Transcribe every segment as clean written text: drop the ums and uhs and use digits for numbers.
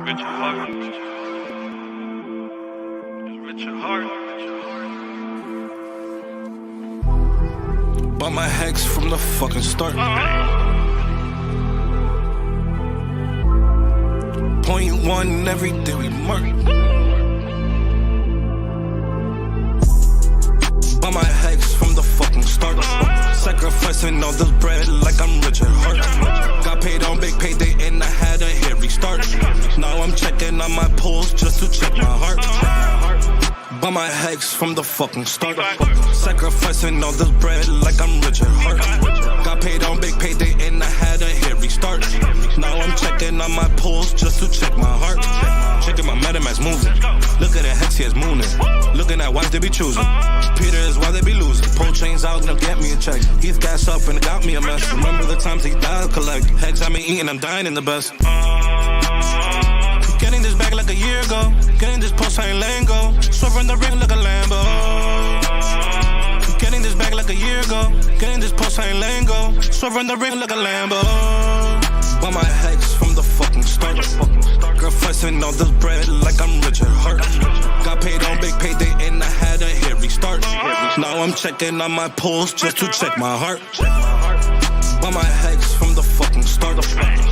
Richard Heart. Richard Heart. Bought my hex from the fucking start. Point one every day we mark. Bought my hex from the fucking start. Sacrificing all this bread like I'm Richard Heart. Got paid on big payday and I had a hit restart. Now I'm checking on my pulse just to check my heart. Bought my hex from the fucking start. Sacrificing all this bread like I'm Richard Heart. Got paid on big payday and I had a hit restart. Now I'm checking on my pulse just to check my heart. Checking my MetaMask moving. Look at the hex, he is mooning. Looking at wives they be choosing. Peter is why they be losing. Pull chains out, now get me a check. He's gas up and got me a mess. Remember the times he died, collect. Hex I been eating, I'm dying in the best. Getting this back like a year ago. Getting this pulsechain lingo. Swerving the ring like a Lambo. Getting this back like a year ago. Getting this pulsechain lingo. Swerving the ring like a Lambo. Bought my hex from the fucking start. Sacrificing all this bread like I'm Richard Heart. Got paid on big payday and I had a hit restart. Now I'm checking on my pulse just to check my heart. Bought my hex from the fucking start.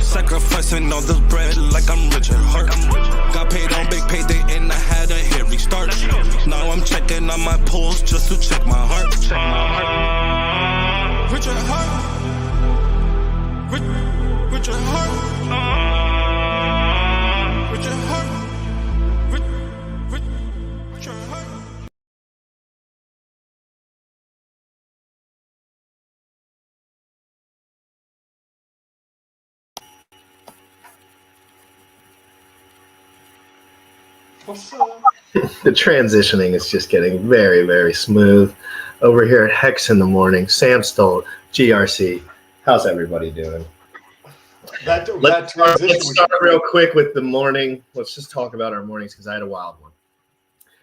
Sacrificing all this bread like I'm Richard Heart. Got paid on big payday and I had a hit restart. Now I'm checking on my pulse just to check my heart. Richard Heart. Richard Heart. Richard Heart. Richard Heart. The transitioning is just getting very, very smooth over here at Hex in the Morning. Sam Stolt, GRC. How's everybody doing? Let's start real quick with the morning. Let's just talk about our mornings because I had a wild one.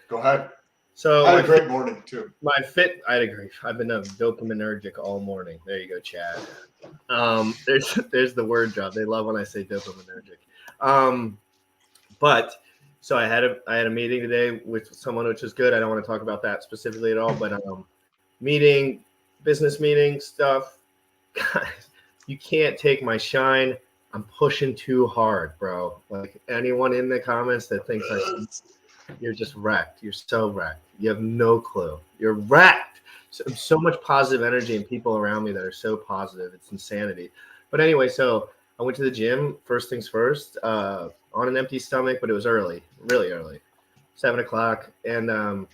Go ahead. So I had a great morning too. I had a great. I've been dopaminergic all morning. There you go, Chad. There's the word drop. They love when I say dopaminergic. But so I had a meeting today with someone, which is good. I don't want to talk about that specifically at all, but business meeting stuff. Guys, you can't take my shine. I'm pushing too hard, bro. Like anyone in the comments that thinks you're just wrecked. You're so wrecked. You have no clue. You're wrecked. So much positive energy and people around me that are so positive. It's insanity. But anyway, so I went to the gym. First things first. On an empty stomach, but it was early, really early, 7 o'clock. And I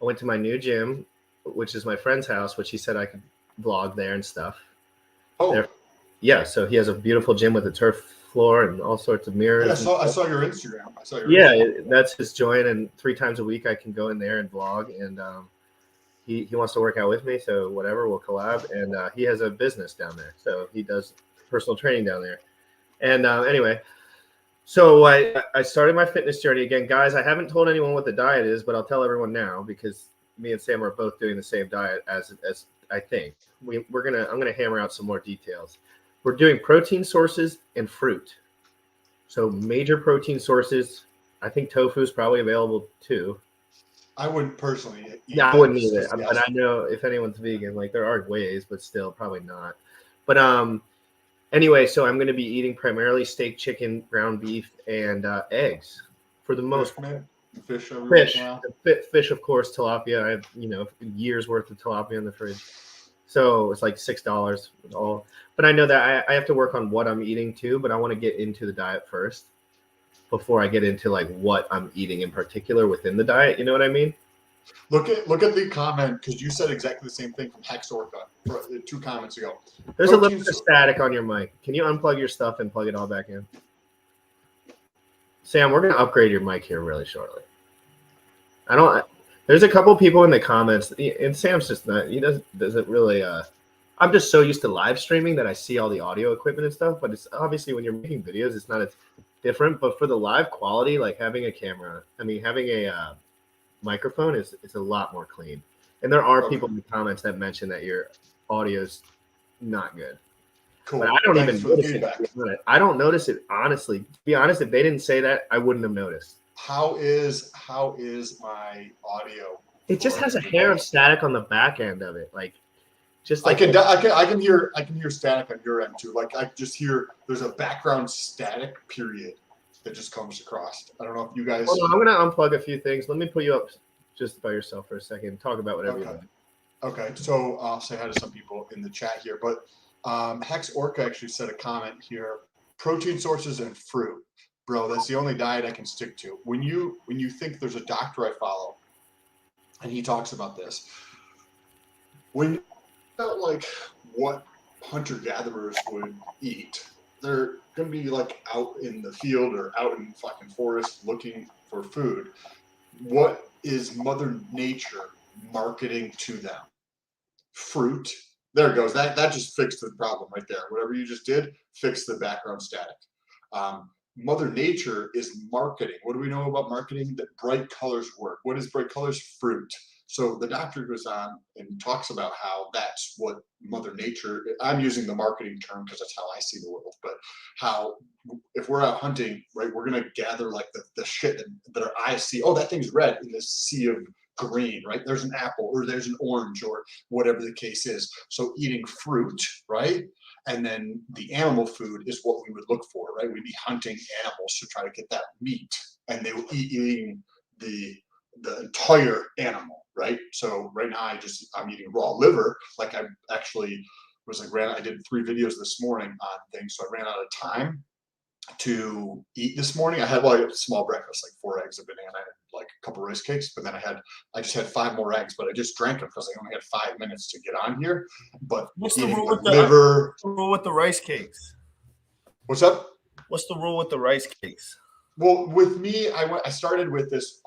went to my new gym, which is my friend's house, which he said I could vlog there and stuff. Oh, yeah. So he has a beautiful gym with a turf floor and all sorts of mirrors. yeah, I saw your Instagram. That's his joint. And 3 times a week I can go in there and vlog. And he wants to work out with me. So whatever, we'll collab. And he has a business down there. So he does personal training down there. And anyway, so I started my fitness journey again. Guys, I haven't told anyone what the diet is, but I'll tell everyone now because me and Sam are both doing the same diet as I think. I'm gonna hammer out some more details. We're doing protein sources and fruit. So major protein sources. I think tofu is probably available too. I wouldn't personally eat Yeah, I wouldn't eat it. But I know if anyone's vegan, like there are ways, but still probably not. But anyway, so I'm going to be eating primarily steak, chicken, ground beef, and eggs for the most part. Fish, of course, tilapia. I have years worth of tilapia in the fridge, so it's like $6 all. But I know that I have to work on what I'm eating too. But I want to get into the diet first before I get into like what I'm eating in particular within the diet. You know what I mean? Look at the comment because you said exactly the same thing from Hex Orca 2 comments ago. There's a little bit of static on your mic. Can you unplug your stuff and plug it all back in? Sam, we're gonna upgrade your mic here really shortly. There's a couple people in the comments, and Sam's just not. He doesn't really. I'm just so used to live streaming that I see all the audio equipment and stuff. But it's obviously when you're making videos, it's not as different. But for the live quality, like having a microphone is a lot more clean. And there are people in the comments that mention that your audio's not good. Cool. But I don't Thanks even for the notice feedback. it. I don't notice it, honestly. To be honest, if they didn't say that, I wouldn't have noticed. How is my audio? It just has a hair of static on the back end of it, like just I like can hear static on your end too. Like I just hear there's a background static period that just comes across. I don't know if you guys. Hold on, I'm gonna unplug a few things. Let me put you up just by yourself for a second. Talk about whatever you want. Okay, so I'll say hi to some people in the chat here, but Hex Orca actually said a comment here: protein sources and fruit, bro. That's the only diet I can stick to. When you think, there's a doctor I follow, and he talks about this. When about like what hunter-gatherers would eat, they're gonna be like out in the field or out in fucking forest looking for food. What is Mother Nature marketing to them? Fruit. There it goes. That just fixed the problem right there. Whatever you just did, fixed the background static. Mother Nature is marketing. What do we know about marketing? That bright colors work. What is bright colors? Fruit. So the doctor goes on and talks about how that's what Mother Nature, I'm using the marketing term because that's how I see the world, but how if we're out hunting, right, we're going to gather like the shit that our eyes see. Oh, that thing's red in this sea of green, right? There's an apple or there's an orange or whatever the case is. So eating fruit, right? And then the animal food is what we would look for, right? We'd be hunting animals to try to get that meat, and they would eating the entire animal, right? So right now I'm eating raw liver. Like I actually I did 3 videos this morning on things, so I ran out of time to eat this morning. I had like a small breakfast, like 4 eggs, a banana, and like a couple rice cakes. But then I just had 5 more eggs, but I just drank them because I only had 5 minutes to get on here. But what's the eating rule like with liver? the rule with the rice cakes? What's up? What's the rule with the rice cakes? Well, with me, I started with this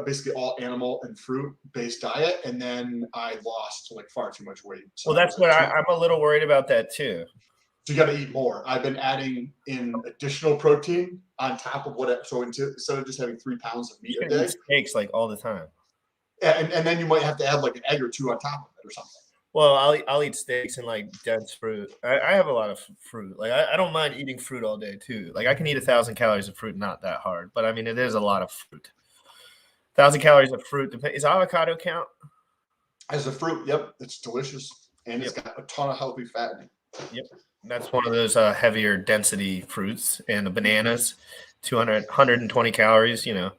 basically all animal and fruit based diet, and then I lost like far too much weight. So Well, that's what I'm a little worried about that too. So you got to eat more. I've been adding in additional protein on top of instead of just having 3 pounds of meat a day, steaks like all the time. and then you might have to add like an egg or 2 on top of it or something. Well, I'll eat steaks and like dense fruit. I have a lot of fruit. Like I don't mind eating fruit all day too. Like I can eat 1,000 calories of fruit, not that hard. But I mean, it is a lot of fruit. 1,000 calories of fruit. Is avocado count? As a fruit, yep, it's delicious, and it's got a ton of healthy fat in it. Yep, that's one of those heavier density fruits. And the bananas, 120 calories. You know,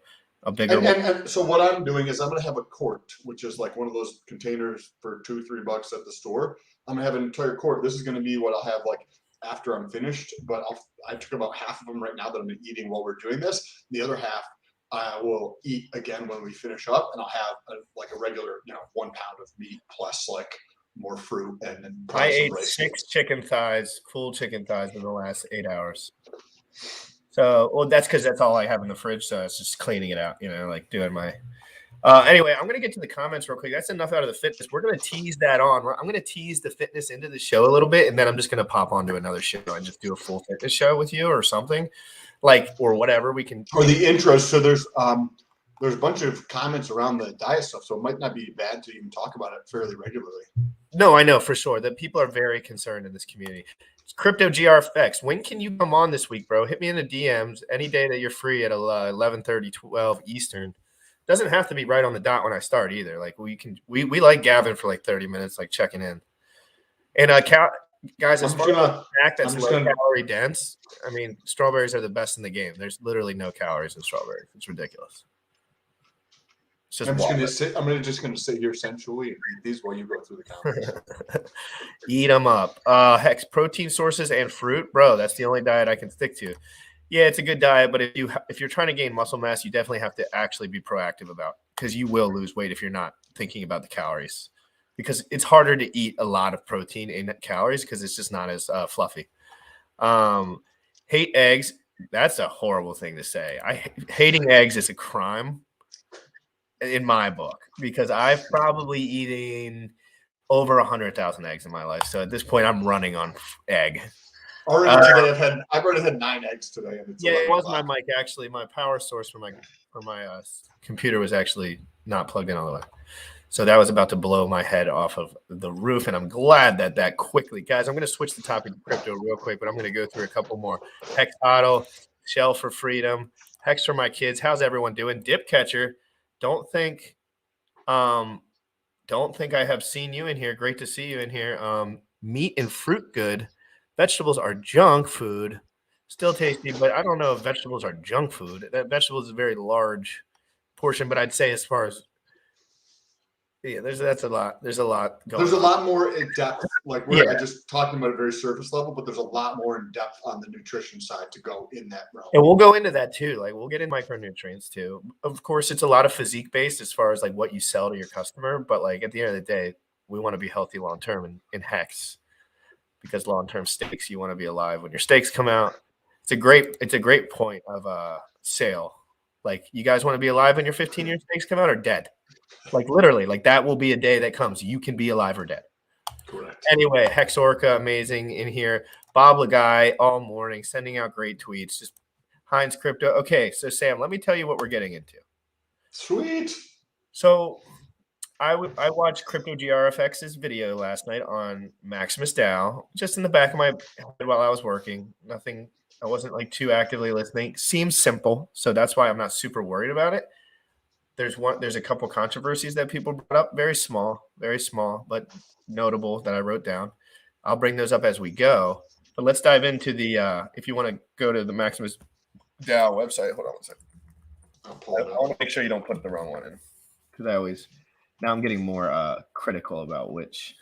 a bigger one. And so what I'm doing is I'm going to have a quart, which is like one of those containers for $2-3 at the store. I'm going to have an entire quart. This is going to be what I'll have like after I'm finished, but I took about half of them right now that I'm eating while we're doing this. The other half I will eat again when we finish up, and I'll have a regular, 1 pound of meat plus like more fruit and then I ate 6 chicken thighs, full chicken thighs in the last 8 hours. So, well, that's because that's all I have in the fridge. So it's just cleaning it out, like doing my. Anyway, I'm going to get to the comments real quick. That's enough out of the fitness. We're going to tease that on. I'm going to tease the fitness into the show a little bit, and then I'm just going to pop onto another show and just do a full fitness show with you or something, or whatever we can. Or the intros. So there's a bunch of comments around the diet stuff, so it might not be bad to even talk about it fairly regularly. No, I know for sure that people are very concerned in this community. Crypto GRFX, when can you come on this week, bro? Hit me in the DMs any day that you're free at 11:30, 12 Eastern. Doesn't have to be right on the dot when I start either. Like we like Gavin for like 30 minutes, like checking in. And guys, as far as a snack that's low calorie dense, I mean, strawberries are the best in the game. There's literally no calories in strawberries. It's ridiculous. It's just I'm just gonna sit here sensually and eat these while you go through the comments. Eat them up. Hex, protein sources and fruit, bro. That's the only diet I can stick to. Yeah, it's a good diet, but if you're trying to gain muscle mass, you definitely have to actually be proactive about, because you will lose weight if you're not thinking about the calories, because it's harder to eat a lot of protein in calories because it's just not as fluffy. Hate eggs. That's a horrible thing to say. Hating eggs is a crime in my book, because I've probably eaten over 100,000 eggs in my life. So at this point, I'm running on egg. Today I've already had 9 eggs today. And it was my mic actually. My power source for my computer was actually not plugged in all the way. So that was about to blow my head off of the roof, and I'm glad that quickly. Guys, I'm going to switch the topic to crypto real quick, but I'm going to go through a couple more. Hex Huddle, Shell for Freedom, Hex for my kids. How's everyone doing? Dip Catcher, don't think I have seen you in here. Great to see you in here. Meat and fruit good. Vegetables are junk food. Still tasty, but I don't know if vegetables are junk food. That vegetables is a very large portion, but I'd say as far as that's a lot. There's a lot going on. There's a lot more in depth. Like we're just talking about a very surface level, but there's a lot more in depth on the nutrition side to go in that realm. And we'll go into that too. Like we'll get in micronutrients too. Of course, it's a lot of physique based as far as like what you sell to your customer. But like at the end of the day, we want to be healthy long term in Hex, because long term steaks, you want to be alive when your steaks come out. It's a great point of sale. Like you guys want to be alive when your 15-year steaks come out, or dead? Like literally, like that will be a day that comes. You can be alive or dead. Correct. Anyway, Hex Orca, amazing in here. Bob Lagai all morning, sending out great tweets. Just Heinz Crypto. Okay, so Sam, let me tell you what we're getting into. Sweet. So I watched Crypto GRFX's video last night on Maximus DAO, just in the back of my head while I was working. Nothing. I wasn't like too actively listening. Seems simple, so that's why I'm not super worried about it. There's a couple controversies that people brought up, very small, but notable that I wrote down. I'll bring those up as we go. But let's dive into the if you want to go to the Maximus DAO website. Hold on one second. I'll pull it I up. want to make sure you don't put the wrong one in, because now I'm getting more critical about which.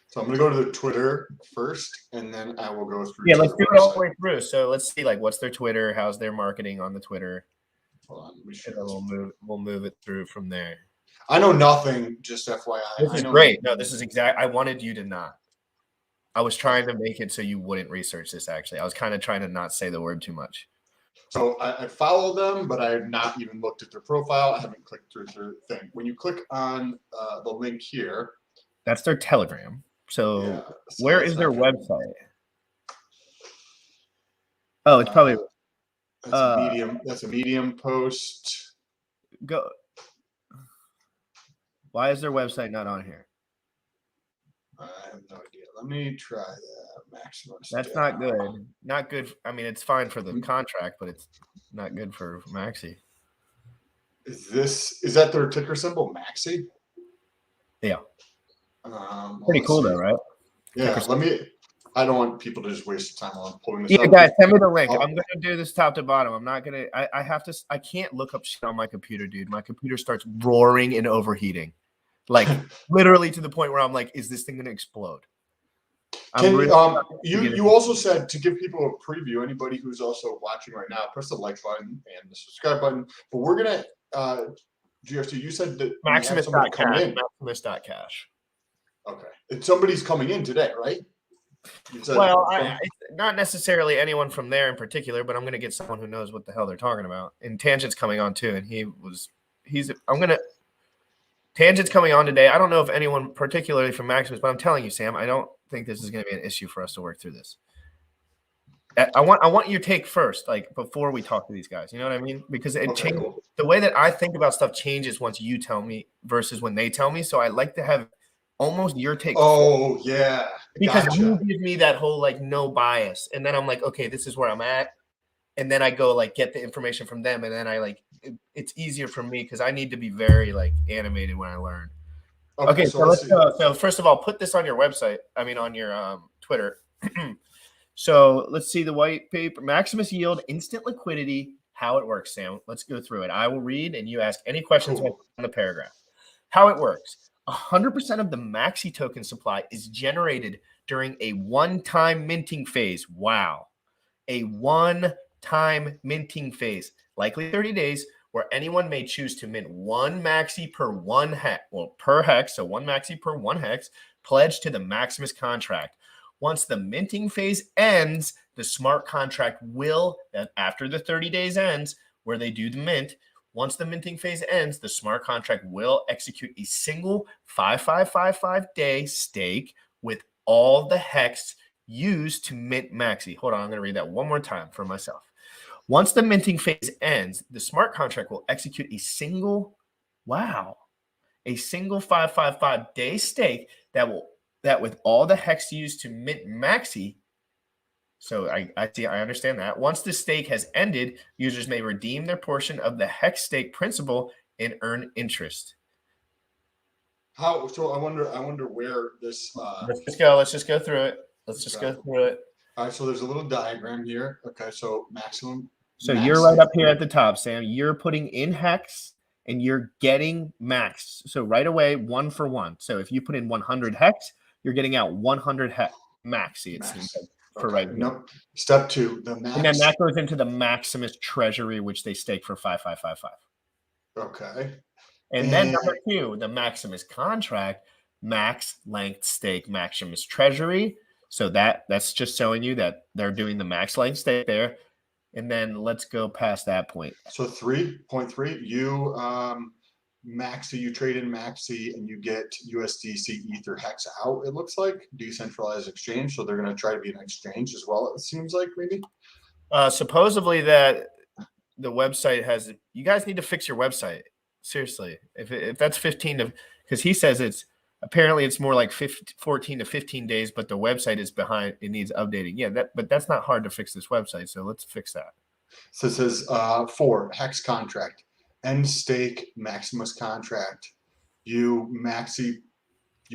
So I'm going to go to the Twitter first, and then I will go through. Yeah, let's do it all the way through. So let's see, like, what's their Twitter? How's their marketing on the Twitter? Hold on, And then we'll move it through from there. I know nothing, just FYI. This is great. No, this is exact. I wanted you to not. I was trying to make it so you wouldn't research this, actually. I was kind of trying to not say the word too much. So I follow them, but I have not even looked at their profile. I haven't clicked through their thing. When you click on the link here. That's their Telegram. So, Yeah, where is their website? Oh, it's probably that's a Medium. That's a Medium post. go. Why is their website not on here? I have no idea. Let me try that. Maximus. That's not good. Not good. I mean, it's fine for the contract, but it's not good for Maxi. Is that their ticker symbol, Maxi? Yeah. Pretty cool though, right? Yeah. I don't want people to just waste time on pulling this up. Yeah, guys, send me the link. I'm gonna do this top to bottom. I'm not gonna. I have to. I can't look up shit on my computer, dude. My computer starts roaring and overheating, like literally to the point where I'm like, "Is this thing gonna explode?" You also said to give people a preview. Anybody who's also watching right now, press the like button and the subscribe button. But we're gonna GRC. You said that Maximus.cash. Okay, and somebody's coming in today, right? Well, not necessarily anyone from there in particular, but I'm going to get someone who knows what the hell they're talking about. And Tangent's coming on too, and Tangent's coming on today. I don't know if anyone particularly from Maximus, but I'm telling you, Sam, I don't think this is going to be an issue for us to work through this. I want your take first, like before we talk to these guys. You know what I mean? Because it changes. Cool. The way that I think about stuff changes once you tell me versus when they tell me. So I like to have almost your take. Oh, yeah. Because you give me that whole like no bias. And then I'm like, okay, this is where I'm at. And then I go like get the information from them. And then I like it's easier for me because I need to be very like animated when I learn. Okay, so let's go. So first of all, put this on your website. I mean on your Twitter. So let's see the white paper. Maximus yield, instant liquidity, how it works, Sam. Let's go through it. I will read and you ask any questions on the paragraph. How it works. 100% of the Maxi token supply is generated during a one-time minting phase. Wow. A one-time minting phase, likely 30 days, where anyone may choose to mint one Maxi per one hex, per hex, so one Maxi per one hex, pledged to the Maximus contract. Once the minting phase ends, the smart contract will, after the 30 days ends, where they do the mint, once the minting phase ends, the smart contract will execute a single 5555-day stake with all the hex used to mint Maxi. Hold on, I'm going to read that one more time for myself. Once the minting phase ends, the smart contract will execute a single, a single 555 day stake that with all the hex used to mint maxi. So I understand that. Once the stake has ended, users may redeem their portion of the hex stake principal and earn interest. How? So I wonder where this. Let's just go through it. All right. So there's a little diagram here. Okay. So maximum. So you're right up here at the top, Sam. You're putting in hex and you're getting max. So right away, 1 for 1. So if you put in 100 hex, you're getting out 100 hex maxi. It seems like. For right now. Nope. Step 2, the max. And then that goes into the Maximus treasury, which they stake for 5555. Okay. And then number 2, the Maximus contract, max length stake Maximus treasury. So that's just showing you that they're doing the max length stake there. And then let's go past that point. So 3.3, you maxi, you trade in maxi and you get USDC Ether hex out, it looks like. Decentralized exchange. So they're going to try to be an exchange as well, it seems like, maybe. Supposedly that the website has, you guys need to fix your website. Seriously. If that's 15 to, because he says it's more like 14 to 15 days, but the website is behind. It needs updating. Yeah, but that's not hard to fix this website. So let's fix that. So it says 4, hex contract. End stake Maximus contract. You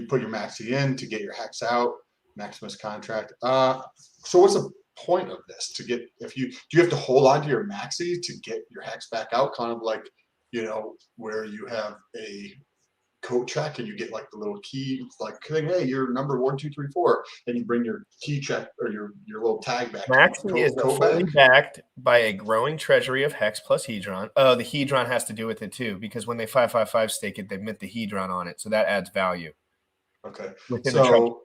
put your maxi in to get your hex out. Maximus contract. So what's the point of this? Do you have to hold on to your maxi to get your hex back out? Kind of like, where you have a coat check and you get like the little key, like saying, hey, you're number 1, 2, 3, 4, and you bring your key check or your little tag back. Maxi is fully backed by a growing treasury of hex plus hedron. Oh, the hedron has to do with it too, because when they 555 stake it, they mint the hedron on it, so that adds value. Okay. So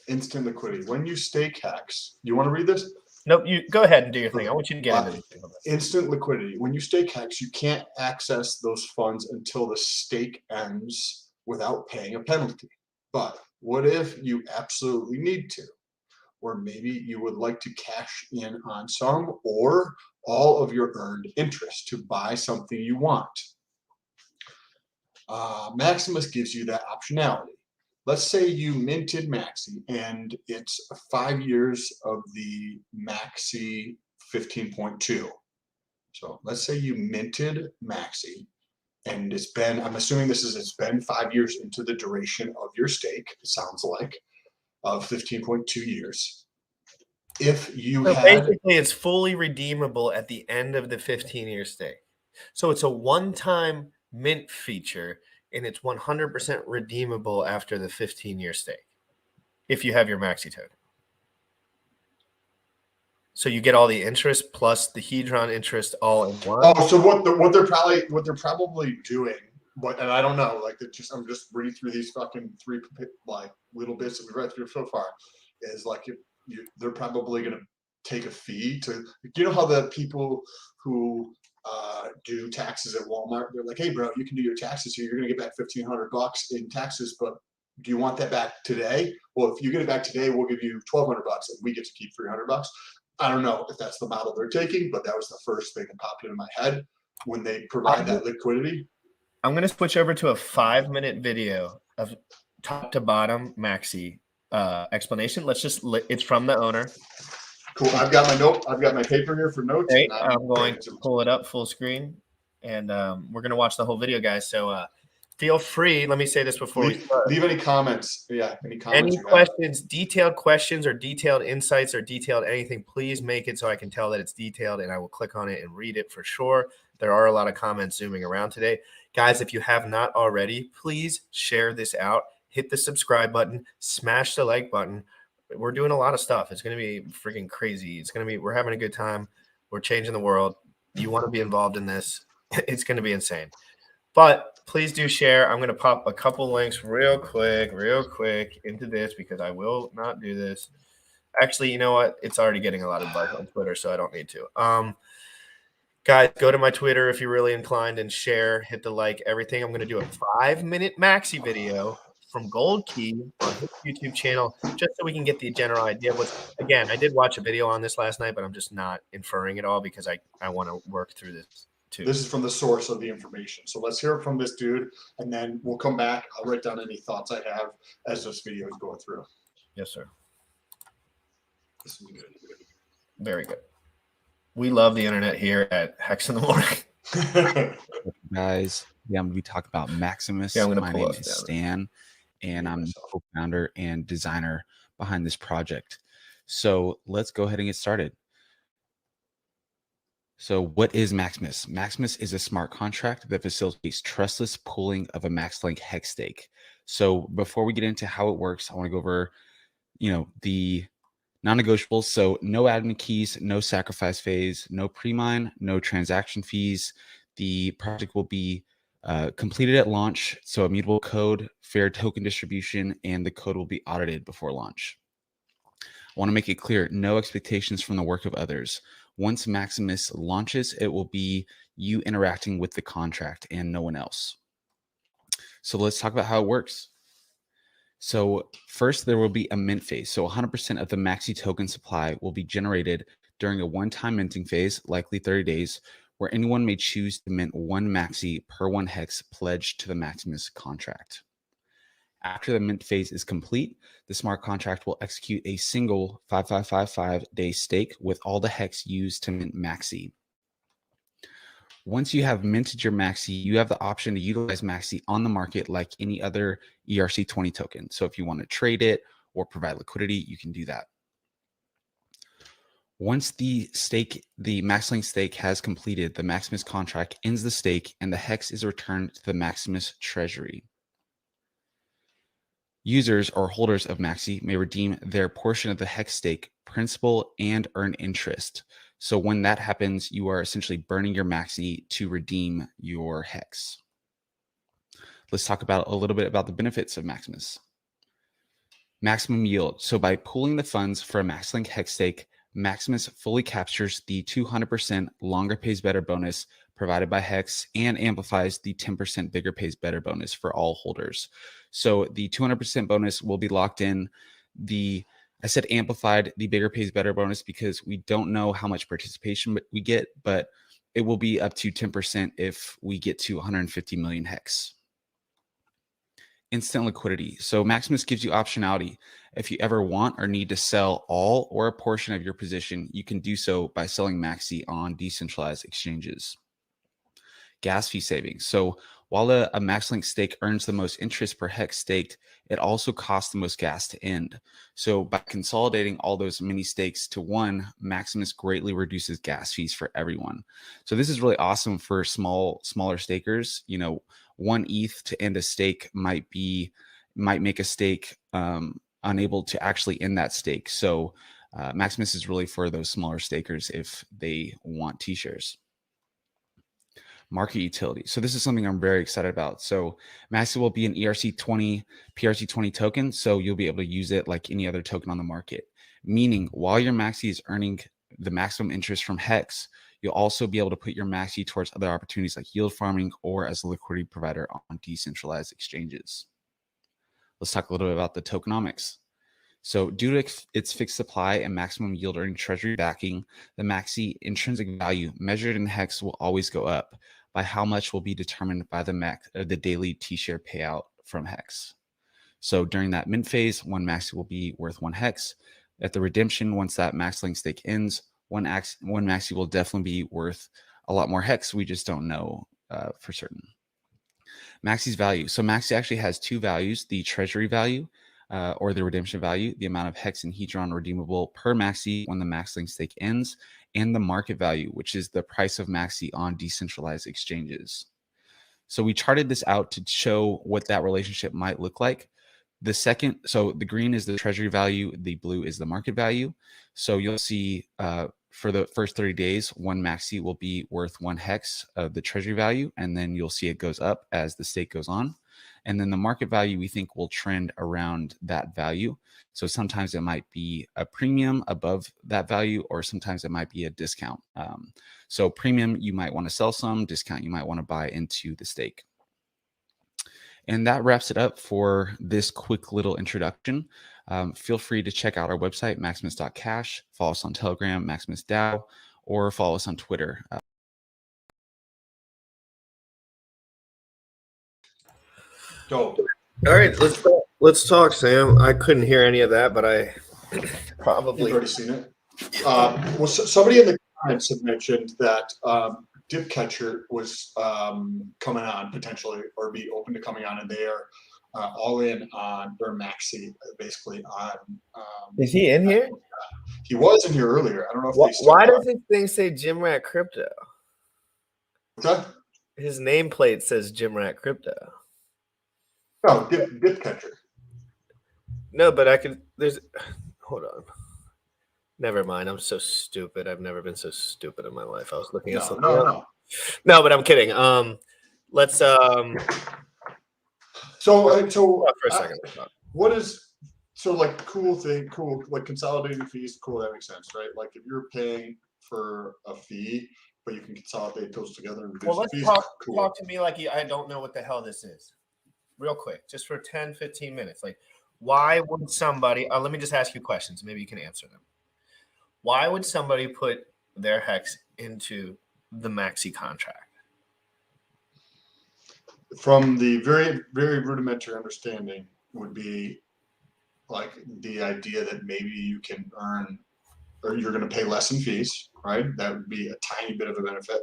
instant liquidity. When you stake hex, you want to read this? Nope, you go ahead and do your thing. I want you to get into it. Instant liquidity. When you stake hex, you can't access those funds until the stake ends without paying a penalty. But what if you absolutely need to? Or maybe you would like to cash in on some or all of your earned interest to buy something you want. Maximus gives you that optionality. Let's say you minted Maxi and it's 5 years of the Maxi 15.2. So let's say you minted Maxi and I'm assuming it's been 5 years into the duration of your stake, it sounds like, of 15.2 years. Basically it's fully redeemable at the end of the 15-year stake. So it's a one-time mint feature, and it's 100% redeemable after the 15-year stake if you have your maxi token. So you get all the interest plus the hedron interest all in one. Oh, so what they're probably doing, and I don't know, like I'm just reading through these fucking 3 like little bits that we've read through so far, is like they're probably going to take a fee to, how the people who do taxes at Walmart, they're like, hey bro, you can do your taxes here, you're gonna get back $1,500 in taxes, but do you want that back today? Well, if you get it back today, we'll give you $1,200 and we get to keep $300. I don't know if that's the model they're taking, but that was the first thing that popped into my head when they provide that liquidity. I'm gonna switch over to a 5-minute video of top to bottom maxi explanation. It's from the owner. Cool. I've got my paper here for notes. Okay, I'm going to pull it up full screen, and we're going to watch the whole video, guys. So feel free. Let me say this before we start. Leave any comments. Yeah, any comments. Any questions, detailed questions or detailed insights or detailed anything, please make it so I can tell that it's detailed, and I will click on it and read it for sure. There are a lot of comments zooming around today. Guys, if you have not already, please share this out. Hit the subscribe button. Smash the like button. We're doing a lot of stuff. It's going to be freaking crazy. We're having a good time. We're changing the world. You want to be involved in this. It's going to be insane. But please do share. I'm going to pop a couple links real quick into this because I will not do this. Actually, you know what? It's already getting a lot of buzz on Twitter, so I don't need to. Guys, go to my Twitter if you're really inclined and share, hit the like, everything. I'm going to do a 5-minute maxi video from Gold Key on his YouTube channel, just so we can get the general idea. Again, I did watch a video on this last night, but I'm just not inferring it all because I want to work through this too. This is from the source of the information. So let's hear it from this dude, and then we'll come back. I'll write down any thoughts I have as this video is going through. Yes, sir. This is good. Very good. We love the internet here at Hex in the Morning. Guys, yeah, I'm going to be talking about Maximus. Yeah, I'm gonna My pull name us is down. Stan, and I'm the co-founder and designer behind this project. So let's go ahead and get started. So what is Maximus? Maximus is a smart contract that facilitates trustless pooling of a MaxLink hex stake. So before we get into how it works, I want to go over, the non-negotiables. So no admin keys, no sacrifice phase, no pre-mine, no transaction fees. The project will be completed at launch. So immutable code, fair token distribution, and the code will be audited before launch. I want to make it clear, no expectations from the work of others. Once Maximus launches, it will be you interacting with the contract and no one else. So let's talk about how it works. So first, there will be a mint phase. So 100% of the Maxi token supply will be generated during a one-time minting phase, likely 30 days, where anyone may choose to mint one Maxi per one hex pledged to the Maximus contract. After the mint phase is complete, the smart contract will execute a single 5555-day stake with all the hex used to mint Maxi. Once you have minted your Maxi, you have the option to utilize Maxi on the market like any other ERC20 token. So if you want to trade it or provide liquidity, you can do that. Once the MaxLink stake has completed, the Maximus contract ends the stake and the hex is returned to the Maximus treasury. Users or holders of Maxi may redeem their portion of the hex stake principal and earn interest. So when that happens, you are essentially burning your Maxi to redeem your hex. Let's talk about a little bit about the benefits of Maximus. Maximum yield. So by pooling the funds for a MaxLink hex stake, Maximus fully captures the 200% longer pays better bonus provided by Hex and amplifies the 10% bigger pays better bonus for all holders. So the 200% bonus will be locked in. I said amplified the bigger pays better bonus because we don't know how much participation we get, but it will be up to 10% if we get to 150 million Hex. Instant liquidity. So Maximus gives you optionality. If you ever want or need to sell all or a portion of your position, you can do so by selling Maxi on decentralized exchanges. Gas fee savings. So while a MaxLink stake earns the most interest per hex staked, it also costs the most gas to end. So by consolidating all those mini stakes to one, Maximus greatly reduces gas fees for everyone. So this is really awesome for smaller stakers. 1 ETH to end a stake might make a stake unable to actually end that stake. So Maximus is really for those smaller stakers if they want T-shares. Market utility. So this is something I'm very excited about. So Maxi will be an ERC20, PRC20 token. So you'll be able to use it like any other token on the market. Meaning while your Maxi is earning the maximum interest from Hex, you'll also be able to put your Maxi towards other opportunities like yield farming or as a liquidity provider on decentralized exchanges. Let's talk a little bit about the tokenomics. So due to its fixed supply and maximum yield earning treasury backing, the Maxi intrinsic value measured in Hex will always go up. By how much will be determined by the daily T-share payout from Hex. So during that mint phase, one Maxi will be worth 1 Hex. At the redemption, once that MaxLink stake ends, one Maxi will definitely be worth a lot more Hex. We just don't know for certain. Maxi's value. So Maxi actually has 2 values: the treasury value or the redemption value, the amount of Hex and Hedron redeemable per Maxi when the MaxLink stake ends, and the market value, which is the price of Maxi on decentralized exchanges. So we charted this out to show what that relationship might look like. So the green is the treasury value, the blue is the market value. So you'll see for the first 30 days, 1 Maxi will be worth 1 Hex of the treasury value, and then you'll see it goes up as the stake goes on. And then the market value we think will trend around that value. So sometimes it might be a premium above that value, or sometimes it might be a discount. So premium, you might want to sell some; discount, you might want to buy into the stake. And that wraps it up for this quick little introduction. Feel free to check out our website, maximus.cash, follow us on Telegram, Maximus DAO, or follow us on Twitter. Dope. All right, let's talk, Sam. I couldn't hear any of that, but I You've probably already seen it. Well, somebody in the comments had mentioned that Dip Catcher was coming on potentially, or be open to coming on, and they are all in on their maxi, basically on. Is he in here? He was in here earlier. I don't know if they still Why are. does his thing say Jim Rat Crypto? Okay. His nameplate says Jim Rat Crypto. No, Dip Catcher. No, but I can. Hold on. Never mind. I'm so stupid. I've never been so stupid in my life. I was looking at something. No. No, but I'm kidding. Let's So for a second. what is like cool like consolidating fees? Cool, that makes sense, right? Like if you're paying for a fee, but you can consolidate those together and reduce Well, the let's fees. talk to me like I don't know what the hell this is. Real quick, just for 10, 15 minutes. Like, why would somebody, let me just ask you questions. Maybe you can answer them. Why would somebody put their hex into the maxi contract? From the very, very rudimentary understanding would be like the idea that maybe you can earn, or you're going to pay less in fees, right? That would be a tiny bit of a benefit.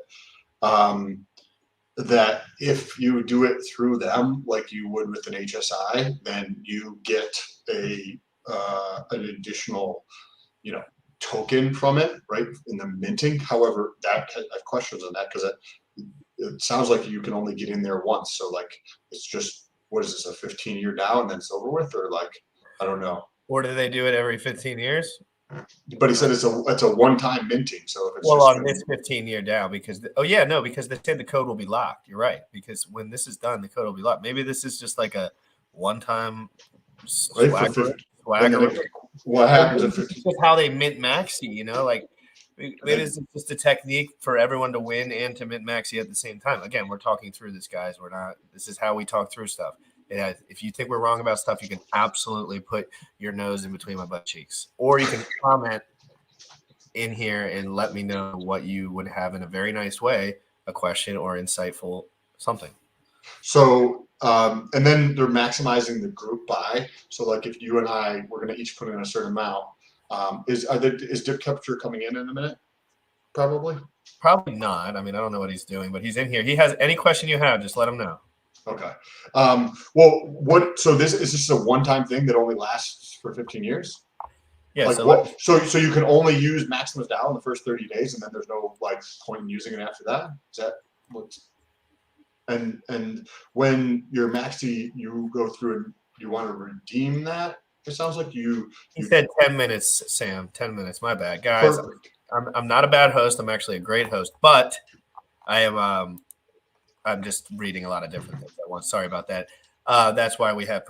That if you do it through them, like you would with an HSI, then you get an additional, token from it, right, in the minting. However, I have questions on that because it sounds like you can only get in there once. So like, it's just, what is this, a 15-year DAO and then it's over with, or like, I don't know. Or do they do it every 15 years? But he said it's a one-time minting. So if it's on this 15-year DAO, because because they said the code will be locked. You're right, because when this is done, the code will be locked. Maybe this is just like a one-time swagger. What happens if it's just how they mint maxi? Like maybe this is just a technique for everyone to win and to mint maxi at the same time. Again, we're talking through this, guys. We're not. This is how we talk through stuff. If you think we're wrong about stuff, you can absolutely put your nose in between my butt cheeks, or you can comment in here and let me know what you would have in a very nice way, a question or insightful something. So, and then they're maximizing the group buy. So like if you and I, we're going to each put in a certain amount, is Dip Capture coming in a minute? Probably not. I mean, I don't know what he's doing, but he's in here. He has any question you have, just let him know. Okay. Well, so this is just a one-time thing that only lasts for 15 years? Yeah. Like so you can only use Maximus DAO in the first 30 days, and then there's no like point in using it after that? Is that what? And when you're maxi, you go through and you want to redeem that? It sounds like you said 10 minutes, Sam. 10 minutes. My bad, guys. Perfect. I'm not a bad host. I'm actually a great host, but I am I'm just reading a lot of different things at once. Sorry about that. That's why we have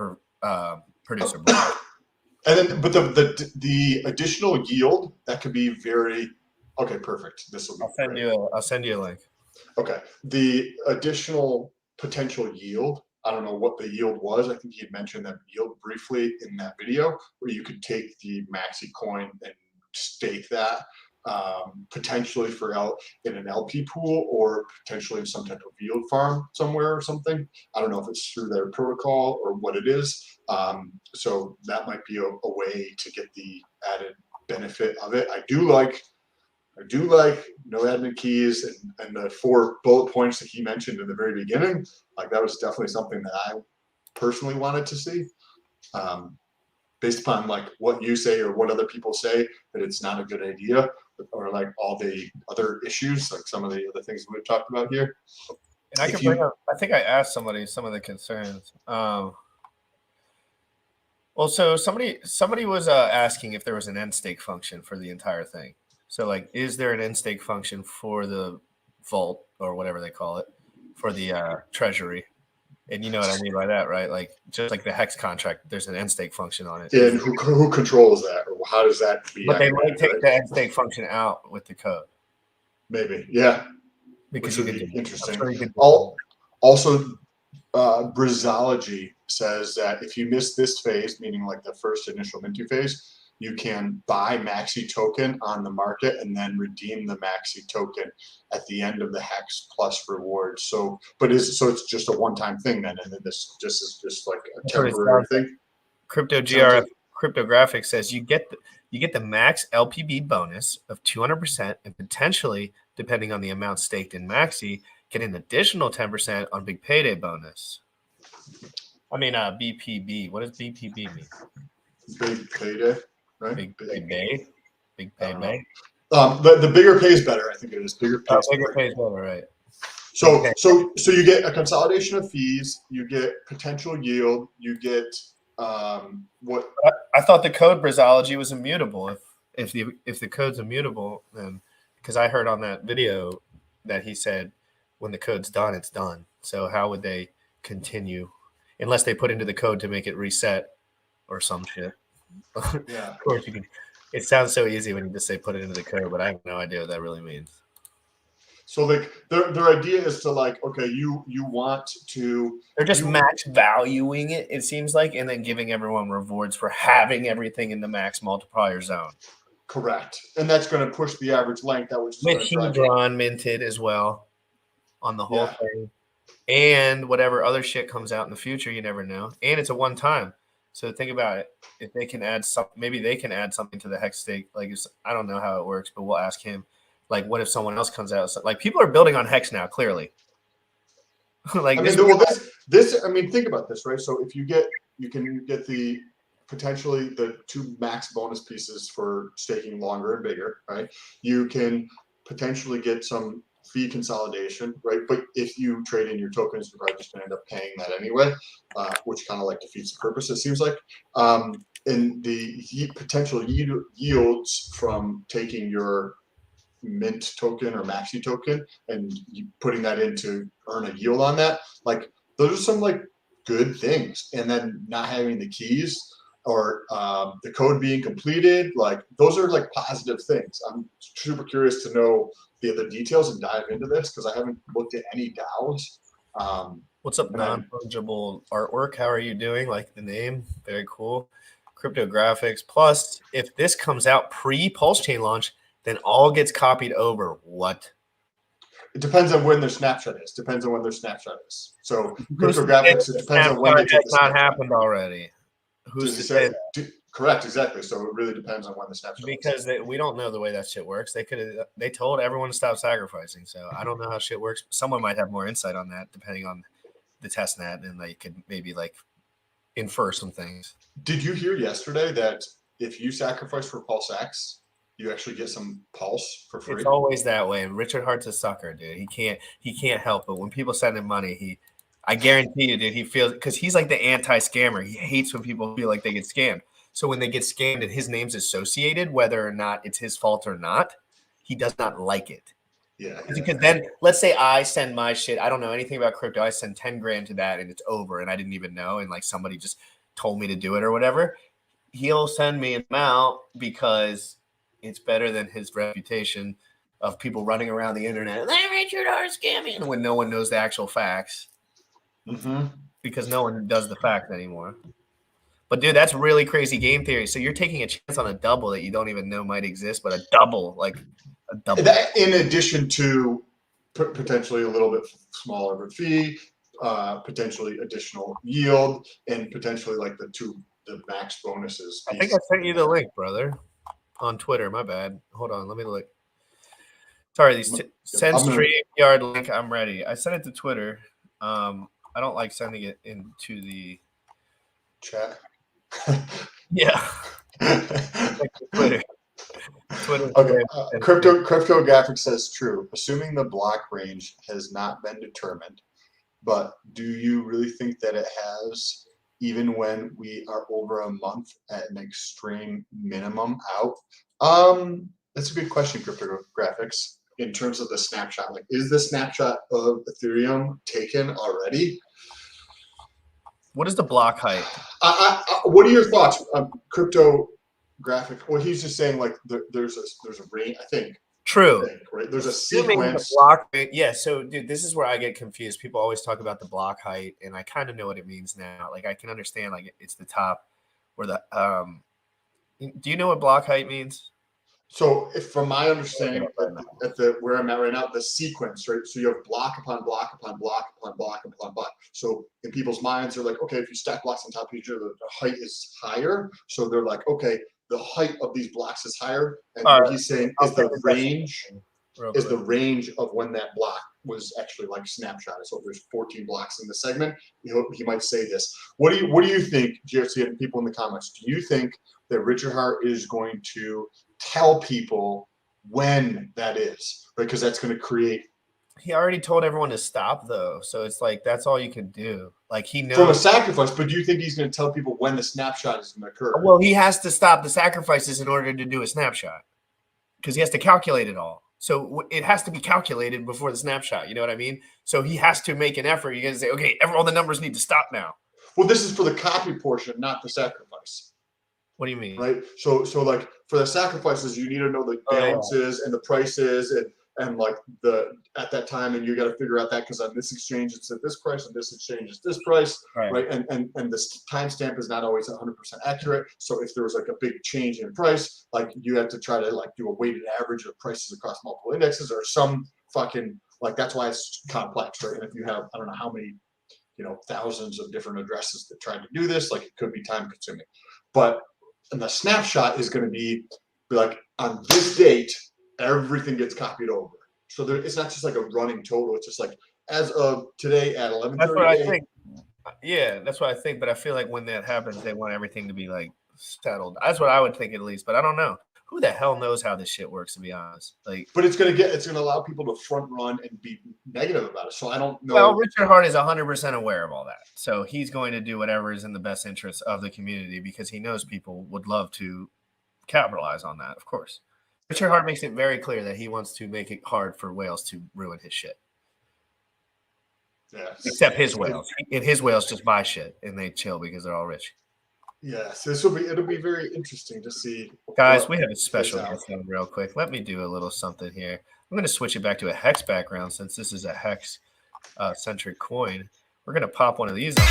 producer. And then, but the additional yield that could be very okay. Perfect. This will be. I'll send you a link. Okay. The additional potential yield. I don't know what the yield was. I think he had mentioned that yield briefly in that video, where you could take the maxi coin and stake that. Potentially in an LP pool, or potentially in some type of yield farm somewhere or something. I don't know if it's through their protocol or what it is. So that might be a way to get the added benefit of it. I do like no admin keys and the 4 bullet points that he mentioned in the very beginning. Like that was definitely something that I personally wanted to see. Based upon like what you say or what other people say, that it's not a good idea, or like all the other issues, like some of the other things we've talked about here. And I can bring up, I think I asked somebody some of the concerns. Well, so somebody was asking if there was an end stake function for the entire thing. So like, is there an end stake function for the vault or whatever they call it, for the treasury? And you know what I mean by that, right? Like just like the hex contract, there's an end stake function on it. And who controls that, or how does that be? But they might take the end stake function out with the code. Maybe, yeah. Because which would be interesting. Also, Brizology says that if you miss this phase, meaning like the first initial minting phase, you can buy Maxi token on the market and then redeem the Maxi token at the end of the Hex Plus rewards. So, so it's just a one-time thing then, and then this just is just like a temporary thing. Cryptographic says you get the max LPB bonus of 200% and potentially, depending on the amount staked in Maxi, get an additional 10% on big payday bonus. I mean, BPB. What does BPB mean? Big payday, right? Big payday. Big payday. The bigger pays better. I think it is bigger pays. Bigger pays better, right? So you get a consolidation of fees. You get potential yield. You get what? I thought the code brisology was immutable. If the code's immutable, then because I heard on that video that he said when the code's done, it's done. So how would they continue unless they put into the code to make it reset or some shit? Yeah. Of course you can. It sounds so easy when you just say put it into the code, but I have no idea what that really means. So like their idea is to like, okay, you want to. They're just max valuing it. It seems like, and then giving everyone rewards for having everything in the max multiplier zone. Correct, and that's going to push the average length out, which is with Hedron minted as well on the whole Yeah. thing, and whatever other shit comes out in the future, you never know. And it's a one time. So think about it. If they can add some, maybe they can add something to the hex stake. Like I don't know how it works, but we'll ask him. Like, what if someone else comes out? Like, people are building on hex now, clearly. Like, I mean, I mean, think about this, right? So if you can get the potentially the 2 max bonus pieces for staking longer and bigger, right? You can potentially get some fee consolidation, right? But if you trade in your tokens, you're probably just going to end up paying that anyway, which kind of like defeats the purpose, it seems like. And the potential yields from taking your mint token or maxi token and you putting that in to earn a yield on that, like those are some like good things. And then not having the keys or the code being completed, like those are like positive things. I'm super curious to know the other details and dive into this because I haven't looked at any DAOs. What's up, non-fungible artwork? How are you doing? Like the name, very cool. Cryptographics. Plus, if this comes out pre-pulsechain launch, then all gets copied over. What? It depends on when their snapshot is. So cryptographics, it depends on when they take the snapshot. Not happened already. Who's to say? Correct, exactly. So it really depends on when the snapshot. Because we don't know the way that shit works. They told everyone to stop sacrificing. So I don't know how shit works. Someone might have more insight on that, depending on the testnet, and they could maybe like infer some things. Did you hear yesterday that if you sacrifice for pulsex, you actually get some pulse for free? It's always that way. Richard Hart's a sucker, dude. He can't help it. When people send him money, I guarantee you, dude, he feels, because he's like the anti-scammer. He hates when people feel like they get scammed. So when they get scammed and his name's associated, whether or not it's his fault or not, he does not like it. Yeah. Because then, let's say I send my shit. I don't know anything about crypto. I send 10 grand to that and it's over and I didn't even know. And like somebody just told me to do it or whatever. He'll send me an amount because it's better than his reputation of people running around the internet. That Richard Hart scamming when no one knows the actual facts. Mm-hmm. Because no one does the facts anymore. But dude, that's really crazy game theory. So you're taking a chance on a double that you don't even know might exist, but a double, like a double. That, in addition to potentially a little bit smaller of a fee, potentially additional yield, and potentially like the max bonuses. I think I sent you the link, brother, on Twitter. My bad. Hold on, let me look. Sorry, send stream yard link. I'm ready. I sent it to Twitter. I don't like sending it into the chat. Yeah. Twitter. Okay. Cryptographic says true. Assuming the block range has not been determined, but do you really think that it has, even when we are over a month at an extreme minimum out? That's a good question, Cryptographics. In terms of the snapshot, like, is the snapshot of Ethereum taken already? What is the block height? What are your thoughts, Cryptographic? Well, he's just saying like there's a range. I think. True. Right. There's a sequence. The block, yeah. So, dude, this is where I get confused. People always talk about the block height, and I kind of know what it means now. Like, I can understand like it's the top where the Do you know what block height means? So, if from my understanding, at the where I'm at right now, the sequence, right? So you have block upon block upon block upon block upon block. So in people's minds, they're like, okay, if you stack blocks on top of each other, the height is higher. So they're like, okay, the height of these blocks is higher. And what he's saying is the range of when that block was actually like snapshot. So if there's 14 blocks in the segment, he might say this. What do you think, GRC and people in the comments? Do you think that Richard Hart is going to tell people when that is, because that's going to create? He already told everyone to stop though, so it's like that's all you can do. Like he knows from a sacrifice, but do you think he's going to tell people when the snapshot is going to occur? Well, he has to stop the sacrifices in order to do a snapshot because he has to calculate it all. So it has to be calculated before the snapshot. You know what I mean? So he has to make an effort. You guys say, okay, all the numbers need to stop now. Well, this is for the copy portion, not the sacrifice. What do you mean? Right. So like for the sacrifices, you need to know the balances and the prices and like the at that time, and you got to figure out that because on this exchange it's at this price, and this exchange is this price, right? And this timestamp is not always 100% accurate. So if there was like a big change in price, like you have to try to like do a weighted average of prices across multiple indexes or some fucking like that's why it's complex, right? And if you have I don't know how many thousands of different addresses that try to do this, like it could be time consuming, but. And the snapshot is going to be like on this date, everything gets copied over. So it's not just like a running total. It's just like as of today at 11:30. That's what I think. Yeah, that's what I think. But I feel like when that happens, they want everything to be like settled. That's what I would think at least. But I don't know. Who the hell knows how this shit works? To be honest, like. But it's gonna allow people to front run and be negative about it. So I don't know. Well, Richard Hart is 100% aware of all that, so he's going to do whatever is in the best interest of the community because he knows people would love to capitalize on that. Of course, Richard Hart makes it very clear that he wants to make it hard for whales to ruin his shit. Yeah. Except his whales. And his whales just buy shit and they chill because they're all rich. Yes, it'll be very interesting to see. Guys, we have a special guest on real quick. Let me do a little something here. I'm going to switch it back to a hex background since this is a hex centric coin. We're going to pop one of these on.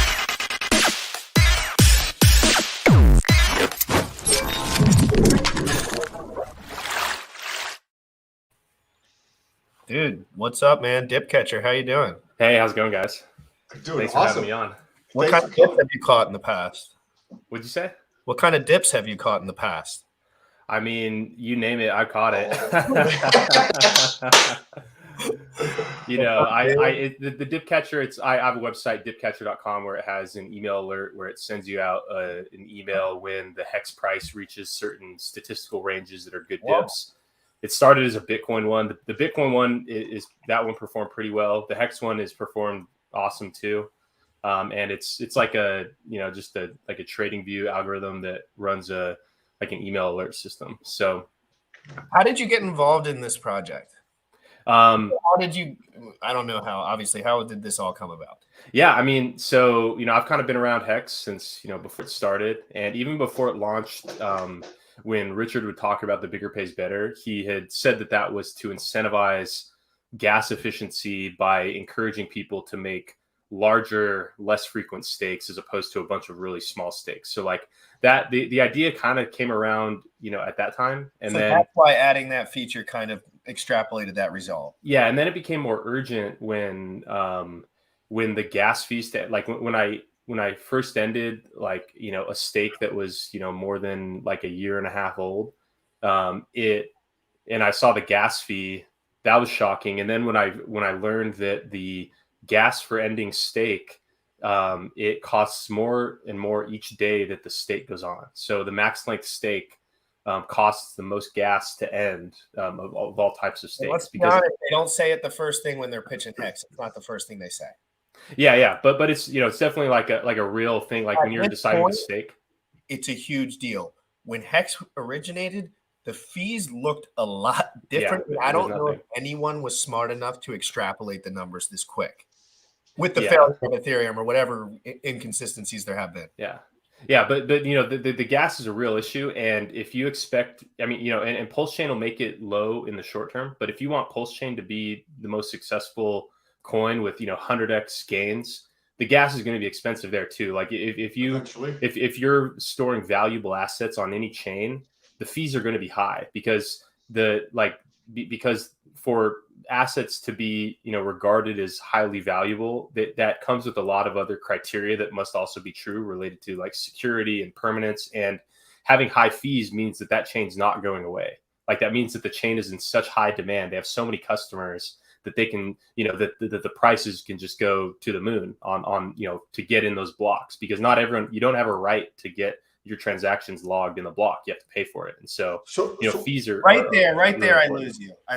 Dude, what's up, man? Dip catcher, how you doing? Hey, how's it going, guys? Doing Thanks awesome. for having me on. What kind of dips have you caught in the past? What'd you say? What kind of dips have you caught in the past? I mean, you name it, I caught it. The dip catcher. I have a website, dipcatcher.com, where it has an email alert where it sends you out an email when the hex price reaches certain statistical ranges that are good dips. It started as a Bitcoin one. The Bitcoin one is that one performed pretty well. The hex one is performed awesome too. And it's like a just a trading view algorithm that runs an email alert system. So how did you get involved in this project? How did you I don't know how did this all come about? Yeah, I mean, so I've kind of been around Hex since before it started, and even before it launched, when Richard would talk about the bigger pays better, he had said that was to incentivize gas efficiency by encouraging people to make larger, less frequent stakes as opposed to a bunch of really small stakes. So like that, the idea kind of came around, at that time. And so then that's why adding that feature kind of extrapolated that result. Yeah. And then it became more urgent when the gas fees, when I first ended a stake that was, more than like a year and a half old, and I saw the gas fee, that was shocking. And then when I learned that the gas for ending stake, it costs more and more each day that the stake goes on. So the max length stake costs the most gas to end of all types of stakes. Because they don't say it the first thing when they're pitching Hex. It's not the first thing they say. Yeah, but it's it's definitely like a real thing. Like when you're deciding the stake, it's a huge deal. When Hex originated, the fees looked a lot different. Yeah, I don't know if anyone was smart enough to extrapolate the numbers this quick with the failure of Ethereum or whatever inconsistencies there have been. Yeah, but the gas is a real issue, and if you expect, and pulsechain will make it low in the short term, but if you want pulsechain to be the most successful coin with 100x gains, the gas is going to be expensive there too. Like if you're storing valuable assets on any chain, the fees are going to be high because because for assets to be, regarded as highly valuable, that comes with a lot of other criteria that must also be true related to like security and permanence. And having high fees means that chain's not going away. Like that means that the chain is in such high demand. They have so many customers that they can, that the prices can just go to the moon on to get in those blocks, because not everyone, you don't have a right to get your transactions logged in the block. You have to pay for it. And so fees are right there. Really I important.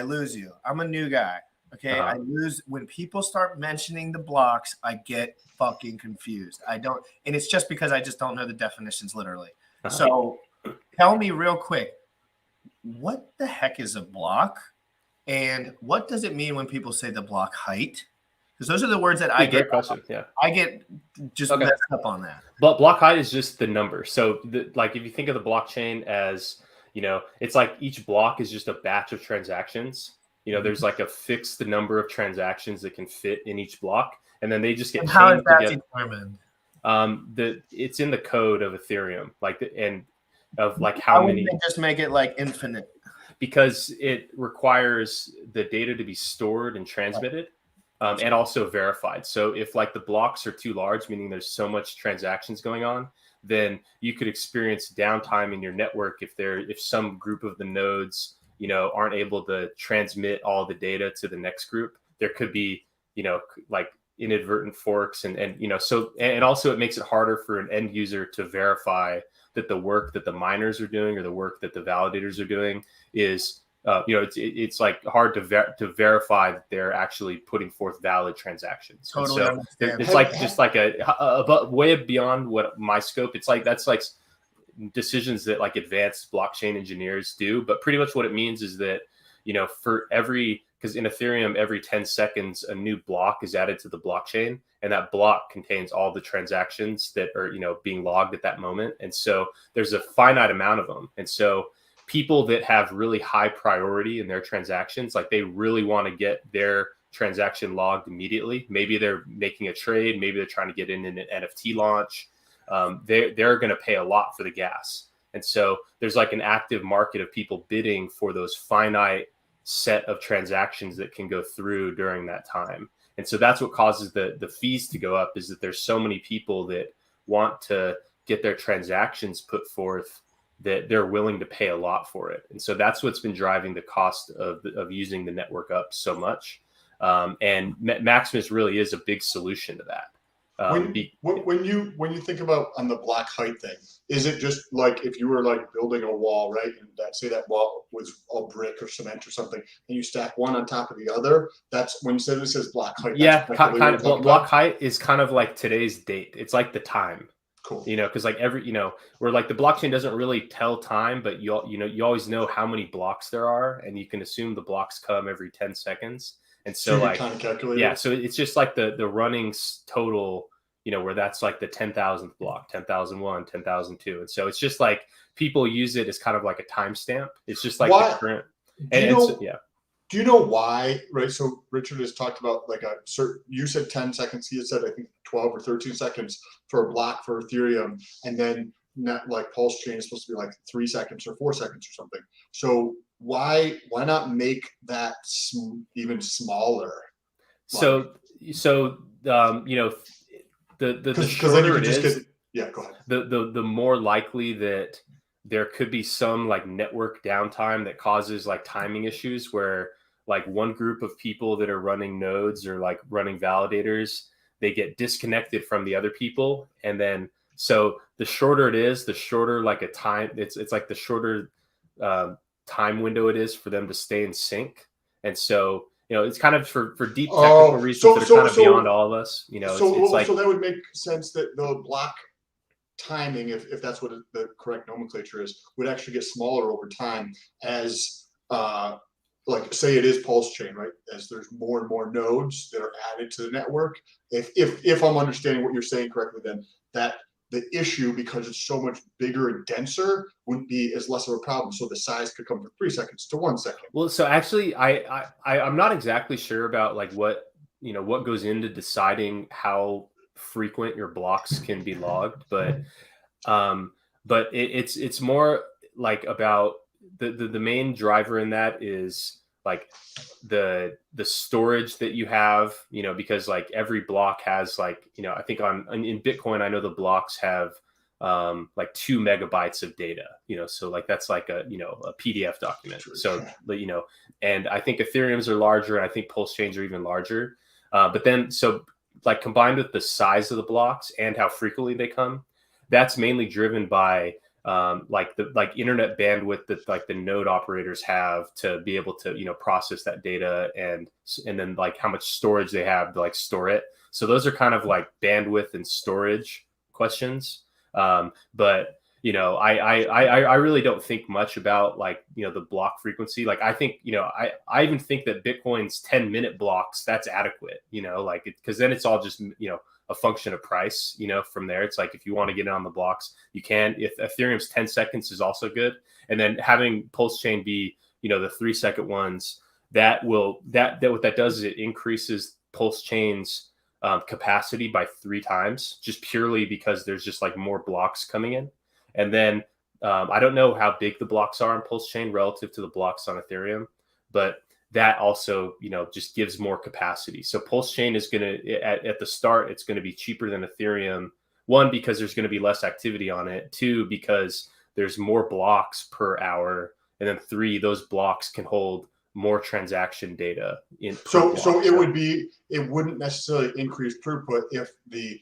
lose you. I'm a new guy. Okay. I lose when people start mentioning the blocks. I get fucking confused. I don't, and it's just because I just don't know the definitions literally. So tell me real quick, what the heck is a block? And what does it mean when people say the block height? Because those are the words that I get. Question. Yeah, I get just messed up on that. But block height is just the number. So, if you think of the blockchain as, it's like each block is just a batch of transactions. There's like a fixed number of transactions that can fit in each block, and then they just get how chained is that together. determined? It's in the code of Ethereum, how many. They just make it like infinite. Because it requires the data to be stored and transmitted, and also verified. So if like the blocks are too large, meaning there's so much transactions going on, then you could experience downtime in your network if some group of the nodes, aren't able to transmit all the data to the next group. There could be, like inadvertent forks and also it makes it harder for an end user to verify that the work that the miners are doing or the work that the validators are doing is, it's like hard to verify that they're actually putting forth valid transactions. Totally. So it's like just like a way beyond what my scope. It's like that's like decisions that like advanced blockchain engineers do. But pretty much what it means is that because in Ethereum, every 10 seconds, a new block is added to the blockchain, and that block contains all the transactions that are, being logged at that moment. And so there's a finite amount of them. And so people that have really high priority in their transactions, like they really want to get their transaction logged immediately. Maybe they're making a trade. Maybe they're trying to get in an NFT launch. They're going to pay a lot for the gas. And so there's like an active market of people bidding for those finite set of transactions that can go through during that time. And so that's what causes the fees to go up, is that there's so many people that want to get their transactions put forth that they're willing to pay a lot for it. And so that's what's been driving the cost of using the network up so much. And Maximus really is a big solution to that. When you think about on the block height thing, is it just like if you were like building a wall, right? And say that wall was all brick or cement or something, and you stack one on top of the other. That's when you say this is block height. Yeah, kind of. Block height is kind of like today's date. It's like the time. Cool. Because like where like the blockchain doesn't really tell time, but you always know how many blocks there are, and you can assume the blocks come every 10 seconds. And so like, kind of calculate. Yeah, so it's just like the running total, where that's like the 10,000th block, 10,001, 10,002. And so it's just like people use it as kind of like a timestamp. It's just like the current. Do you know why? Right. So Richard has talked about like a certain, you said 10 seconds. He had said, I think 12 or 13 seconds for a block for Ethereum. And then not like pulsechain is supposed to be like 3 seconds or 4 seconds or something. So why not make that even smaller? The shorter it is, go ahead. The more likely that there could be some like network downtime that causes like timing issues where like one group of people that are running nodes or like running validators, they get disconnected from the other people. And then, so the shorter it is, the shorter like a time, it's like the shorter time window it is for them to stay in sync. And so, it's kind of for deep technical reasons that are kind of beyond all of us. So that would make sense that the block timing, if that's what the correct nomenclature is, would actually get smaller over time as, like say it is pulsechain, right? As there's more and more nodes that are added to the network. If I'm understanding what you're saying correctly, then that the issue, because it's so much bigger and denser, wouldn't be as less of a problem. So the size could come from 3 seconds to 1 second. Well, so actually, I'm not exactly sure about like what goes into deciding how frequent your blocks can be logged, but it's more like about the main driver in that is like the storage that you have, you know, because like every block has like, you know, I think in Bitcoin, I know the blocks have like 2 megabytes of data, you know, so like that's like a, you know, a PDF document. So, you know, and I think Ethereum's are larger, and I think pulse chains are even larger. But then, so like combined with the size of the blocks and how frequently they come, that's mainly driven by like internet bandwidth that like the node operators have to be able to, you know, process that data, and then like how much storage they have to like store it. So those are kind of like bandwidth and storage questions. But you know, I really don't think much about like, you know, the block frequency. Like I think, you know, I even think that Bitcoin's 10-minute blocks, that's adequate, you know, like because then it's all just, you know, a function of price, you know, from there. It's like, if you want to get it on the blocks, you can. If Ethereum's 10 seconds is also good. And then having pulse chain be, you know, the 3-second ones, that what that does is it increases pulse chain's capacity by 3 times, just purely because there's just like more blocks coming in. And then I don't know how big the blocks are on pulse chain relative to the blocks on Ethereum, but that also, you know, just gives more capacity. So pulse chain is going to, at the start, it's going to be cheaper than Ethereum. 1, because there's going to be less activity on it. 2, because there's more blocks per hour. And then 3, those blocks can hold more transaction data in. So it wouldn't necessarily increase throughput if the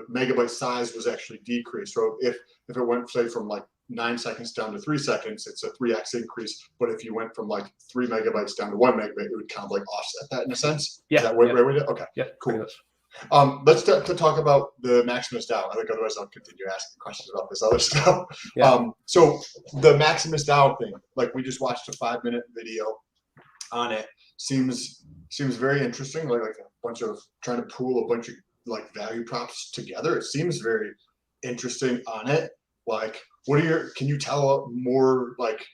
megabyte size was actually decreased. So if it went, say, from like 9 seconds down to 3 seconds, it's a 3x increase. But if you went from like 3 megabytes down to 1 megabyte, it would kind of like offset that in a sense. Yeah. Is that right? Okay. Yeah. Cool. Let's to talk about the Maximus DAO. I think otherwise I'll continue asking questions about this other stuff. Yeah. So the Maximus DAO thing, like we just watched a 5-minute video on it. Seems very interesting. Like a bunch of trying to pool a bunch of like value props together. It seems very interesting on it. Like, can you tell more like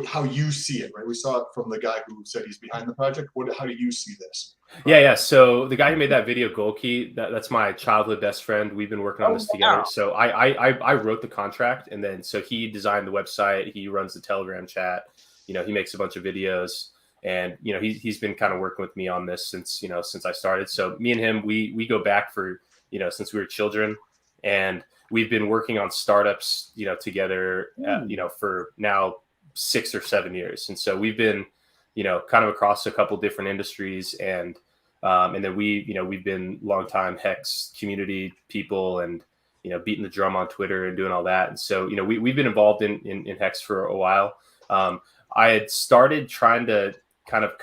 how you see it? Right, we saw it from the guy who said he's behind the project. How do you see this? Yeah. So the guy who made that video, Golkey, that's my childhood best friend. We've been working on this together. So I wrote the contract, and then so he designed the website. He runs the Telegram chat. You know, he makes a bunch of videos, and you know he's been kind of working with me on this since I started. So me and him, we go back for, you know, since we were children, and we've been working on startups, you know, together, you know, for now 6 or 7 years. And so we've been, you know, kind of across a couple different industries, and then we've been longtime Hex community people, and, you know, beating the drum on Twitter and doing all that. And so, you know, we've been involved in Hex for a while. I had started trying to kind of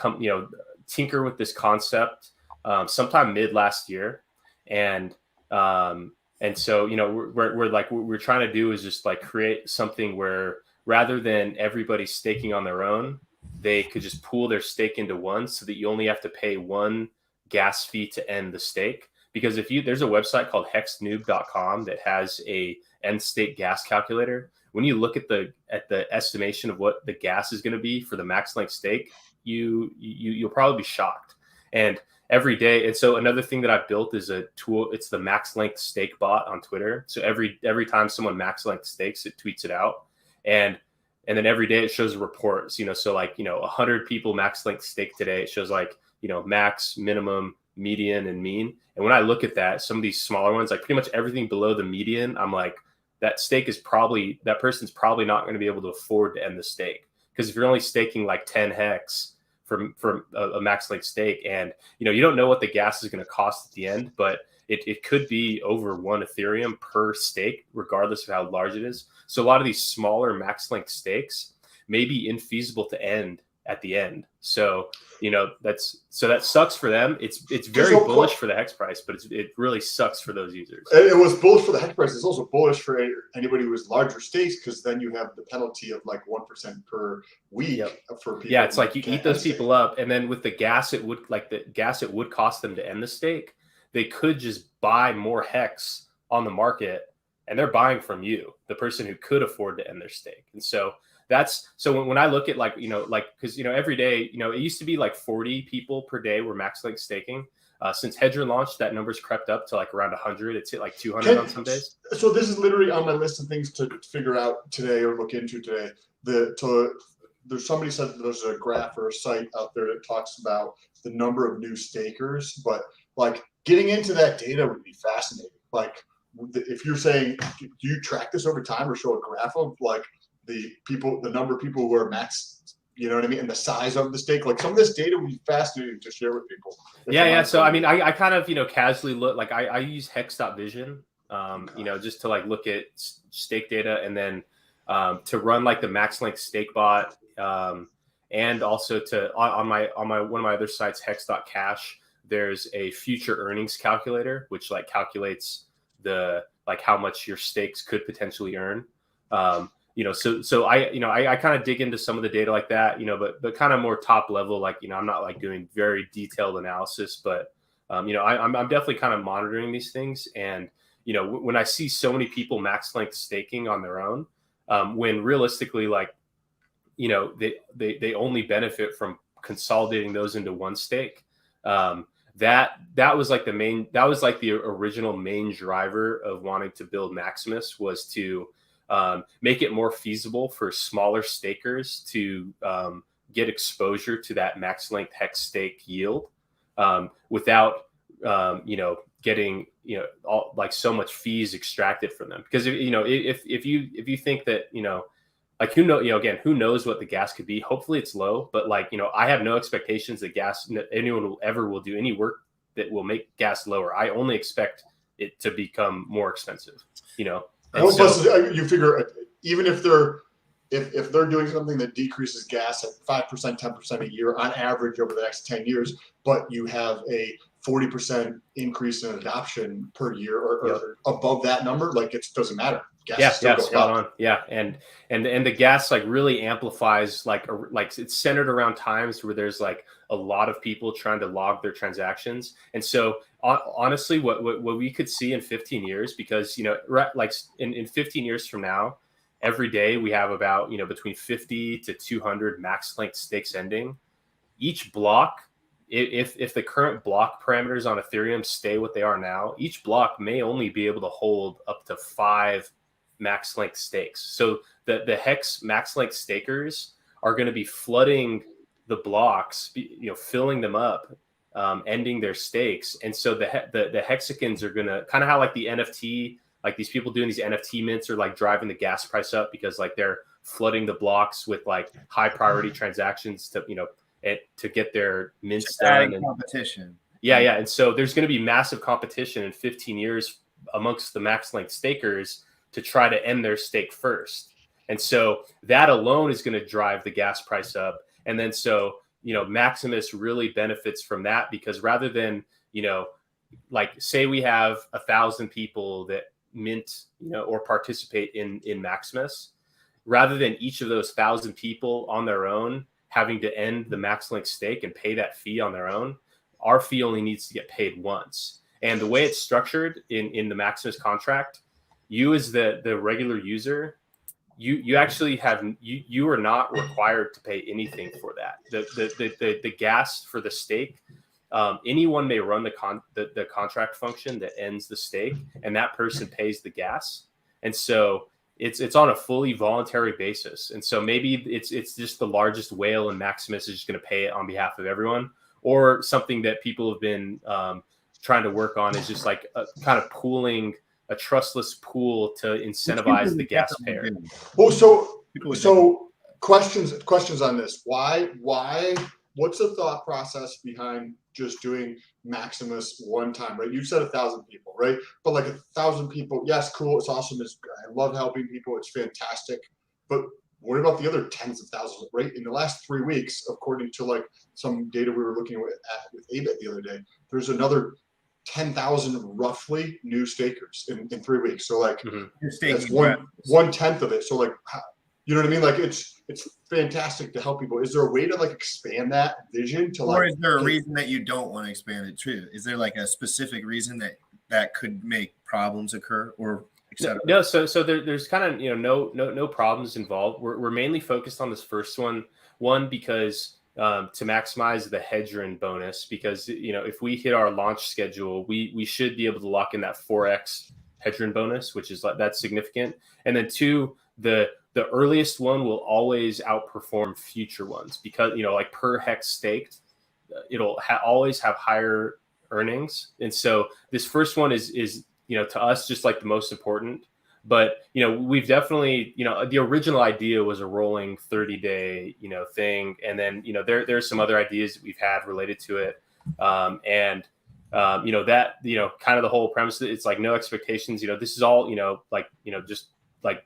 tinker with this concept sometime mid last year. And so, you know, we're trying to do is just like create something where rather than everybody staking on their own, they could just pool their stake into one, so that you only have to pay 1 gas fee to end the stake. Because there's a website called hexnoob.com that has a end state gas calculator. When you look at the estimation of what the gas is going to be for the max length stake, you'll probably be shocked. And every day, and so another thing that I've built is a tool. It's the max length stake bot on Twitter. So every time someone max length stakes, it tweets it out, and then every day it shows reports. You know, so like, you know, 100 people max length stake today. It shows like, you know, max, minimum, median, and mean. And when I look at that, some of these smaller ones, like pretty much everything below the median, I'm like, that person's probably not going to be able to afford to end the stake. Because if you're only staking like 10 hex from a max length stake, and, you know, you don't know what the gas is going to cost at the end, but it could be over 1 Ethereum per stake, regardless of how large it is. So a lot of these smaller max length stakes may be infeasible to end at the end. So, you know, that sucks for them. It's very bullish for the hex price, but it really sucks for those users. It was bullish for the hex price. It's also bullish for anybody who has larger stakes, because then you have the penalty of like 1% per week for people. Yeah, it's like you eat those people up, and then with the gas, it would cost them to end the stake. They could just buy more hex on the market, and they're buying from you, the person who could afford to end their stake. And so that's so when I look at like, because, every day, it used to be like 40 people per day were max length staking. Since Hedger launched, that number's crept up to like around 100. It's hit like 200 on some days. So this is literally on my list of things to figure out today or look into today. There's somebody said that there's a graph or a site out there that talks about the number of new stakers, but like getting into that data would be fascinating. Like if you're saying, do you track this over time or show a graph of like the number of people who are max, you know what I mean? And the size of the stake, like some of this data would be fascinating to share with people. Yeah. So, I mean, I kind of, casually look, like I use hex.vision, just to like look at stake data, and then to run like the max length stake bot, and also on one of my other sites, hex.cash, there's a future earnings calculator, which like calculates how much your stakes could potentially earn. So I kind of dig into some of the data like that, but kind of more top level, like, I'm not like doing very detailed analysis, but, I'm definitely kind of monitoring these things. And, when I see so many people max length staking on their own, when realistically, like, they only benefit from consolidating those into one stake. That was like the original main driver of wanting to build Maximus, was to make it more feasible for smaller stakers to get exposure to that max length hex stake yield without getting all like so much fees extracted from them. Because if you think that like who knows what the gas could be. Hopefully it's low, but like I have no expectations that anyone will do any work that will make gas lower. I only expect it to become more expensive. You figure even if they're doing something that decreases gas at 5%, 10% a year on average over the next 10 years, but you have a 40% increase in adoption per year or above that number, like it doesn't matter. Gas spot on. Yeah, and the gas like really amplifies like it's centered around times where there's like a lot of people trying to log their transactions. And so honestly, what we could see in 15 years, because like in 15 years from now, every day we have about between 50 to 200 max length stakes ending. Each block, if the current block parameters on Ethereum stay what they are now, each block may only be able to hold up to 5 max length stakes. So the hex max length stakers are going to be flooding the blocks, filling them up, ending their stakes. And so the hexagons are going to kind of how like the NFT, like these people doing these NFT mints are like driving the gas price up, because like they're flooding the blocks with like high priority transactions to get their mints done. And competition. Yeah. And so there's going to be massive competition in 15 years amongst the max length stakers to try to end their stake first. And so that alone is going to drive the gas price up. And then so, Maximus really benefits from that, because rather than, like say we have 1,000 people that mint, or participate in Maximus, rather than each of those 1,000 people on their own having to end the max length stake and pay that fee on their own, our fee only needs to get paid once. And the way it's structured in the Maximus contract, you as the regular user, you actually you are not required to pay anything for that. The gas for the stake, anyone may run the contract function that ends the stake, and that person pays the gas. And so it's on a fully voluntary basis. And so maybe it's just the largest whale, and Maximus is just going to pay it on behalf of everyone. Or something that people have been trying to work on is just like kind of pooling a trustless pool to incentivize the gas payer. Well, so questions on this. Why? What's the thought process behind just doing Maximus one time, right? You said 1,000 people, right? But like 1,000 people, yes, cool, it's awesome. I love helping people. It's fantastic. But what about the other tens of thousands, right? In the last 3 weeks, according to like some data we were looking at with ABET the other day, there's another 10,000 roughly new stakers in 3 weeks. So like that's one tenth of it. So like, you know what I mean? Like it's fantastic to help people. Is there a way to like expand that vision to like? Or is there a reason that you don't want to expand it too? Is there like a specific reason that could make problems occur, or etc. No, so there's kind of no problems involved. We're mainly focused on this first one because to maximize the hedge-in bonus, because if we hit our launch schedule, we should be able to lock in that 4x hedge-in bonus, which is like that's significant. And then two, the earliest one will always outperform future ones because like per hex staked, it'll always have higher earnings. And so this first one is to us just like the most important. But we've definitely the original idea was a rolling 30-day thing, and then there's some other ideas that we've had related to it, and that kind of the whole premise. It's like no expectations. This is all just like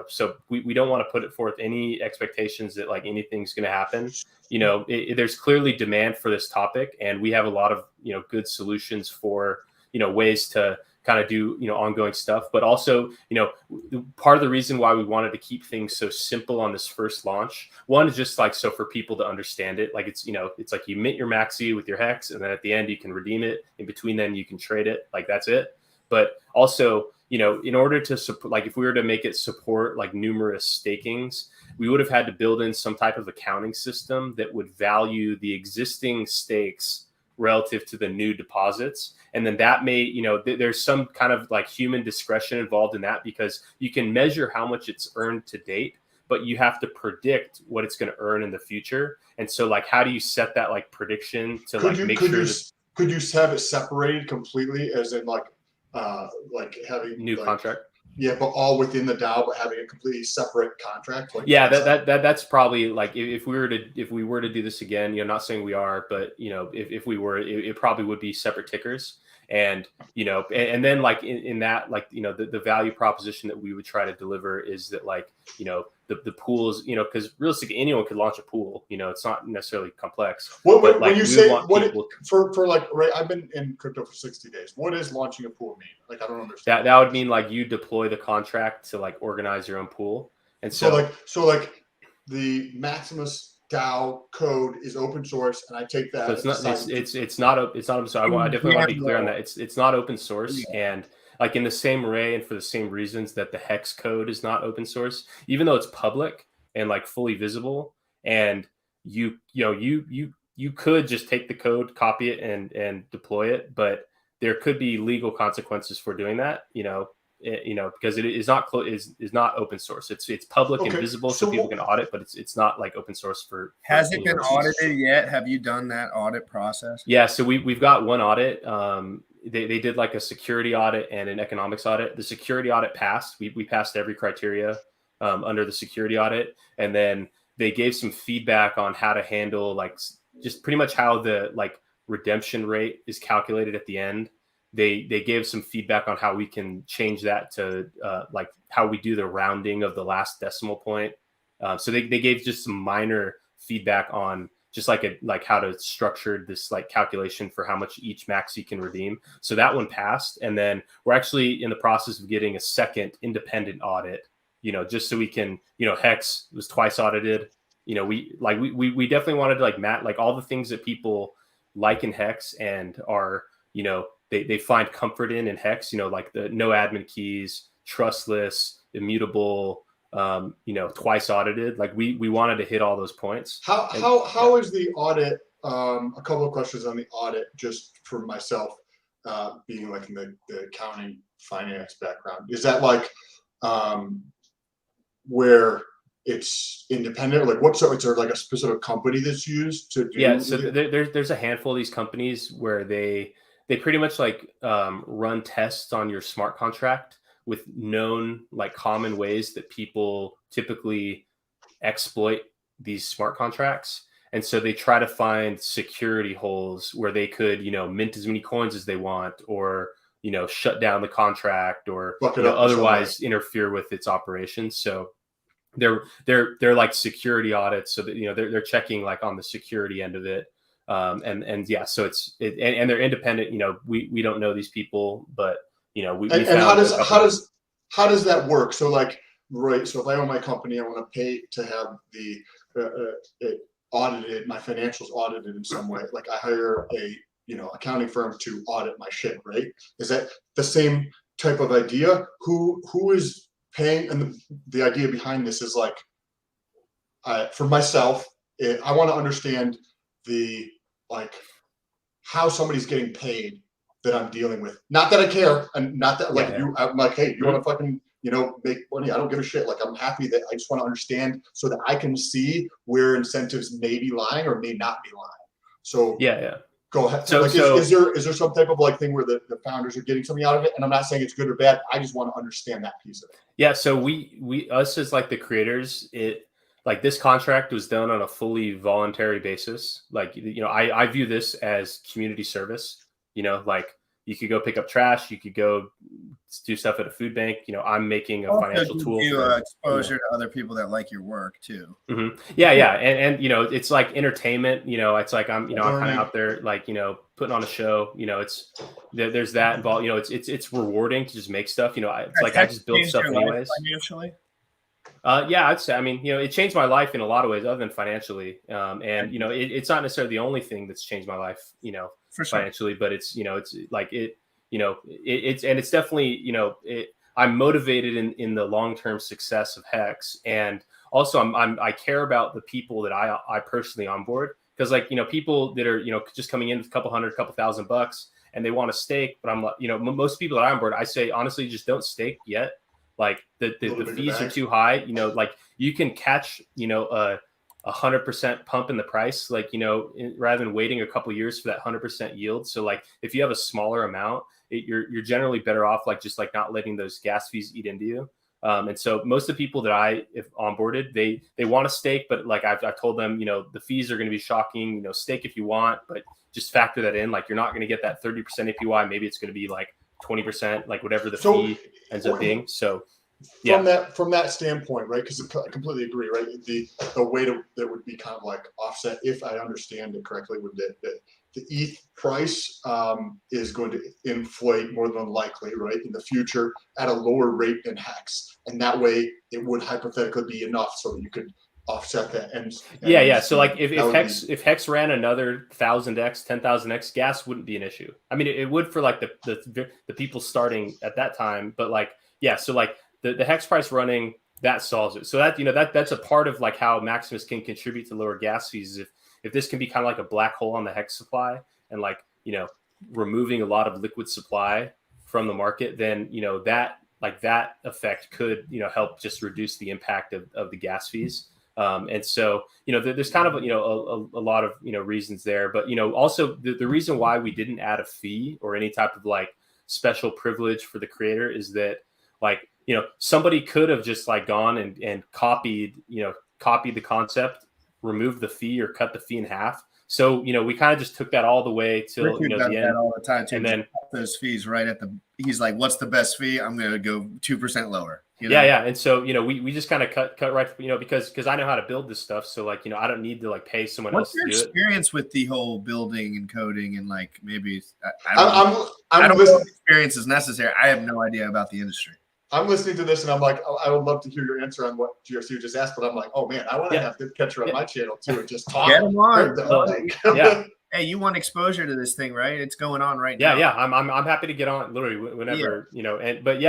so we don't want to put it forth any expectations that like anything's going to happen. There's clearly demand for this topic, and we have a lot of good solutions for ways to kind of do ongoing stuff. But also part of the reason why we wanted to keep things so simple on this first launch, one is just like so for people to understand it, like it's it's like you mint your maxi with your hex, and then at the end you can redeem it. In between then you can trade it, like that's it. But also in order to support, like if we were to make it support like numerous stakings, we would have had to build in some type of accounting system that would value the existing stakes relative to the new deposits. And then that may, there's some kind of like human discretion involved in that, because you can measure how much it's earned to date, but you have to predict what it's going to earn in the future. And so like, how do you set that like prediction to could you have it separated completely, as in like having new contract? Yeah, but all within the DAO, but having a completely separate contract. Like yeah, that's probably like if we were to do this again, not saying we are, but if we were, it probably would be separate tickers, and and then like in that, like the value proposition that we would try to deliver is that like the pools, because realistically anyone could launch a pool, it's not necessarily complex. When you say for like, right, I've been in crypto for 60 days. What does launching a pool mean? Like, I don't understand. That would mean like you deploy the contract to like organize your own pool. And so like the Maximus DAO code is open source, and I take that. So it's not open source. I definitely want to be clear on that. It's not open source, and like in the same way and for the same reasons that the hex code is not open source, even though it's public and like fully visible, and you could just take the code, copy it, and deploy it, but there could be legal consequences for doing that, because it is not open source. It's public and visible, so people can audit, but it's not like open source for. Has it been audited yet? Have you done that audit process? Yeah, so we've got one audit. They did like a security audit and an economics audit. The security audit passed. We passed every criteria under the security audit, and then they gave some feedback on how to handle like just pretty much how the like redemption rate is calculated at the end. They gave some feedback on how we can change that to like how we do the rounding of the last decimal point. So they gave just some minor feedback on just like how to structure this like calculation for how much each maxi can redeem. So that one passed, and then we're actually in the process of getting a second independent audit. Just so we can, Hex was twice audited. We definitely wanted to like all the things that people like in Hex and are they find comfort in Hex, like the no admin keys, trustless, immutable, twice audited. Like we wanted to hit all those points. How is the audit? A couple of questions on the audit, just for myself, being like in the accounting finance background. Is that like where it's independent? Like so is there like a specific company that's used to do? Yeah, so there's a handful of these companies where they pretty much like run tests on your smart contract with known like common ways that people typically exploit these smart contracts. And so they try to find security holes where they could, mint as many coins as they want, or, shut down the contract, or otherwise interfere with its operations. So they're like security audits. So that, they're checking like on the security end of it. And yeah, so and they're independent. We don't know these people, but how does that work? So like, right. So if I own my company, I want to pay to have the it audited, my financials audited in some way. Like I hire a accounting firm to audit my shit, right? Is that the same type of idea. Who is paying? And the idea behind this is like, for myself, I want to understand the like how somebody's getting paid that I'm dealing with. Not that I care, and not that like I'm like, hey, you want to fucking make money? I don't give a shit. Like I'm happy that I just want to understand so that I can see where incentives may be lying or may not be lying. So go ahead. So, like, is there some type of like thing where the founders are getting something out of it? And I'm not saying it's good or bad. I just want to understand that piece of it. Yeah. So us as like the creators, like this contract was done on a fully voluntary basis. Like, I view this as community service, like you could go pick up trash. You could go do stuff at a food bank. I'm making a financial tool for exposure to other people that like your work too. Mm-hmm. Yeah. And it's like entertainment, it's like, I'm kind of out there, like, putting on a show, there's that involved, it's rewarding to just make stuff, it's like I just build stuff anyways. Financially? Yeah, I'd say, it changed my life in a lot of ways other than financially. And, it's not necessarily the only thing that's changed my life, for sure, financially, but it's, it's like it's definitely, I'm motivated in the long-term success of Hex. And also I care about the people that I personally onboard. Cause like, people that are, just coming in with a couple $1,000 and they want a stake, but I'm like, most people that I onboard, I say, honestly, just don't stake yet. Like the fees are too high, like you can catch, 100% pump in the price, like, rather than waiting a couple years for that 100% yield. So like, if you have a smaller amount, you're generally better off, like, just like not letting those gas fees eat into you. And so most of the people that I have onboarded, they want to stake, but like I've told them, the fees are going to be shocking, stake if you want, but just factor that in. Like, you're not going to get that 30% APY. Maybe it's going to be like 20%, like whatever the fee ends up being. So from that standpoint, right? Because I completely agree, right? The way that would be kind of like offset, if I understand it correctly, would that the ETH price is going to inflate more than likely, right, in the future at a lower rate than Hex, and that way it would hypothetically be enough so that you could offset that. And so like if Hex ran another 1,000x, 10,000x, gas wouldn't be an issue. It would for like the people starting at that time, but like so like the Hex price running, that solves it. So that that's a part of like how Maximus can contribute to lower gas fees. If this can be kind of like a black hole on the Hex supply and like, removing a lot of liquid supply from the market, then, that effect could, help just reduce the impact of the gas fees. And so, there's kind of, a lot of, reasons there, but, also the reason why we didn't add a fee or any type of like special privilege for the creator is that, like, somebody could have just like gone and copied the concept, removed the fee or cut the fee in half. So, we kind of just took that all the way till, the end. All the time too, and then those fees right at he's like, what's the best fee? I'm going to go 2% lower. Yeah. And so, we just kind of cut right, because I know how to build this stuff. So like, I don't need to like pay someone else to do it. What's your experience with the whole building and coding and like maybe I don't know if experience is necessary. I have no idea about the industry. I'm listening to this and I'm like, I would love to hear your answer on what GRC just asked, but I'm like, oh man, I want to have the catcher on my channel too and just talk. Get him on. Hey, you want exposure to this thing, right? It's going on right now. Yeah. I'm happy to get on literally whenever, but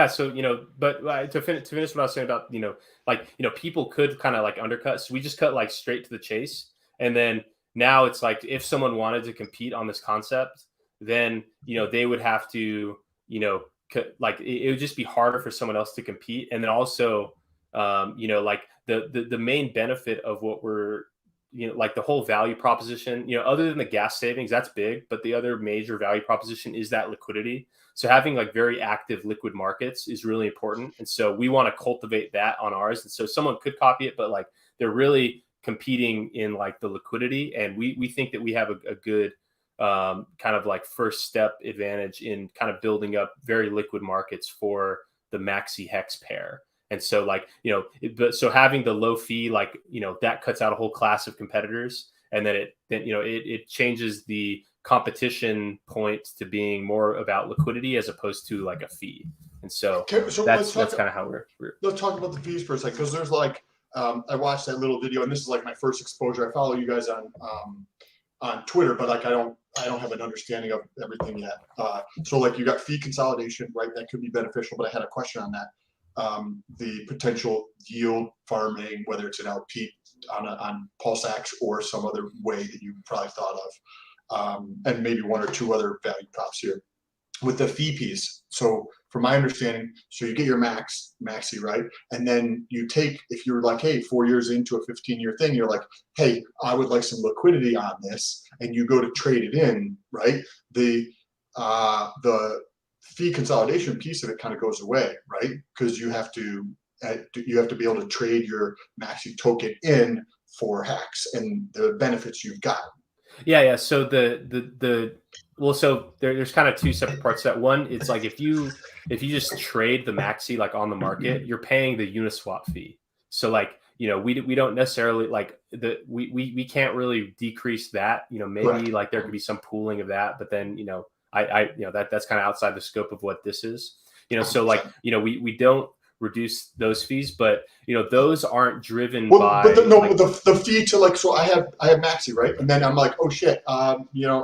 to finish what I was saying about, people could kind of like undercut. So we just cut like straight to the chase. And then now it's like, if someone wanted to compete on this concept, then, they would have to, like it would just be harder for someone else to compete. And then also, like the main benefit of what we're, like the whole value proposition, other than the gas savings, that's big, but the other major value proposition is that liquidity. So having like very active liquid markets is really important. And so we want to cultivate that on ours. And so someone could copy it, but like they're really competing in like the liquidity. And we think that we have a good kind of like first step advantage in kind of building up very liquid markets for the Maxi Hex pair. And so like, so having the low fee, like, that cuts out a whole class of competitors. And then it changes the competition point to being more about liquidity as opposed to like a fee. And so, that's kind of how let's talk about the fees for a second. Cause there's like, I watched that little video and this is like my first exposure. I follow you guys on on Twitter, but like I don't have an understanding of everything yet. So like you got fee consolidation, right? That could be beneficial, but I had a question on that. The potential yield farming, whether it's an LP on pulsex or some other way that you probably thought of, and maybe one or two other value props here with the fee piece. So from my understanding, so you get your maxi, right? And then you take, if you're like, hey, 4 years into a 15-year thing, you're like, hey, I would like some liquidity on this, and you go to trade it in, right? The fee consolidation piece of it kind of goes away, right? Because you have to be able to trade your maxi token in for Hex and the benefits you've got. Yeah. So so there's kind of two separate parts to that. One, it's like if you just trade the maxi like on the market, you're paying the Uniswap fee. So like, we don't necessarily like we can't really decrease that. Maybe Right. like there could be some pooling of that, but then that's kind of outside the scope of what this is. So like we don't reduce those fees, but those aren't driven by. But the fee to like, so I have maxi, right? And then I'm like, oh shit, I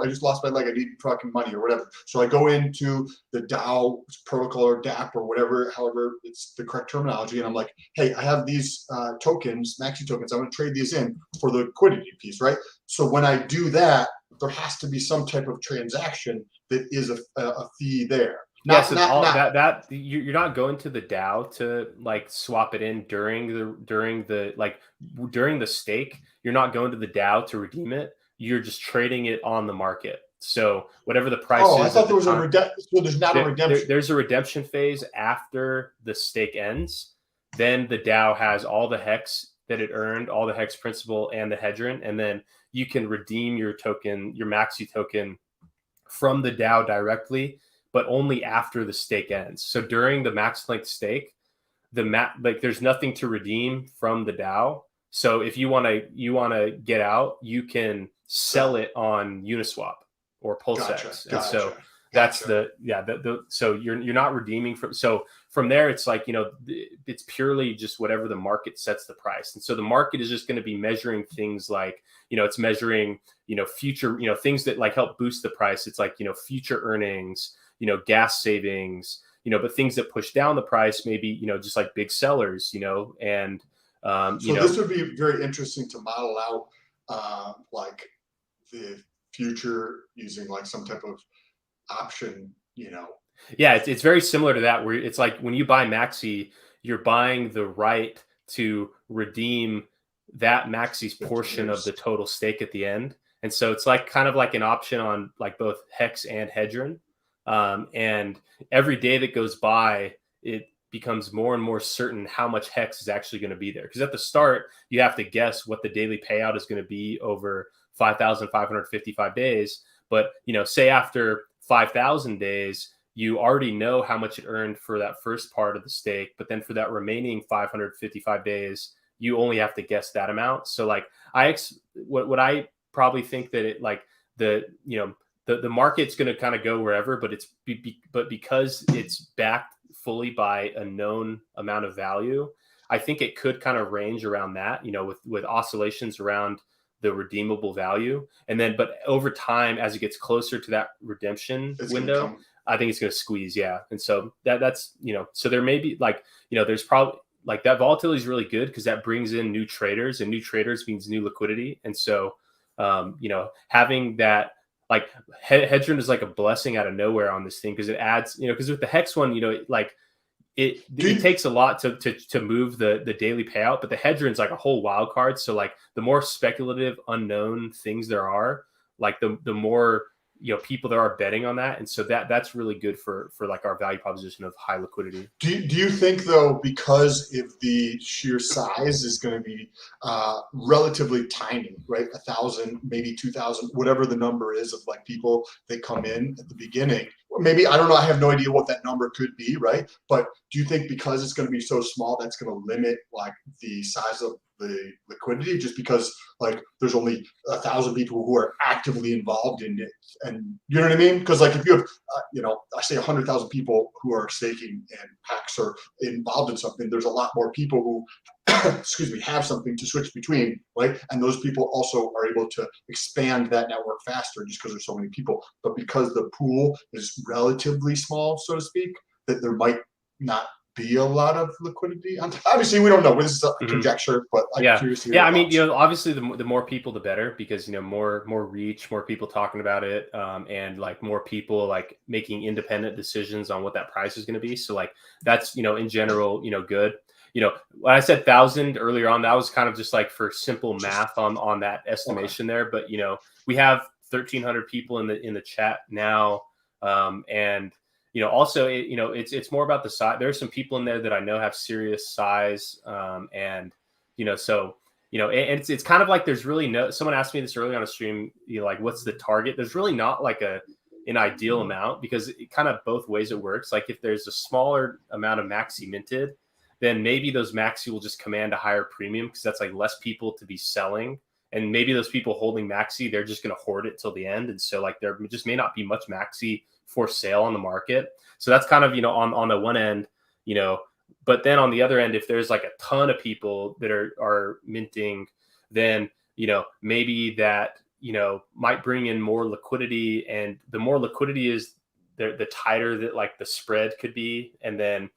just lost my leg. I need fucking money or whatever. So I go into the DAO protocol or DApp or whatever, however it's the correct terminology, and I'm like, hey, I have these tokens, maxi tokens. I'm going to trade these in for the liquidity piece, right? So when I do that, there has to be some type of transaction that is a fee there. Yes, you're not going to the DAO to like swap it in during the stake. You're not going to the DAO to redeem it. You're just trading it on the market. So whatever the price is. I thought there was a redemption. So there's not a redemption. There's a redemption phase after the stake ends. Then the DAO has all the hex that it earned, all the hex principal and the hedron, and then you can redeem your token, your maxi token, from the DAO directly, but only after the stake ends. So during the max length stake, there's nothing to redeem from the DAO. So if you want to get out, you can sell it on Uniswap or pulsex. And so that's so you're not redeeming from there. It's like, it's purely just whatever the market sets the price. And so the market is just going to be measuring things like, it's measuring, future, things that like help boost the price. It's like, future earnings, gas savings, but things that push down the price, maybe, just like big sellers, and, this would be very interesting to model out, like the future using like some type of option, Yeah, it's very similar to that, where it's like when you buy maxi, you're buying the right to redeem that maxi's portion of the total stake at the end. And so it's like kind of like an option on like both hex and hedron. And every day that goes by, it becomes more and more certain how much hex is actually going to be there. Because at the start, you have to guess what the daily payout is going to be over 5,555 days. But, say after 5,000 days, you already know how much it earned for that first part of the stake. But then for that remaining 555 days, you only have to guess that amount. So like what I probably think that it like the market's going to kind of go wherever, but but because it's backed fully by a known amount of value, I think it could kind of range around that, with oscillations around the redeemable value. And then, but over time, as it gets closer to that redemption window, I think it's going to squeeze. Yeah. And so that's, so there may be like, there's probably like that volatility is really good because that brings in new traders, and new traders means new liquidity. And so, having that, like hedron is like a blessing out of nowhere on this thing, because it adds, because with the hex one, it takes a lot to move the daily payout, but the hedron's like a whole wild card. So like the more speculative, unknown things there are, like the more people there are betting on that. And so that's really good for like our value proposition of high liquidity. Do you think though, because if the sheer size is going to be relatively tiny, right? 1,000, maybe 2,000, whatever the number is of like people that come in at the beginning, or maybe, I don't know, I have no idea what that number could be, right? But do you think because it's going to be so small, that's going to limit like the size of the liquidity, just because like there's only 1,000 people who are actively involved in it, and you know what I mean? Because like if you have I say 100,000 people who are staking and packs are involved in something, there's a lot more people who excuse me, have something to switch between, right? And those people also are able to expand that network faster just because there's so many people. But because the pool is relatively small, so to speak, that there might not be a lot of liquidity. Obviously, we don't know. This is a conjecture, but I'm curious to hear I mean, thoughts. obviously the more people, the better, because more reach, more people talking about it, and like more people like making independent decisions on what that price is going to be. So like that's in general good. When I said 1,000 earlier on, that was kind of just like for simple math on that estimation there. But we have 1,300 people in the chat now, and also it's more about the size. There's some people in there that I know have serious size, and so and it's kind of like there's really no. Someone asked me this earlier on a stream, like what's the target? There's really not like an ideal amount, because it kind of both ways it works. Like if there's a smaller amount of maxi minted, then maybe those maxi will just command a higher premium because that's like less people to be selling. And maybe those people holding maxi, they're just going to hoard it till the end. And so like there just may not be much maxi for sale on the market. So that's kind of, on the one end, but then on the other end, if there's like a ton of people that are minting, then, maybe that, might bring in more liquidity, and the more liquidity is the tighter that like the spread could be. And then,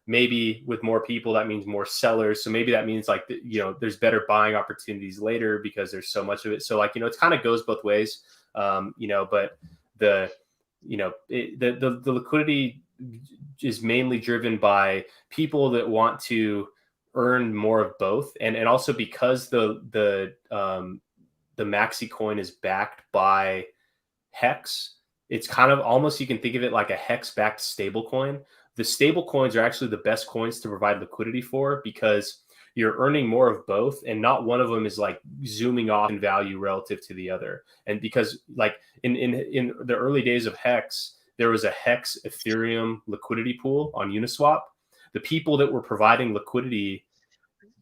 maybe with more people, that means more sellers. So maybe that means like, there's better buying opportunities later because there's so much of it. So like, it kind of goes both ways, but the liquidity is mainly driven by people that want to earn more of both. And also because the maxi coin is backed by Hex, it's kind of almost, you can think of it like a Hex backed stable coin. The stable coins are actually the best coins to provide liquidity for, because you're earning more of both, and not one of them is like zooming off in value relative to the other. And because like in the early days of Hex, there was a Hex Ethereum liquidity pool on Uniswap. The people that were providing liquidity,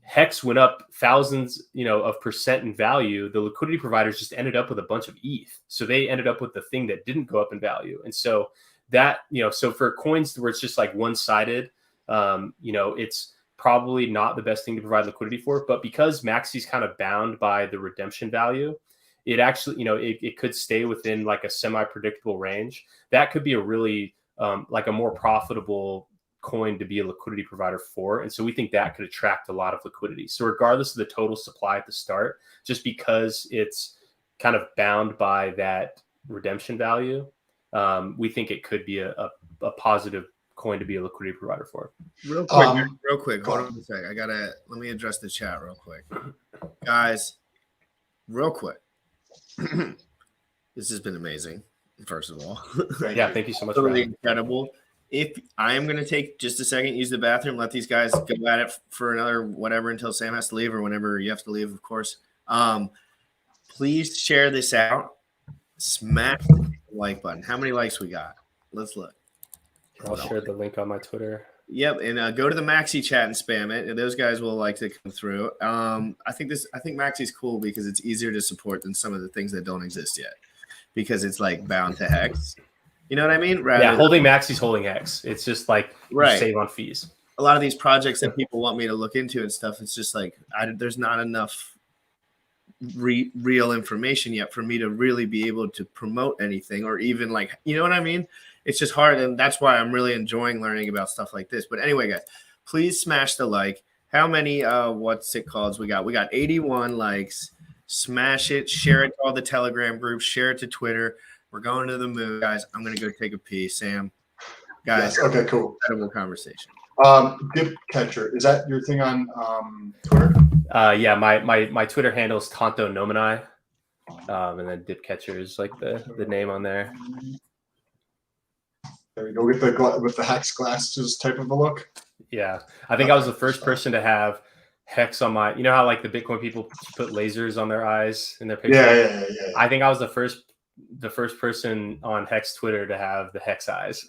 Hex went up thousands, of percent in value. The liquidity providers just ended up with a bunch of ETH. So they ended up with the thing that didn't go up in value. And so that, so for coins where it's just like one-sided, it's probably not the best thing to provide liquidity for. But because Maxi's kind of bound by the redemption value, it actually, it could stay within like a semi-predictable range. That could be a really like a more profitable coin to be a liquidity provider for. And so we think that could attract a lot of liquidity. So regardless of the total supply at the start, just because it's kind of bound by that redemption value, we think it could be a positive coin to be a liquidity provider for. Real quick. Hold on a sec. Let me address the chat real quick. Guys, real quick. This has been amazing, first of all. Thank you so much. Totally incredible. If I am going to take just a second, use the bathroom, let these guys go at it for another whatever until Sam has to leave, or whenever you have to leave, of course. Please share this out. Smash the like button. How many likes we got? Let's look. I'll share the link on my Twitter. Yep, and go to the Maxi chat and spam it. And those guys will like to come through. I think Maxi's cool because it's easier to support than some of the things that don't exist yet, because it's like bound to Hex. You know what I mean? Holding Maxi's holding Hex. It's just like you save on fees. A lot of these projects that people want me to look into and stuff, it's just like there's not enough real information yet for me to really be able to promote anything, or even like, you know what I mean? It's just hard, and that's why I'm really enjoying learning about stuff like this. But anyway, guys, please smash the like. How many what's it called? We got 81 likes. Smash it, share it to all the Telegram groups, share it to Twitter. We're going to the moon, guys. I'm gonna go take a pee. Sam, guys. Yes. Okay, cool. Incredible conversation. Dip catcher, is that your thing on Twitter? My Twitter handle is Tonto Nomini, and then Dip catcher is like the name on there. There we go with the Hex glasses type of a look. Yeah, I think I was the first person to have Hex on my. You know how like the Bitcoin people put lasers on their eyes in their picture. Yeah. I think I was the first person on Hex Twitter to have the Hex eyes.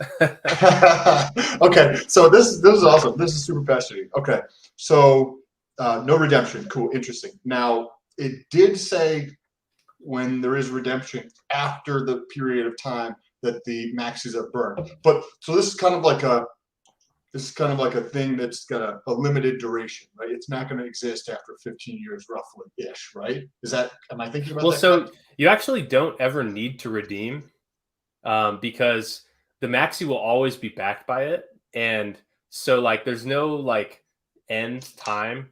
Okay, so this is awesome. This is super fascinating. Okay, so no redemption. Cool, interesting. Now it did say when there is redemption after the period of time that the maxis are burned. But so this is kind of like this is kind of like a thing that's got a limited duration, right? It's not going to exist after 15 years, roughly ish, right? Am I thinking about Well, that? so you actually don't ever need to redeem because the maxi will always be backed by it. And so like there's no like end time,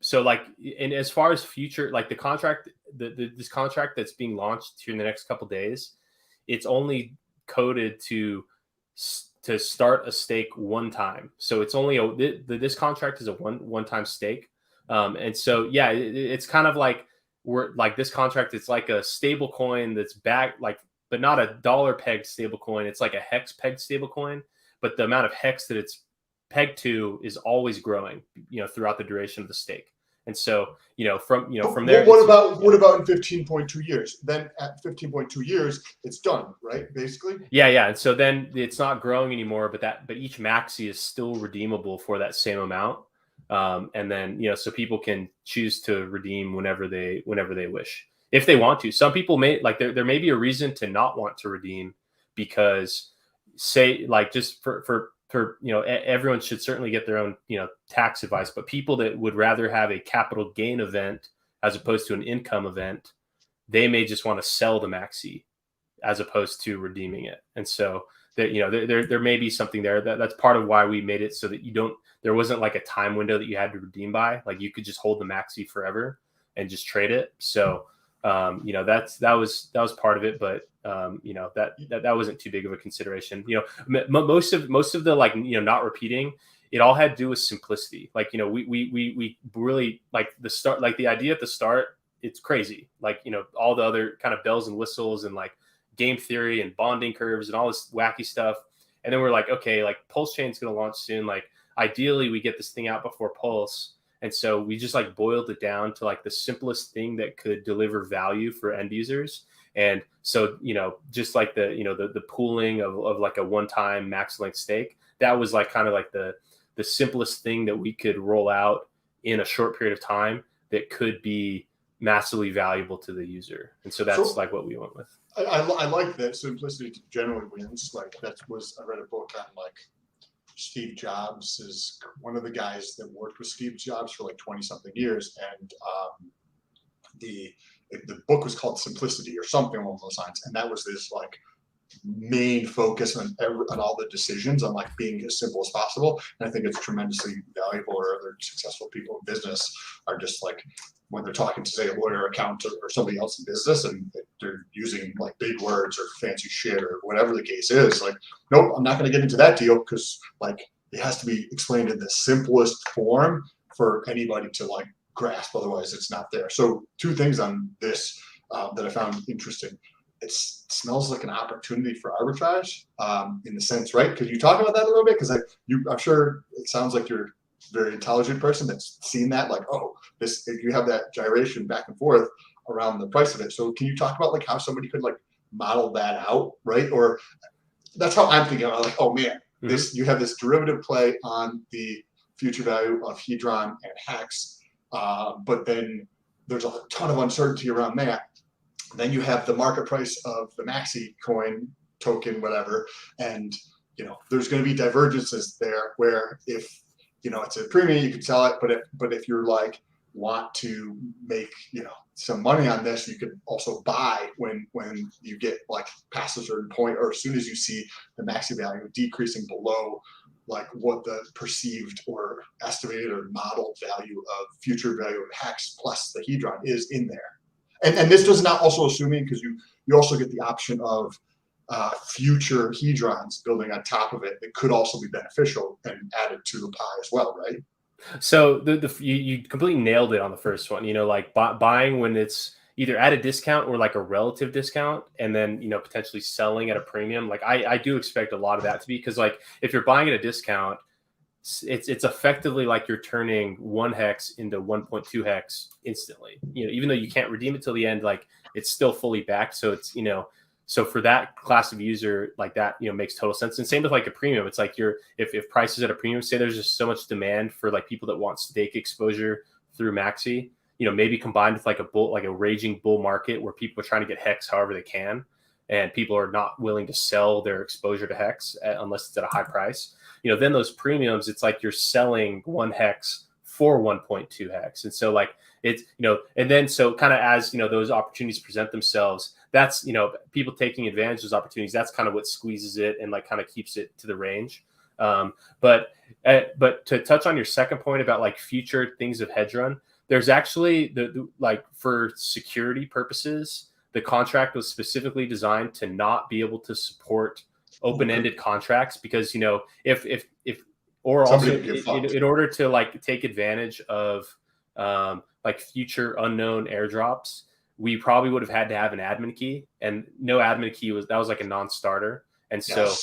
So like and as far as future, like the contract, this contract that's being launched here in the next couple days, it's only coded to start a stake one time. So it's only this contract is a one-time stake. And so yeah, it's kind of like we're like this contract, it's like a stable coin that's backed like, but not a dollar pegged stable coin. It's like a hex pegged stable coin, but the amount of hex that it's pegged to is always growing, throughout the duration of the stake. And so, from there. What about in 15.2 years? Then at 15.2 years, it's done, right? Basically. Yeah. And so then it's not growing anymore, but each maxi is still redeemable for that same amount. And then, so people can choose to redeem whenever they wish, if they want to. Some people may like there may be a reason to not want to redeem because say like just for everyone should certainly get their own, tax advice, but people that would rather have a capital gain event as opposed to an income event, they may just want to sell the maxi as opposed to redeeming it. And so that, there may be something there that's part of why we made it so that there wasn't like a time window that you had to redeem by, like you could just hold the maxi forever and just trade it. So, that was part of it, but that wasn't too big of a consideration. Most of the like, not repeating, it all had to do with simplicity. Like, we really like the start, like the idea at the start, it's crazy. Like, all the other kind of bells and whistles and like game theory and bonding curves and all this wacky stuff. And then we're like, okay, like pulsechain is going to launch soon. Like ideally we get this thing out before Pulse. And so we just like boiled it down to like the simplest thing that could deliver value for end users. And so, just like the pooling of like a one-time max length stake, that was like kind of like the simplest thing that we could roll out in a short period of time that could be massively valuable to the user. And so that's like what we went with. I like that simplicity generally wins. Like I read a book on like Steve Jobs is one of the guys that worked with Steve Jobs for like 20 something years. And the book was called Simplicity or something along those lines. And that was this like main focus on all the decisions on like being as simple as possible. And I think it's tremendously valuable, or other successful people in business are just like, when they're talking to say a lawyer, accountant, or somebody else in business, and they're using like big words or fancy shit or whatever the case is, like, nope, I'm not going to get into that deal because like it has to be explained in the simplest form for anybody to like grasp. Otherwise, it's not there. So two things on this that I found interesting. It smells like an opportunity for arbitrage in the sense, right? Could you talk about that a little bit? Because I'm sure it sounds like you're a very intelligent person that's seen that, like, oh, if you have that gyration back and forth around the price of it. So can you talk about like how somebody could like model that out, right? Or that's how I'm thinking about, like, oh man, you have this derivative play on the future value of Hedron and Hex, but then there's a ton of uncertainty around that. Then you have the market price of the Maxi coin token, whatever, and there's going to be divergences there where if it's a premium, you could sell it, but if you're like want to make some money on this, you could also buy when you get like past a certain point, or as soon as you see the Maxi value decreasing below like what the perceived or estimated or modeled value of future value of Hex plus the Hedron is in there. And this does not also assuming, because you also get the option of future Hedrons building on top of it that could also be beneficial and added to the pie as well, right? So you completely nailed it on the first one. Like buying when it's either at a discount or like a relative discount, and then potentially selling at a premium. Like I do expect a lot of that to be, because like if you're buying at a discount, it's effectively like you're turning 1 hex into 1.2 hex instantly. Even though you can't redeem it till the end, like it's still fully backed. So it's so for that class of user, like that, makes total sense. And same with like a premium. It's like if prices at a premium, say there's just so much demand for like people that want stake exposure through Maxi, maybe combined with like a raging bull market where people are trying to get hex however they can. and people are not willing to sell their exposure to hex unless it's at a high price, then those premiums, it's like you're selling 1 hex for 1.2 hex. And so like it's, and then so kind of as, those opportunities present themselves, that's, people taking advantage of those opportunities. That's kind of what squeezes it and like kind of keeps it to the range. But to touch on your second point about like future things of hedge run, there's actually like for security purposes, the contract was specifically designed to not be able to support open-ended contracts because, if or also in order to like take advantage of like future unknown airdrops, we probably would have had to have an admin key, and no admin key was like a non-starter. And so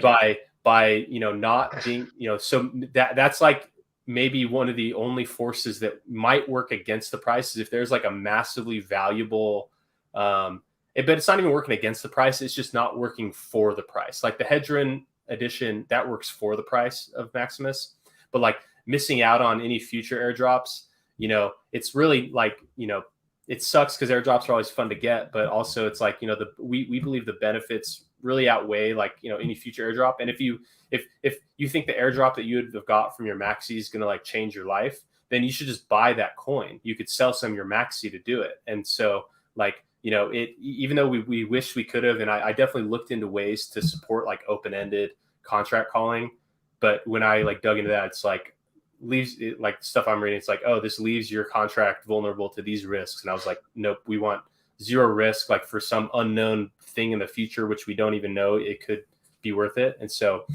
by not being, so that's like maybe one of the only forces that might work against the price is if there's like a massively valuable, but it's not even working against the price. It's just not working for the price. Like the Hedron edition, that works for the price of Maximus, but like missing out on any future airdrops, it's really like, it sucks because airdrops are always fun to get, but also it's like, we believe the benefits really outweigh like, any future airdrop. And if you think the airdrop that you would have got from your maxi is going to like change your life, then you should just buy that coin. You could sell some of your maxi to do it. And so like, even though we wish we could have, and I definitely looked into ways to support like open-ended contract calling, but when I like dug into that, it's like leaves it, like stuff I'm reading, it's like, oh, this leaves your contract vulnerable to these risks. And I was like, nope, we want zero risk, like for some unknown thing in the future, which we don't even know it could be worth it. And so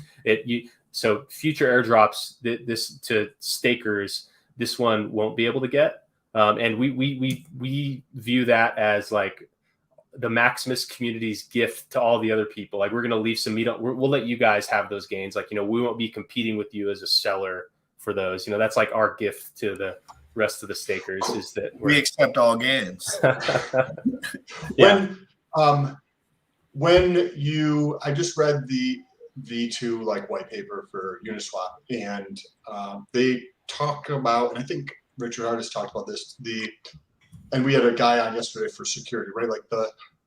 so future airdrops, this to stakers, this one won't be able to get. And we view that as like the Maximus community's gift to all the other people. Like we're going to leave some meat. We'll let you guys have those gains. Like, we won't be competing with you as a seller for those. That's like our gift to the rest of the stakers is that we accept all gains. Yeah. I just read the V2 like white paper for Uniswap, and they talk about, and I think Richard Artis talked about this, and we had a guy on yesterday for security, right? Like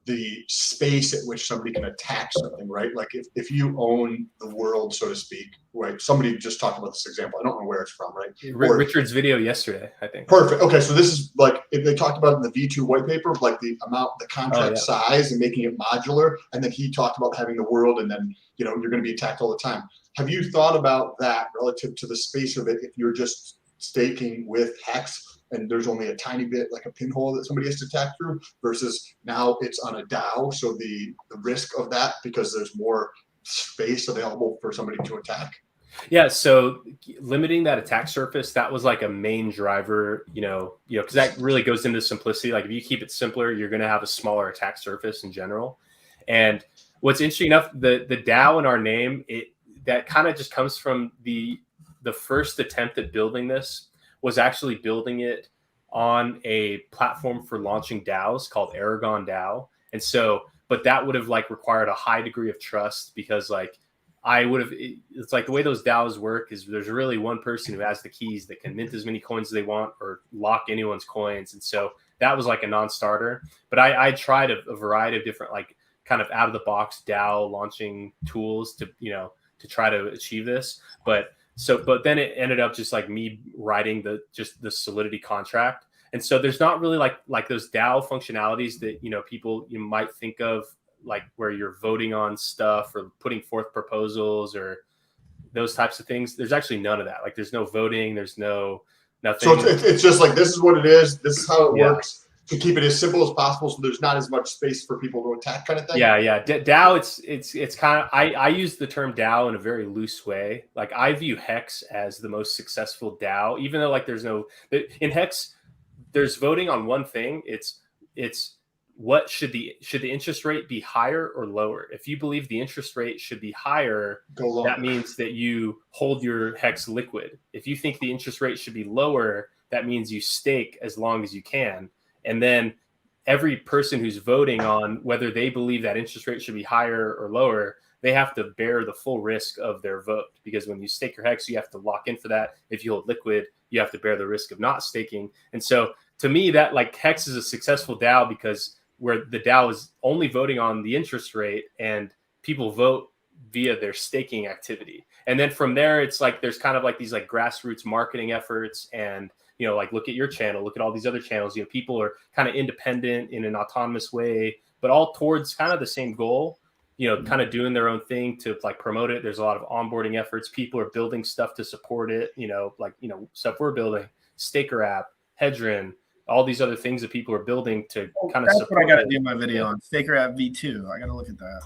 the space at which somebody can attack something, right? Like if you own the world, so to speak, right? Somebody just talked about this example. I don't know where it's from, right? Richard's video yesterday, I think. Perfect. Okay, so this is like they talked about in the V2 white paper, like the contract size and making it modular, and then he talked about having the world, and then you're going to be attacked all the time. Have you thought about that relative to the space of it if you're just staking with Hex and there's only a tiny bit, like a pinhole that somebody has to attack through, versus now it's on a DAO, so the risk of that because there's more space available for somebody to attack? Yeah, so limiting that attack surface, that was like a main driver, because that really goes into simplicity. Like if you keep it simpler, you're going to have a smaller attack surface in general. And what's interesting enough, the DAO in our name, that kind of just comes from the first attempt at building this was actually building it on a platform for launching DAOs called Aragon DAO. And so, but that would have like required a high degree of trust because like it's like the way those DAOs work is there's really one person who has the keys that can mint as many coins as they want or lock anyone's coins. And so that was like a non-starter, but I tried a variety of different, like kind of out of the box DAO launching tools to try to achieve this. But then it ended up just like me writing the Solidity contract. And so there's not really like those DAO functionalities that, people you might think of, like where you're voting on stuff or putting forth proposals or those types of things. There's actually none of that. Like there's no voting, there's nothing. So it's just like, this is what it is. This is how it works. To keep it as simple as possible, so there's not as much space for people to attack, kind of thing. Yeah. DAO, it's kind of I use the term DAO in a very loose way. Like I view Hex as the most successful DAO, even though like there's no in Hex, there's voting on one thing. It's what should the interest rate be higher or lower? If you believe the interest rate should be higher, that means that you hold your Hex liquid. If you think the interest rate should be lower, that means you stake as long as you can. And then every person who's voting on whether they believe that interest rate should be higher or lower, they have to bear the full risk of their vote. Because when you stake your Hex, you have to lock in for that. If you hold liquid, you have to bear the risk of not staking. And so to me, that like Hex is a successful DAO because where the DAO is only voting on the interest rate and people vote via their staking activity. And then from there, it's like there's kind of like these like grassroots marketing efforts, and like look at your channel, look at all these other channels. People are kind of independent in an autonomous way, but all towards kind of the same goal. Kind of doing their own thing to like promote it. There's a lot of onboarding efforts. People are building stuff to support it. Stuff we're building, Staker app, Hedron, all these other things that people are building to kind of support. What I got to do my video on Staker app V2. I got to look at that.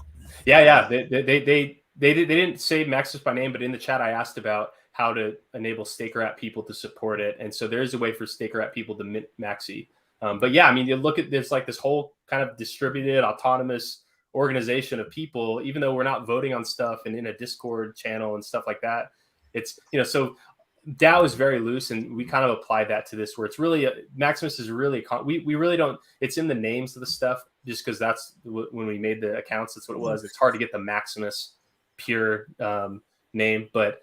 Yeah. They didn't say Maximus by name, but in the chat I asked about how to enable Staker app people to support it, and so there's a way for Staker app people to mint Maxi. But yeah, I mean, you look at this like this whole kind of distributed autonomous organization of people, even though we're not voting on stuff and in a Discord channel and stuff like that. It's so DAO is very loose, and we kind of apply that to this, where it's really Maximus is really we really don't. It's in the names of the stuff, just because that's when we made the accounts. That's what it was. It's hard to get the Maximus pure name, but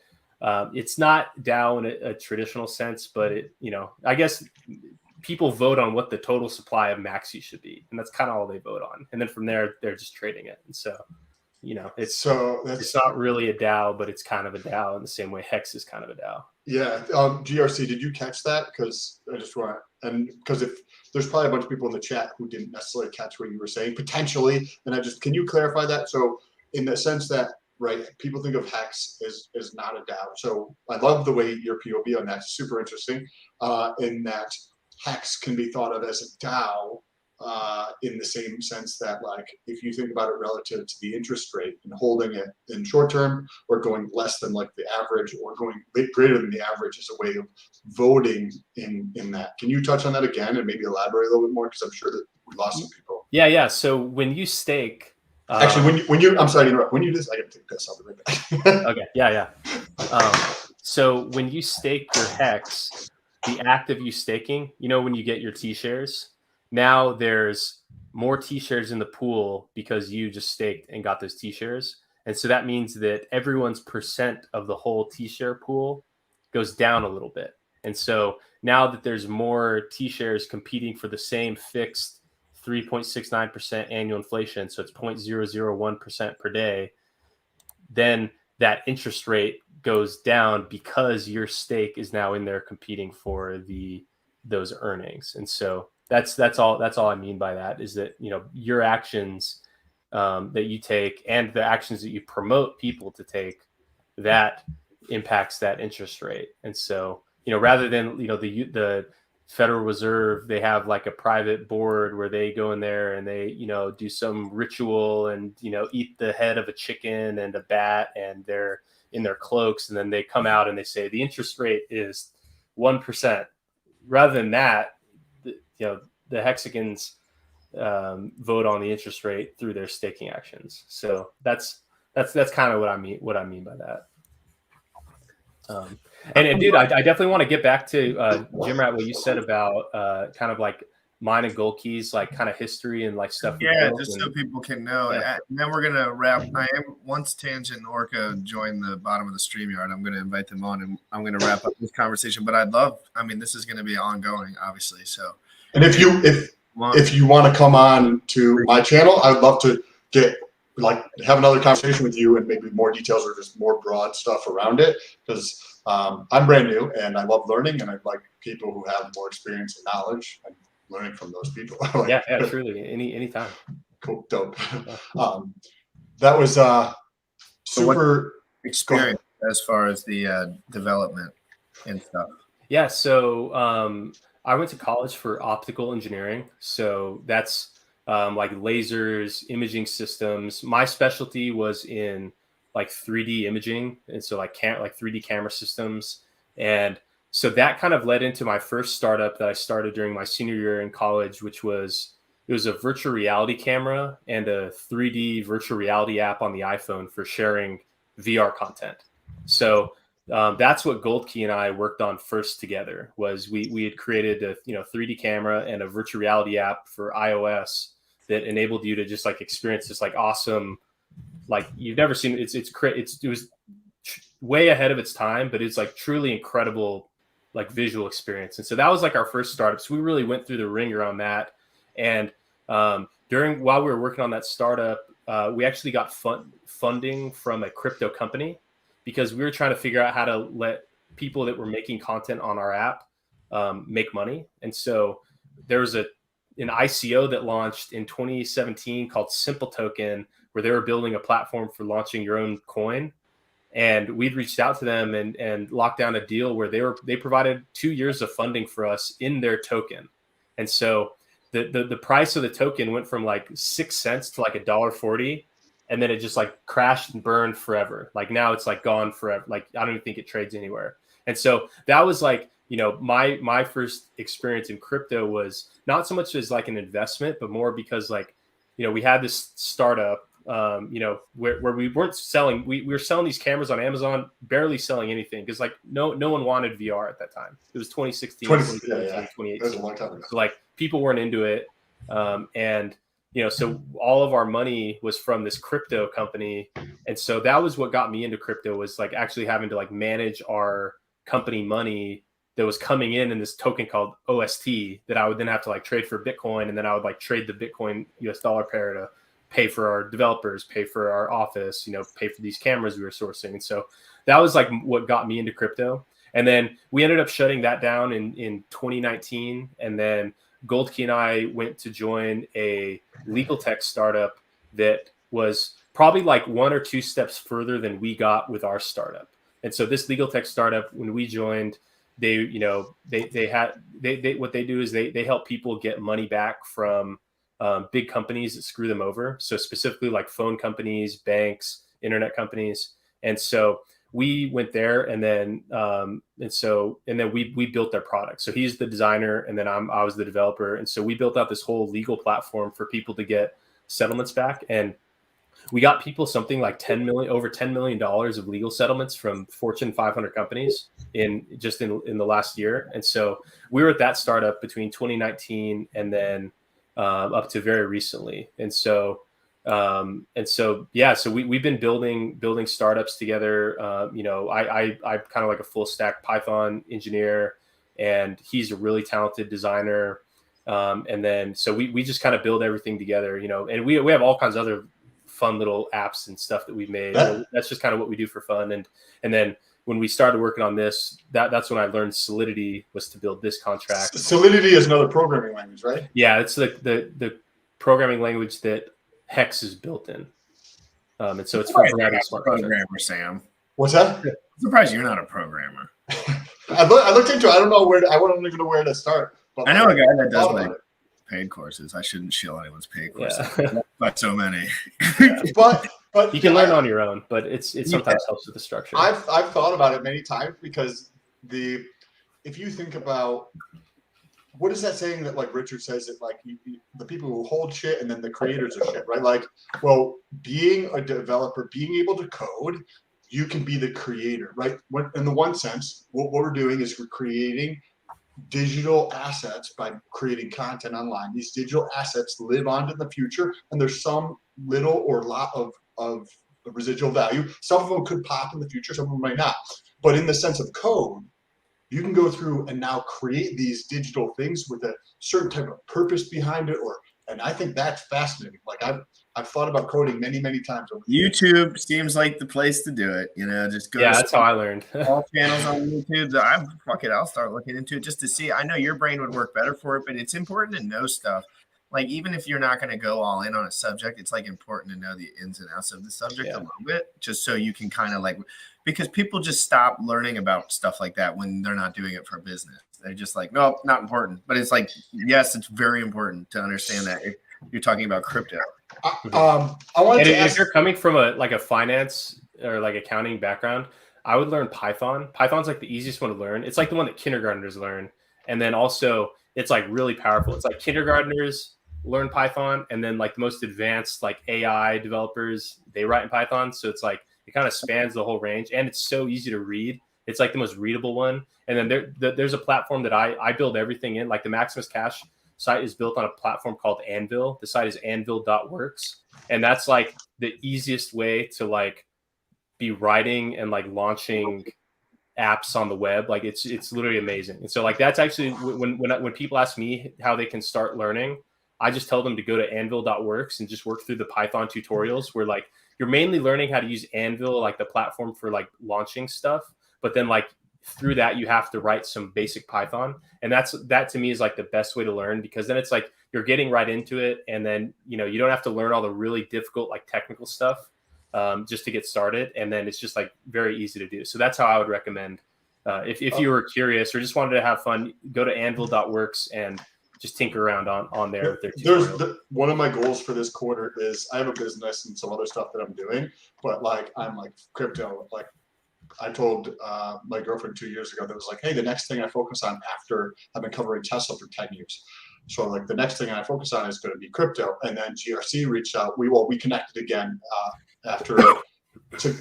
it's not DAO in a traditional sense. But it, I guess people vote on what the total supply of Maxi should be, and that's kind of all they vote on. And then from there, they're just trading it. And so, it's not really a DAO, but it's kind of a DAO in the same way Hex is kind of a DAO. Yeah. GRC, did you catch that? Because I just want to, and because if there's probably a bunch of people in the chat who didn't necessarily catch what you were saying potentially, and can you clarify that? So in the sense that, right, people think of Hex as not a DAO. So I love the way your POV on that's super interesting, in that Hex can be thought of as a DAO in the same sense that, like, if you think about it relative to the interest rate and holding it in short term, or going less than like the average, or going greater than the average, is a way of voting in that. Can you touch on that again and maybe elaborate a little bit more? Because I'm sure that we lost some people. Yeah. So when you stake, actually, when you I'm sorry to interrupt. When you just, I got to take this. I'll be right back. Okay. Yeah. So when you stake your Hex, the act of you staking, when you get your T-shares, now there's more T-shares in the pool because you just staked and got those T-shares. And so that means that everyone's percent of the whole T-share pool goes down a little bit. And so now that there's more T-shares competing for the same fixed 3.69% annual inflation, so it's 0.001% per day, then that interest rate goes down because your stake is now in there competing for those earnings. And so that's all I mean by that, is that your actions that you take and the actions that you promote people to take, that impacts that interest rate. And so rather than the Federal Reserve, they have like a private board where they go in there and they do some ritual and eat the head of a chicken and a bat, and they're in their cloaks, and then they come out and they say the interest rate is 1%. Rather than that, the Hexicans vote on the interest rate through their staking actions. So that's kind of what I mean by that. And dude, I definitely want to get back to Jim Rat, what you said about kind of like mine and gold keys, like kind of history and like stuff. Yeah, just so people can know. Yeah. And then we're gonna wrap. Once Tangent and Orca join the bottom of the StreamYard, I'm gonna invite them on, and I'm gonna wrap up this conversation. But this is gonna be ongoing, obviously. So, and if you want to come on to my channel, I'd love to have another conversation with you, and maybe more details or just more broad stuff around it, because I'm brand new and I love learning, and I'd like people who have more experience and knowledge and learning from those people. Yeah, truly. Anytime. Cool, dope. That was super experience as far as the development and stuff. Yeah, so I went to college for optical engineering, so that's like lasers, imaging systems. My specialty was in like 3D imaging, and so like 3D camera systems. And so that kind of led into my first startup that I started during my senior year in college, which was a virtual reality camera and a 3D virtual reality app on the iPhone for sharing VR content. So that's what Goldkey and I worked on first together. Was we had created a 3D camera and a virtual reality app for iOS that enabled you to just like experience this like awesome, like you've never seen. It was way ahead of its time, but it's like truly incredible like visual experience. And so that was like our first startup. So we really went through the ringer on that, and while we were working on that startup, we actually got funding from a crypto company because we were trying to figure out how to let people that were making content on our app make money. And so there was an ICO that launched in 2017 called Simple Token, where they were building a platform for launching your own coin. And we'd reached out to them and locked down a deal where they provided 2 years of funding for us in their token. And so the price of the token went from like 6 cents to like $1.40, and then it just like crashed and burned forever. Like now it's like gone forever. Like I don't even think it trades anywhere. And so that was like, you know, my first experience in crypto was not so much as like an investment, but more because like, you know, we had this startup, you know, where we weren't selling, we were selling these cameras on Amazon, barely selling anything because like no one wanted VR at that time. It was 2016, 2018. That was a long time ago. So like people weren't into it. And, you know, so all of our money was from this crypto company. And so that was what got me into crypto, was like actually having to like manage our company money that was coming in this token called OST that I would then have to like trade for Bitcoin. And then I would like trade the Bitcoin US dollar pair to pay for our developers, pay for our office, you know, pay for these cameras we were sourcing. And so that was like what got me into crypto. And then we ended up shutting that down in 2019. And then Goldkey and I went to join a legal tech startup that was probably like 1 or 2 steps further than we got with our startup. And so this legal tech startup, when we joined, they, you know, they what they do is they help people get money back from big companies that screw them over. So specifically like phone companies, banks, internet companies. And so we went there, and then we built their product. So he's the designer, and then I was the developer. And so we built out this whole legal platform for people to get settlements back. And we got people something like over $10 million of legal settlements from Fortune 500 companies in the last year. And so we were at that startup between 2019 and then up to very recently. And so yeah, so we've been building startups together. You know, I'm kind of like a full stack Python engineer, and he's a really talented designer. And then so we just kind of build everything together, you know, and we have all kinds of other fun little apps and stuff that we've made. That's just kind of what we do for fun. And then when we started working on this, that's when I learned Solidity was to build this contract. Solidity is another programming language, right? Yeah, it's the programming language that Hex is built in. And so it's for writing smart programmer, Sam. What's that? I'm surprised you're not a programmer. I looked into it. I don't know I wouldn't even know where to start. But I know a guy that does like paid courses. I shouldn't shill anyone's paid courses. Yeah. But so many. but you can learn on your own, but it sometimes helps with the structure. I've thought about it many times, because if you think about what is that saying that like Richard says, that like the people who hold shit and then the creators of shit, right? Like, well, being a developer, being able to code, you can be the creator, right? In the one sense, what we're doing is we're creating digital assets by creating content online. These digital assets live on in the future, and there's some little or lot of residual value. Some of them could pop in the future, some of them might not. But in the sense of code, you can go through and now create these digital things with a certain type of purpose behind it, and I think that's fascinating. Like I've thought about coding many times. YouTube seems like the place to do it. You know, just go. Yeah, that's how I learned. All channels on YouTube. I'll start looking into it just to see. I know your brain would work better for it, but it's important to know stuff. Like, even if you're not going to go all in on a subject, it's like important to know the ins and outs of the subject a little bit, just so you can kind of like, because people just stop learning about stuff like that when they're not doing it for business. They're just like, no, not important. But it's like, yes, it's very important to understand that if you're talking about crypto. I wanted to ask, if you're coming from a finance or like accounting background, I would learn Python. Python's like the easiest one to learn. It's like the one that kindergartners learn. And then also it's like really powerful. It's like kindergartners learn Python, and then like the most advanced like AI developers, they write in Python. So it's like it kind of spans the whole range, and it's so easy to read. It's like the most readable one. And then there's a platform that I build everything in. Like the Maximus Cash site is built on a platform called Anvil. The site is anvil.works, and that's like the easiest way to like be writing and like launching apps on the web. Like it's literally amazing. And so like that's actually when people ask me how they can start learning, I just tell them to go to anvil.works and just work through the Python tutorials where like you're mainly learning how to use Anvil, like the platform for like launching stuff. But then like through that, you have to write some basic Python. And that to me is like the best way to learn, because then it's like you're getting right into it. And then, you know, you don't have to learn all the really difficult, like technical stuff just to get started. And then it's just like very easy to do. So that's how I would recommend. If you were curious or just wanted to have fun, go to anvil.works and just tinker around on there with their tutorials. One of my goals for this quarter is I have a business and some other stuff that I'm doing, but like I'm like crypto. Like I told my girlfriend 2 years ago that was like, hey, the next thing I focus on after I've been covering Tesla for 10 years. So like the next thing I focus on is going to be crypto. And then GRC reached out. We connected again after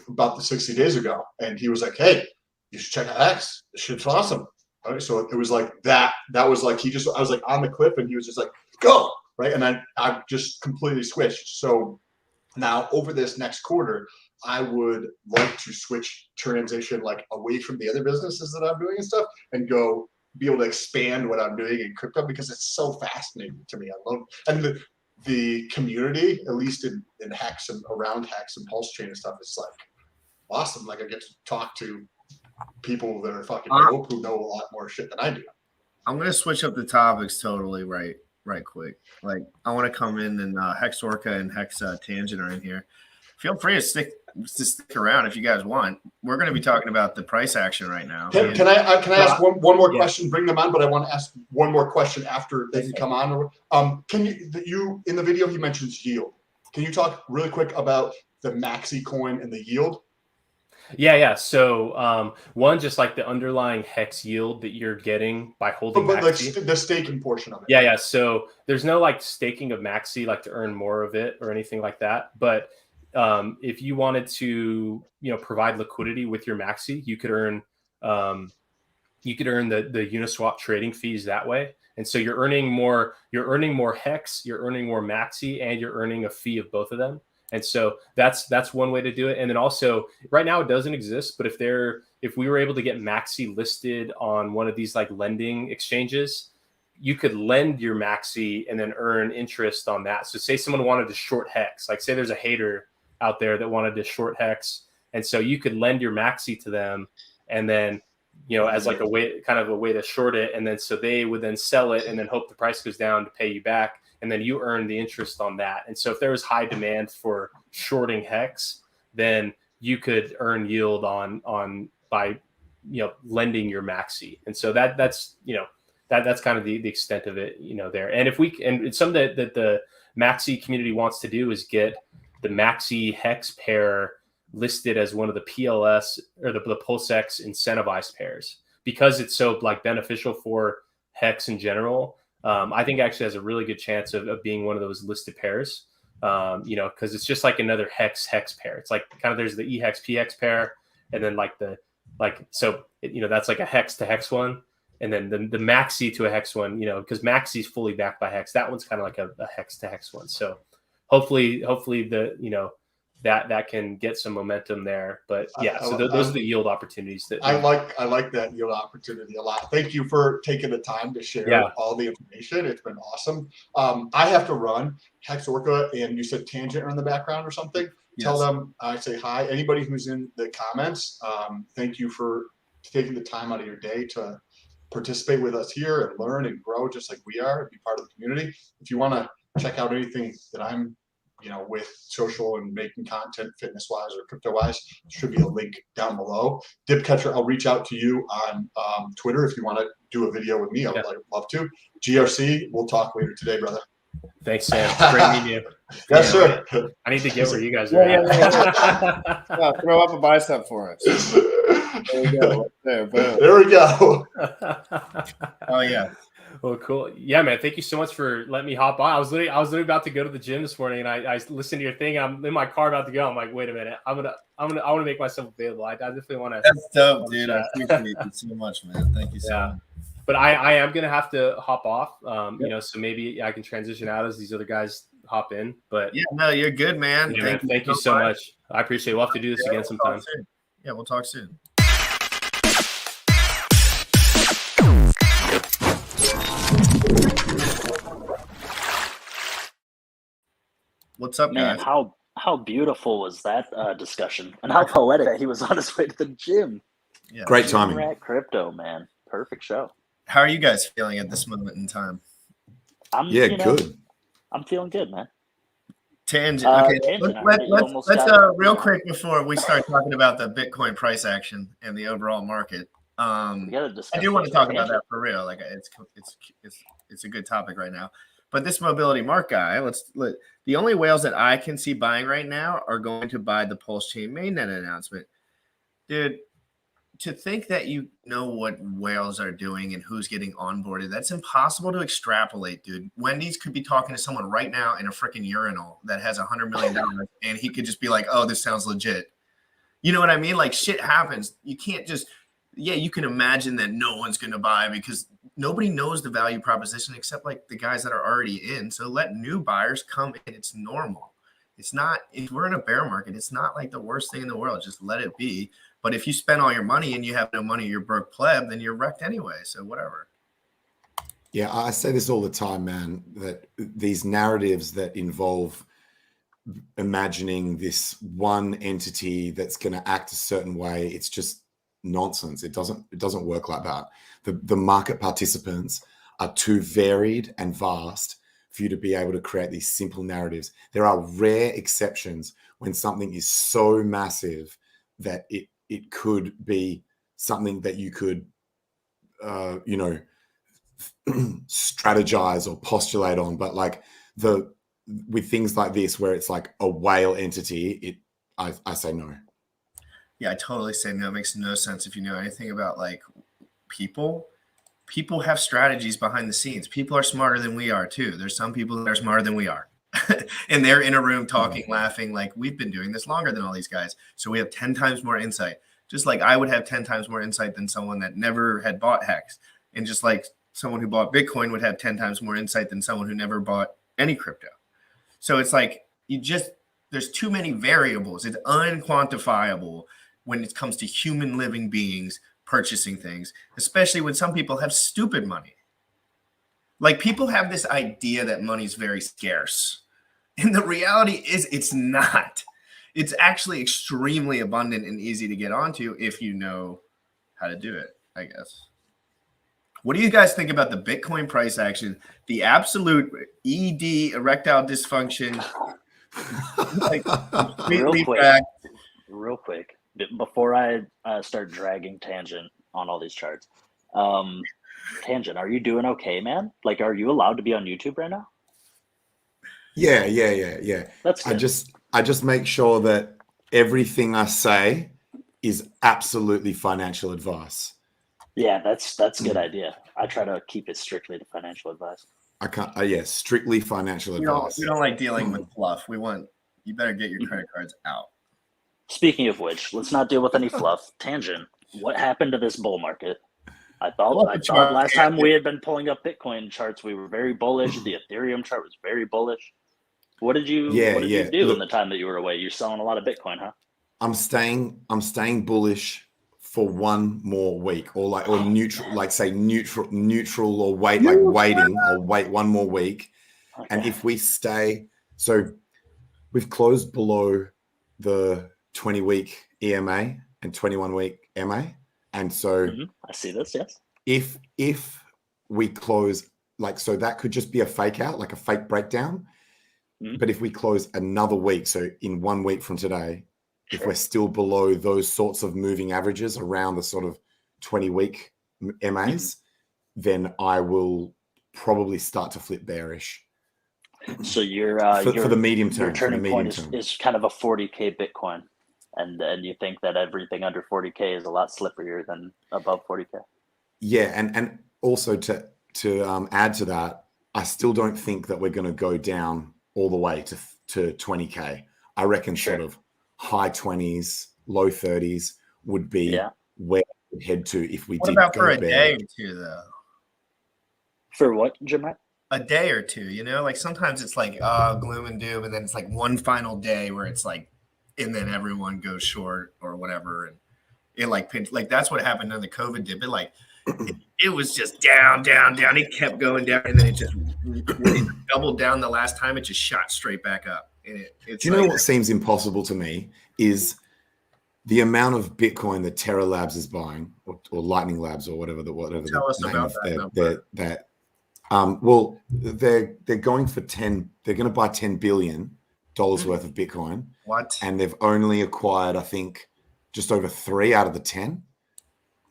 about the 60 days ago, and he was like, hey, you should check out X. This shit's awesome. All right, so it was like that. That was like I was like on the cliff, and he was just like, go, right? And I just completely switched. So now over this next quarter, I would like to transition like away from the other businesses that I'm doing and stuff, and go be able to expand what I'm doing in crypto, because it's so fascinating to me. I love, and the community, at least in Hex and around Hex and pulsechain and stuff, it's like awesome. Like I get to talk to people that are fucking dope who know a lot more shit than I do. I'm gonna switch up the topics totally right quick. Like I want to come in and Hex Orca and Hex Tangent are in here. Feel free to stick around if you guys want. We're going to be talking about the price action right now. Can I ask one more question? Bring them on, but I want to ask one more question after they can come on. Can you in the video he mentions yield? Can you talk really quick about the Maxi coin and the yield? Yeah. So one, just like the underlying Hex yield that you're getting by holding but Maxi. Like the staking portion of it. Yeah. So there's no like staking of Maxi, like to earn more of it or anything like that. But if you wanted to, provide liquidity with your Maxi, you could earn the Uniswap trading fees that way. And so you're earning more Hex, you're earning more Maxi, and you're earning a fee of both of them. And so that's one way to do it. And then also right now it doesn't exist, but if we were able to get Maxi listed on one of these like lending exchanges, you could lend your Maxi and then earn interest on that. So say someone wanted to short Hex, like say there's a hater out there that wanted to short Hex. And so you could lend your Maxi to them and then, as like a way to short it. And then, so they would then sell it and then hope the price goes down to pay you back. And then you earn the interest on that. And so if there was high demand for shorting Hex, then you could earn yield by lending your Maxi. And so that's kind of the extent of it, there. And it's something that the Maxi community wants to do is get the Maxi Hex pair listed as one of the PLS or the pulsex incentivized pairs, because it's so like beneficial for Hex in general. I think actually has a really good chance of being one of those listed pairs, because it's just like another Hex pair. It's like kind of there's the EHEX PX pair, and then that's like a Hex to Hex one, and then the Maxi to a Hex one, because Maxi's fully backed by Hex. That one's kind of like a Hex to Hex one. So hopefully that can get some momentum there. But yeah, those are the yield opportunities that I like that yield opportunity a lot. Thank you for taking the time to share all the information. It's been awesome. I have to run. Hex Orca and you said Tangent are in the background or something. Yes. Tell them I say hi. Anybody who's in the comments, thank you for taking the time out of your day to participate with us here and learn and grow just like we are and be part of the community. If you want to check out anything that I'm with social and making content fitness wise or crypto wise, should be a link down below. Dipcatcher, I'll reach out to you on Twitter if you want to do a video with me. I would love to. GRC, we'll talk later today, brother. Thanks, Sam. Great meeting you. Yes, sir. I need to get where you guys are at. Throw up a bicep for us. There we go. There we go. Oh yeah. Well, cool. Yeah, man. Thank you so much for letting me hop on. I was literally about to go to the gym this morning, and I listened to your thing. I'm in my car about to go. I'm like, wait a minute. I want to make myself available. I definitely want to. That's dope, dude. I appreciate you so much, man. Thank you so much. But I am gonna have to hop off. So maybe I can transition out as these other guys hop in. But yeah, no, you're good, man. Yeah, thank you so much. I appreciate it. We'll have to do this again sometime. Yeah, we'll talk soon. What's up, Man, guys? how beautiful was that discussion, and how poetic that he was on his way to the gym. Yeah. Great Gym timing. Rat Crypto, man, perfect show. How are you guys feeling at this moment in time? Yeah, good. I'm feeling good, man. Tangent. Okay, Tangent, let's real quick before we start talking about the Bitcoin price action and the overall market. I do want to talk about that for real. Like it's a good topic right now. But this mobility mark guy, the only whales that I can see buying right now are going to buy the pulsechain mainnet announcement. Dude, to think that you know what whales are doing and who's getting onboarded, that's impossible to extrapolate, dude. Wendy's could be talking to someone right now in a freaking urinal that has $100 million and he could just be like, oh, this sounds legit. You know what I mean? Like shit happens. You can't just, you can imagine that no one's going to buy because nobody knows the value proposition except like the guys that are already in. So let new buyers come in. It's normal. It's not, if we're in a bear market, it's not like the worst thing in the world. Just let it be. But if you spend all your money and you have no money, you're broke pleb, then you're wrecked anyway. So whatever. Yeah, I say this all the time, man, that these narratives that involve imagining this one entity that's going to act a certain way, it's just nonsense. It doesn't work like that. The market participants are too varied and vast for you to be able to create these simple narratives. There are rare exceptions when something is so massive that it could be something that you could, strategize or postulate on. But like with things like this, where it's like a whale entity, I say no. Yeah, I totally say no. It makes no sense if you know anything about like people. People have strategies behind the scenes. People are smarter than we are too. There's some people that are smarter than we are. And they're in a room talking, laughing, like we've been doing this longer than all these guys. So we have 10 times more insight. Just like I would have 10 times more insight than someone that never had bought Hex. And just like someone who bought Bitcoin would have 10 times more insight than someone who never bought any crypto. So it's like there's too many variables. It's unquantifiable when it comes to human living beings purchasing things, especially when some people have stupid money. Like people have this idea that money's very scarce. And the reality is it's not. It's actually extremely abundant and easy to get onto if you know how to do it, I guess. What do you guys think about the Bitcoin price action? The absolute ED, erectile dysfunction. Like, real quick, before I start dragging Tangent on all these charts. Tangent, are you doing okay, man? Like, are you allowed to be on YouTube right now? Yeah. That's good. I just make sure that everything I say is absolutely financial advice. Yeah, that's a good idea. I try to keep it strictly to financial advice. I can't. Yes, strictly financial advice. We don't like dealing with fluff. You better get your credit cards out. Speaking of which, let's not deal with any fluff. Tangent, what happened to this bull market? I thought last time we had been pulling up Bitcoin charts, we were very bullish. The Ethereum chart was very bullish. What did you do in the time that you were away? You're selling a lot of Bitcoin, huh? I'm staying bullish for one more week, or neutral, like say neutral or waiting. I'll wait one more week. Okay. And if we stay, so we've closed below the 20-week EMA and 21-week MA. And so I see this, yes. If we close, so that could just be a fake out, like a fake breakdown. But if we close another week, so in 1 week from today, if we're still below those sorts of moving averages around the sort of 20-week MAs, then I will probably start to flip bearish. So for the medium term. Your turning point is kind of a 40K Bitcoin. And you think that everything under 40K is a lot slipperier than above 40K. Yeah, and also to add to that, I still don't think that we're going to go down all the way to 20K. I reckon sort of high 20s, low 30s would be where we'd head to if we did go for a day or two, though? For what, Jim? A day or two, like sometimes it's like gloom and doom, and then it's like one final day where it's like, and then everyone goes short or whatever, and it like that's what happened on the COVID dip. It was just down. It kept going down, and then it just when it doubled down the last time. It just shot straight back up. It's Do you know like, what seems impossible to me is the amount of Bitcoin that Terra Labs is buying, or Lightning Labs, or whatever the Tell us name about of that number. well, they're going for 10. They're going to buy $10 billion worth of Bitcoin, What? and they've only acquired, I think, just over 3 out of the 10.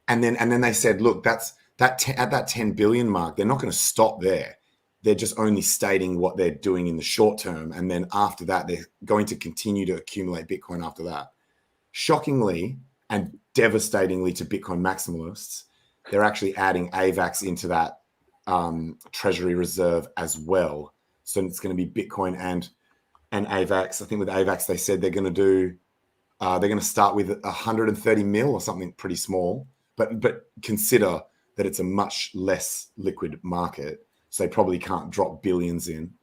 And then they said, look, at that 10 billion mark, they're not going to stop there. They're just only stating what they're doing in the short term, and then after that, they're going to continue to accumulate Bitcoin after that. Shockingly and devastatingly to Bitcoin maximalists, they're actually adding AVAX into that treasury reserve as well. So it's going to be Bitcoin and AVAX. I think with AVAX, they said they're going to start with 130 mil or something pretty small, but consider that it's a much less liquid market. So they probably can't drop billions in.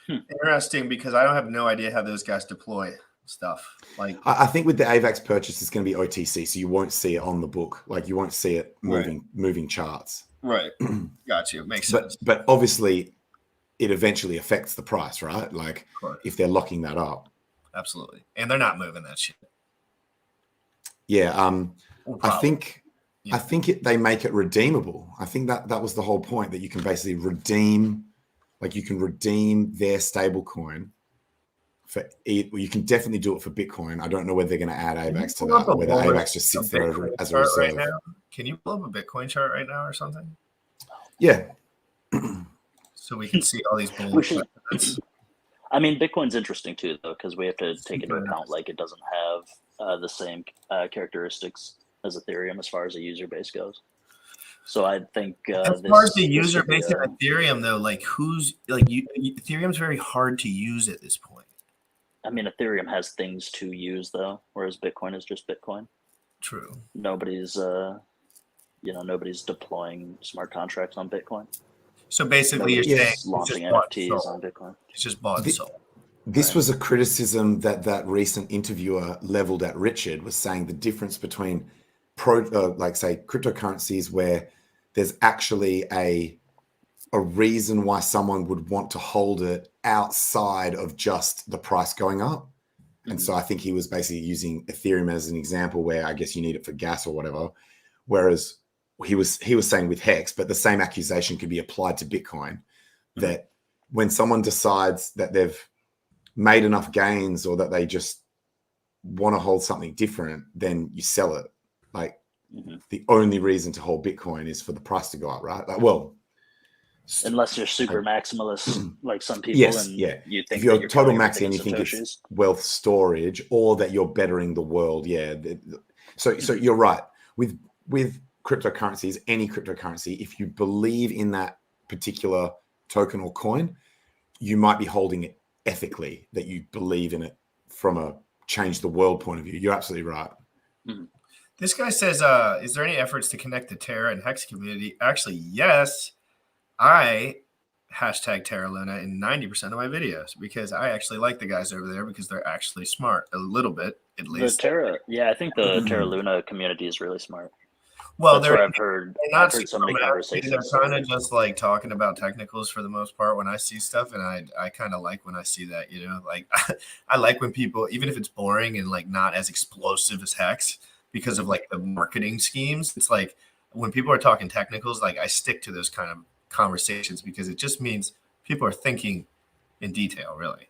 Interesting, because I don't have no idea how those guys deploy stuff. Like, I think with the AVAX purchase, it's going to be OTC, so you won't see it on the book. Like, you won't see it moving charts. right. Got you. Makes sense. But obviously, it eventually affects the price, right? Like, if they're locking that up. Absolutely. And they're not moving that shit. Yeah. I think they make it redeemable. I think that was the whole point, that you can basically redeem their stable coin for it. Well, you can definitely do it for Bitcoin. I don't know whether they're going to add AVAX to that, or whether AVAX just sits there as a reserve. Right now? Can you pull up a Bitcoin chart right now or something? Yeah. So we can see all these bulls. I mean, Bitcoin's interesting too, though, because we have to take into account like it doesn't have the same characteristics as Ethereum as far as the user base goes. So I think as far as the user base in Ethereum, though, like Ethereum's very hard to use at this point. I mean, Ethereum has things to use though, whereas Bitcoin is just Bitcoin. True. Nobody's nobody's deploying smart contracts on Bitcoin. So basically, you're saying launching NFTs on Bitcoin. It's just bought and sold. This was a criticism that recent interviewer leveled at Richard, was saying the difference between say cryptocurrencies where there's actually a reason why someone would want to hold it outside of just the price going up. And so I think he was basically using Ethereum as an example, where I guess you need it for gas or whatever. Whereas he was saying with Hex, but the same accusation could be applied to Bitcoin, that when someone decides that they've made enough gains or that they just want to hold something different, then you sell it. Like the only reason to hold Bitcoin is for the price to go up, right? Like, well, unless you're super maximalist, like some people, yes, and yeah. you think if you're that total killing maxi everything and you in think Satoshis. it's wealth storage, or that you're bettering the world, yeah. So you're right with cryptocurrencies, any cryptocurrency. If you believe in that particular token or coin, you might be holding it ethically, that you believe in it from a change the world point of view. You're absolutely right. This guy says, is there any efforts to connect the Terra and Hex community? Actually, yes. I hashtag Terra Luna in 90% of my videos, because I actually like the guys over there, because they're actually smart a little bit, at least. The Terra, yeah, I think the Terra Luna community is really smart. Well, that's what I've heard. I've heard so many conversations. They're kind of just like talking about technicals for the most part when I see stuff, and I kind of like when I see that, you know, like I like when people, even if it's boring and like not as explosive as Hex because of like the marketing schemes, it's like when people are talking technicals, like I stick to those kind of conversations, because it just means people are thinking in detail, really.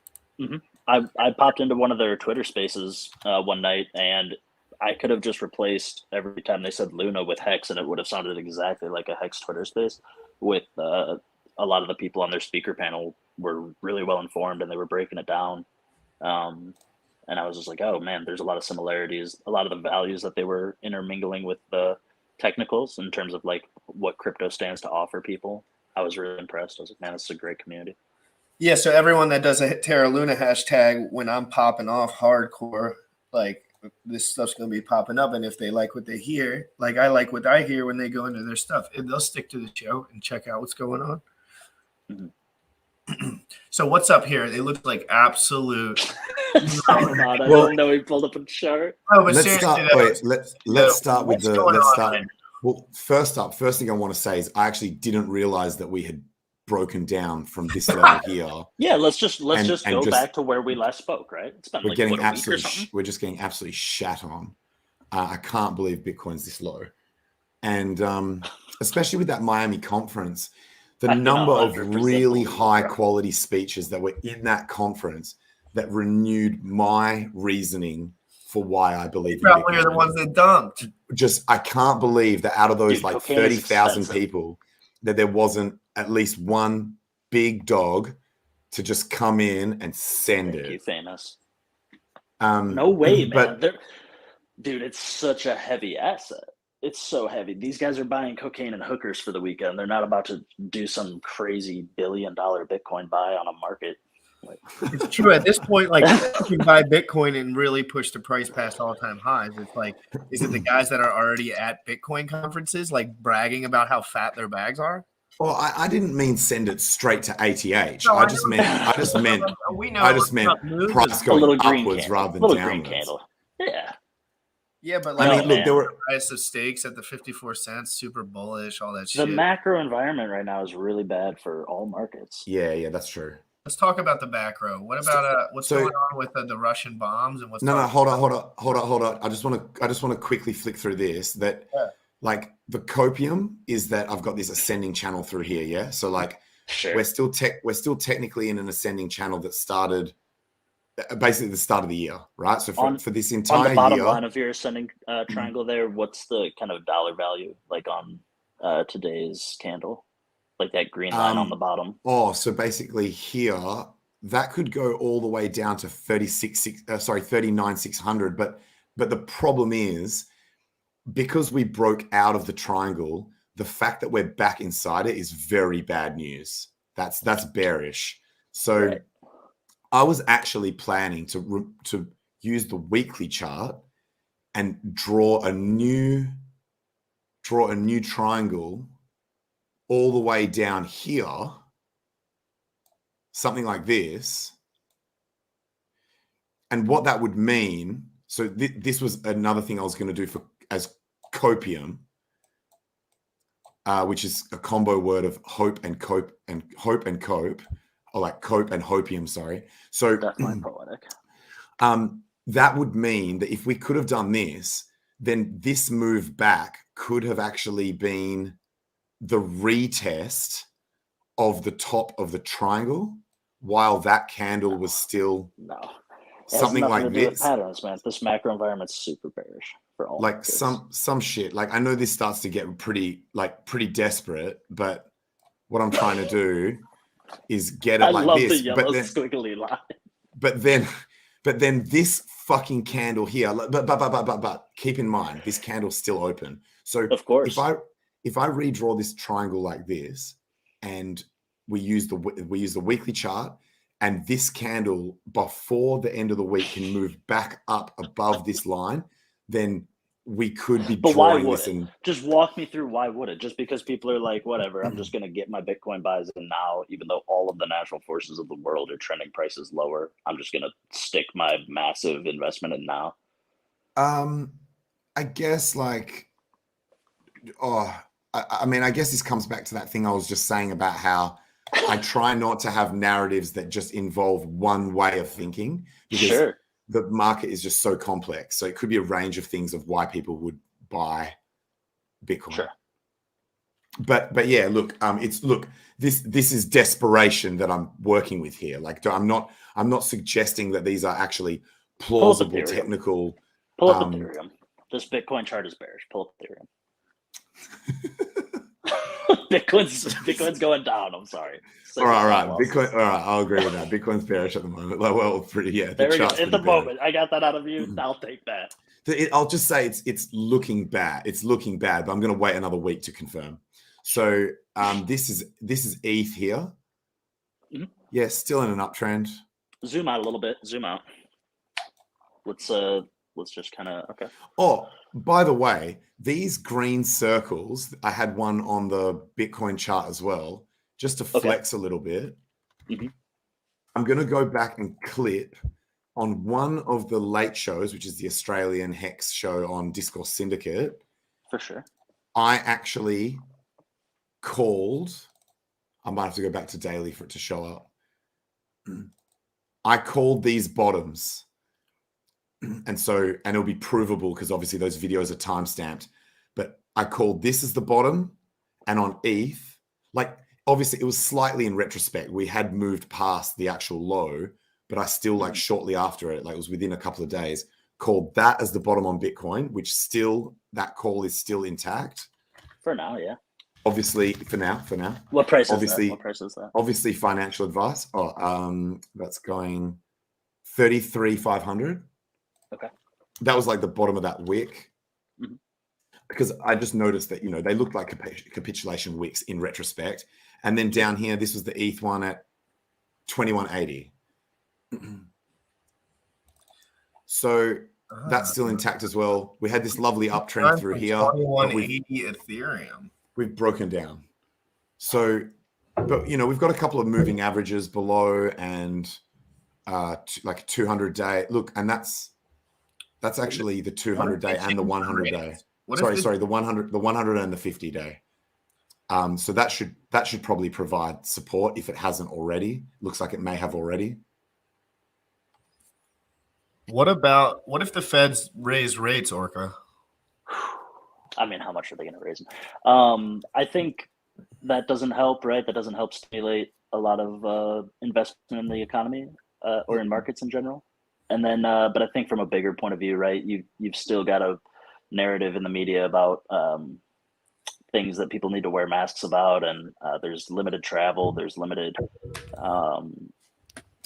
I popped into one of their Twitter spaces one night, and I could have just replaced every time they said Luna with Hex, and it would have sounded exactly like a Hex Twitter space. With a lot of the people on their speaker panel were really well informed, and they were breaking it down. And I was just like, oh man, there's a lot of similarities, a lot of the values that they were intermingling with the technicals in terms of like what crypto stands to offer people. I was really impressed. I was like, man, this is a great community. Yeah, so everyone that does a Terra Luna hashtag, when I'm popping off hardcore, like this stuff's going to be popping up. And if they like what they hear, like I like what I hear when they go into their stuff, and they'll stick to the show and check out what's going on. So what's up here? It looks like absolute. I didn't know he pulled up a chart. Oh, but let's start with. Well, first thing I want to say is I actually didn't realize that we had broken down from this level here. Yeah, let's just go just- back to where we last spoke, right? It's been We're like getting what, a week or something? absolutely we're just getting absolutely shat on. I can't believe Bitcoin's this low, and especially with that Miami conference, the I number of 100% really believe it, high bro. quality speeches that were in that conference that renewed my reasoning for why I believe in Probably are the Bitcoin. ones that dumped. Just I can't believe that out of those Dude, like cocaine is 30,000 expensive. people, that there wasn't at least one big dog to just come in and send Thank you, it. famous. No way, man. But Dude, it's such a heavy asset. It's so heavy. These guys are buying cocaine and hookers for the weekend. They're not about to do some crazy $1 billion Bitcoin buy on a market. Like, It's true at this point. Like you can buy Bitcoin and really push the price past all-time highs. It's like, is it the guys that are already at Bitcoin conferences, like bragging about how fat their bags are? well, I didn't mean send it straight to ATH. No, I just meant we know. I just meant price. price a going little green upwards candle. rather than little downwards. green candle. Yeah. Yeah, but I like, mean, look, man. there were price of steaks at the 54 cents, super bullish, all that The shit. macro environment right now is really bad for all markets. yeah, that's true. Let's talk about the macro. What about what's So- going on with the Russian bombs and what's No, going hold on. I just want to quickly flick through this. That Yeah. like the copium is that I've got this ascending channel through here. Yeah, so like Sure. we're still technically in an ascending channel that started basically the start of the year, right? So for this On entire the bottom year, line of your ascending triangle there, what's the kind of dollar value like on today's candle? Like that green line on the bottom. so basically here that could go all the way down to 39,600. But the problem is because we broke out of the triangle, the fact that we're back inside it is very bad news. That's bearish. So Right. I was actually planning to use the weekly chart and draw a new triangle all the way down here, something like this. And what that would mean, so this was another thing I was going to do as copium, which is a combo word of hope and cope, or like cope and hopium, sorry. So Definitely poetic. that would mean that if we could have done this, then this move back could have actually been the retest of the top of the triangle while that candle was still No. something like to do with this. patterns, man. This macro environment's super bearish for all. Like markets. some shit. Like I know this starts to get pretty desperate, but what I'm trying to do is get it I like love this. the yellow squiggly line. But then this fucking candle here. But keep in mind this candle's still open. So Of course. if I redraw this triangle like this, and we use the weekly chart, and this candle before the end of the week can move back up above this line, then we could be But why drawing would this it? in. Just walk me through why would it? Just because people are like, whatever, I'm just going to get my Bitcoin buys in now, even though all of the natural forces of the world are trending prices lower. I'm just going to stick my massive investment in now. I guess like, I mean, I guess this comes back to that thing I was just saying about how I try not to have narratives that just involve one way of thinking, because Sure. the market is just so complex. So it could be a range of things of why people would buy Bitcoin. Sure. But yeah, look, this is desperation that I'm working with here. Like I'm not suggesting that these are actually plausible Ethereum. technical. Pull up Ethereum. This Bitcoin chart is bearish. Pull up Ethereum. Bitcoin's going down. I'm sorry. All right. Bitcoin. All right, I'll agree with that. Bitcoin's bearish at the moment. Like, well, pretty. Yeah. There we go. chart's In the pretty bearish. moment, I got that out of you. I'll take that. I'll just say it's looking bad. It's looking bad, but I'm going to wait another week to confirm. So this is ETH here. Mhm. Yeah, still in an uptrend. Zoom out a little bit. Zoom out. Let's just kind of okay. Oh, by the way, these green circles, I had one on the Bitcoin chart as well, just to flex a little bit. Mhm. I'm going to go back and clip on one of the late shows, which is the Australian Hex show on Discourse Syndicate. For sure. I actually called I might have to go back to daily for it to show up. I called these bottoms. And it'll be provable because obviously those videos are timestamped. But I called this as the bottom, and on ETH, like obviously it was slightly in retrospect. We had moved past the actual low, but I still like shortly after it, like it was within a couple of days, called that as the bottom on Bitcoin, which still that call is still intact. For now, yeah. Obviously, for now. What price obviously, is that? What price is that? Obviously, financial advice. That's going 33,500. Okay. That was like the bottom of that wick. Mhm. Because I just noticed that, they looked like capitulation wicks in retrospect. And then down here, this was the ETH one at 2180. So that's still intact as well. We had this lovely uptrend through here. 2180 Ethereum. We've broken down. So, but we've got a couple of moving averages below and like 200-day. Look, and that's actually the 200-day and the 100-day. Sorry, the 100 and the 50-day. So that should probably provide support if it hasn't already. Looks like it may have already. What if the Feds raise rates, Orca? I mean, how much are they going to raise them? I think that doesn't help, right? That doesn't help stimulate a lot of investment in the economy or in markets in general. And then, but I think from a bigger point of view, right, you've still got a narrative in the media about things that people need to wear masks about, and there's limited travel, there's limited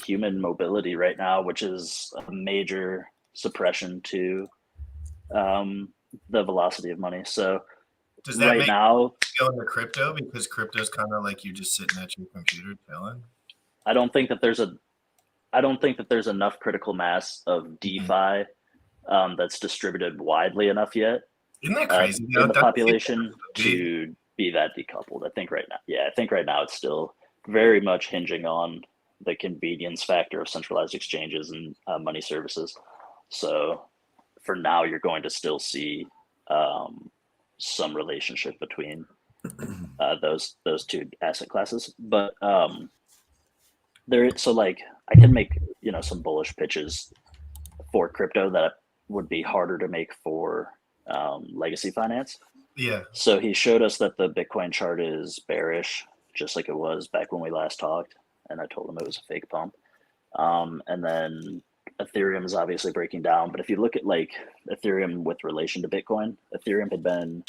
human mobility right now, which is a major suppression to the velocity of money. So does that right make now go into crypto, because crypto's kind of like you just sitting at your computer chilling? I don't think that there's enough critical mass of DeFi that's distributed widely enough yet Isn't that crazy? in the population to be that decoupled. I think right now it's still very much hinging on the convenience factor of centralized exchanges and money services. So for now, you're going to still see some relationship between those two asset classes. But I can make some bullish pitches for crypto that would be harder to make for legacy finance. Yeah. So he showed us that the Bitcoin chart is bearish, just like it was back when we last talked. And I told him it was a fake pump. And then Ethereum is obviously breaking down. But if you look at like Ethereum with relation to Bitcoin, Ethereum had been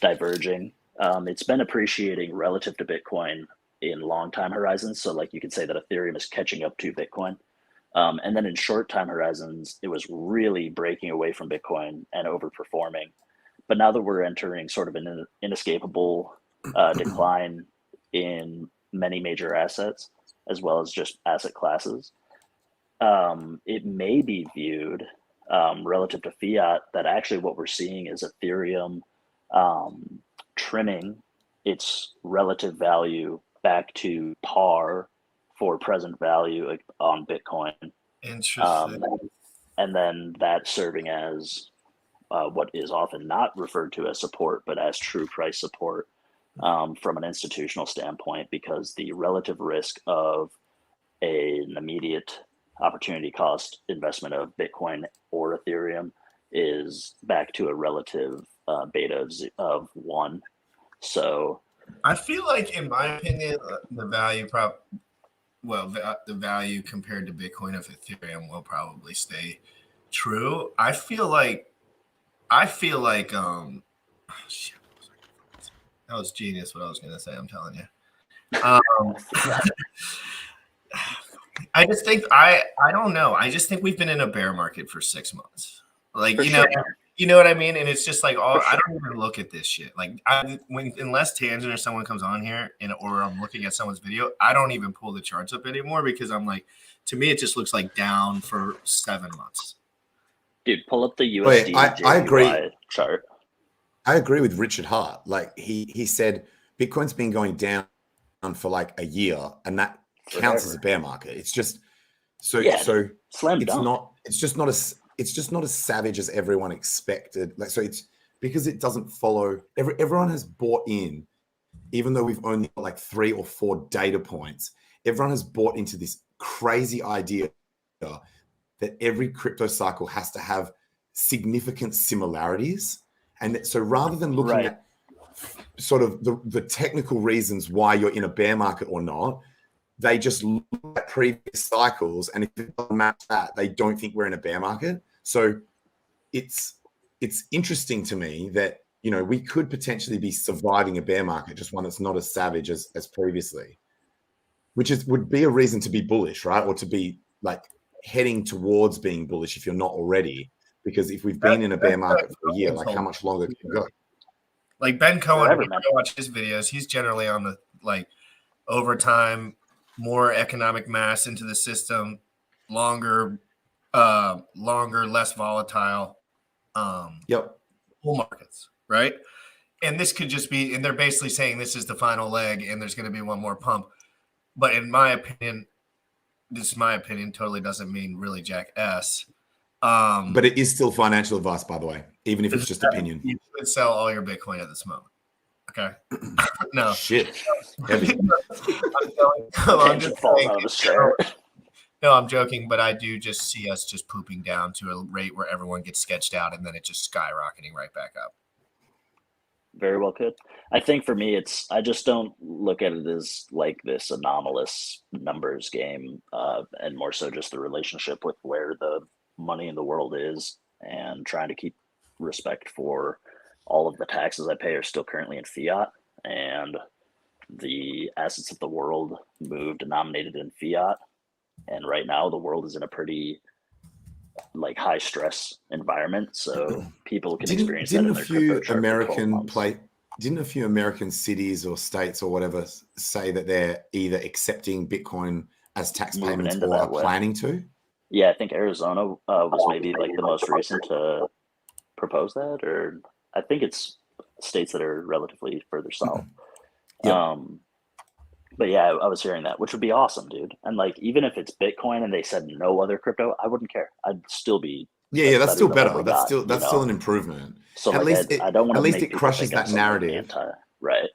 diverging. It's been appreciating relative to Bitcoin in long time horizons. So like you could say that Ethereum is catching up to Bitcoin. And then in short time horizons, it was really breaking away from Bitcoin and overperforming. But now that we're entering sort of an inescapable decline in many major assets, as well as just asset classes, it may be viewed relative to fiat that actually what we're seeing is Ethereum trimming its relative value back to par for present value on Bitcoin. Interesting. And then that serving as what is often not referred to as support, but as true price support from an institutional standpoint, because the relative risk of an immediate opportunity cost investment of Bitcoin or Ethereum is back to a relative beta of 1. So I feel like, in my opinion, the value the value compared to Bitcoin of Ethereum will probably stay true. I feel like shit, that was genius what I was going to say, I'm telling you. I just think I don't know. I just think we've been in a bear market for 6 months. Like, you know what I mean? And it's just like, I don't even look at this shit. Like, unless Tangent or someone comes on here or I'm looking at someone's video, I don't even pull the charts up anymore, because I'm like, to me, it just looks like down for 7 months. Dude, pull up the USD I agree. chart. I agree with Richard Hart. Like he said, Bitcoin's been going down for like a year, and that counts as a bear market. It's just so slam it's dunk. not. It's just not as savage as everyone expected. Like, so it's because it doesn't follow. Everyone has bought in even though we've only got like 3 or 4 data points, everyone has bought into this crazy idea that every crypto cycle has to have significant similarities. And so rather than looking at sort of the technical reasons why you're in a bear market or not, they just look at previous cycles, and if it doesn't match that, they don't think we're in a bear market. So it's interesting to me that, you know, we could potentially be surviving a bear market, just one that's not as savage as previously, which would be a reason to be bullish, right? Or to be like heading towards being bullish if you're not already. Because if we've been in a bear market for a year, like how much longer can it go? Like Ben Cohen, when I watch his videos, he's generally on the like over time, more economic mass into the system, longer, less volatile. Bull markets, right? And this could just be, and they're basically saying this is the final leg, and there's going to be one more pump. But in my opinion, this is my opinion, totally doesn't mean really jack S. But it is still financial advice, by the way, even if it's just opinion. You could sell all your Bitcoin at this moment. Okay. No. Shit. Heavy. I'm just saying, no, I'm joking, but I do just see us just pooping down to a rate where everyone gets sketched out and then it just skyrocketing right back up. Very well could. I think for me, I just don't look at it as like this anomalous numbers game, and more so just the relationship with where the money in the world is, and trying to keep respect for all of the taxes I pay are still currently in fiat, and the assets of the world moved denominated in fiat. And right now the world is in a pretty like high stress environment, so people can experience that in their crypto chart. Didn't a few American cities or states or whatever say that they're either accepting Bitcoin as tax payments or are planning to? Yeah, I think Arizona was maybe like the most recent to propose that, or I think it's states that are relatively further south. But yeah, I was hearing that, which would be awesome, dude. And like, even if it's Bitcoin and they said no other crypto, I wouldn't care. I'd still be that's still better. That's still an improvement. So at least least I don't want at to least it crushes that narrative. Right.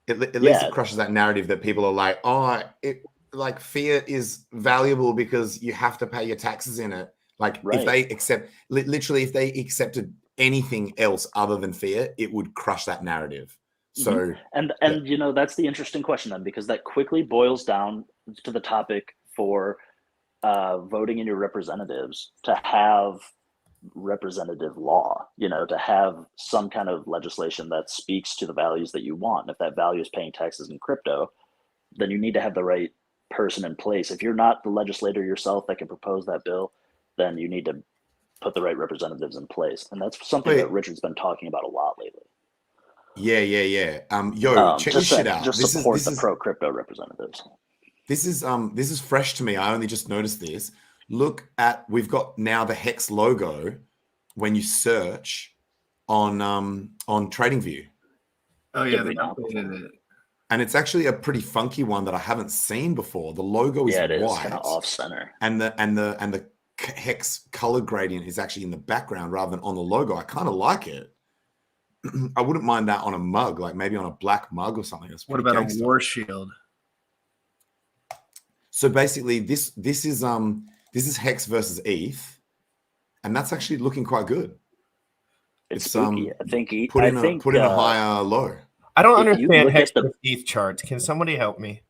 At least it crushes that narrative that people are like, oh, it like fiat is valuable because you have to pay your taxes in it. Like if they accept, literally, if they accepted anything else other than fiat, it would crush that narrative. So and you know, that's the interesting question then, because that quickly boils down to the topic for voting in your representatives to have representative law, you know, to have some kind of legislation that speaks to the values that you want. And if that value is paying taxes in crypto, then you need to have the right person in place. If you're not the legislator yourself that can propose that bill, then you need to put the right representatives in place. And that's something that Richard's been talking about a lot lately. Yeah. Check this shit out. Just support the pro crypto representatives. This is fresh to me. I only just noticed this. Look at, we've got now the Hex logo when you search on TradingView. Oh yeah, and it's actually a pretty funky one that I haven't seen before. The logo is white, kind of off center, and the Hex color gradient is actually in the background rather than on the logo. I kind of like it. I wouldn't mind that on a mug, like maybe on a black mug or something. What about a war shield? So basically, this is Hex versus ETH, and that's actually looking quite good. It's spooky. I think put in a higher low. I don't understand Hex versus ETH charts. Can somebody help me?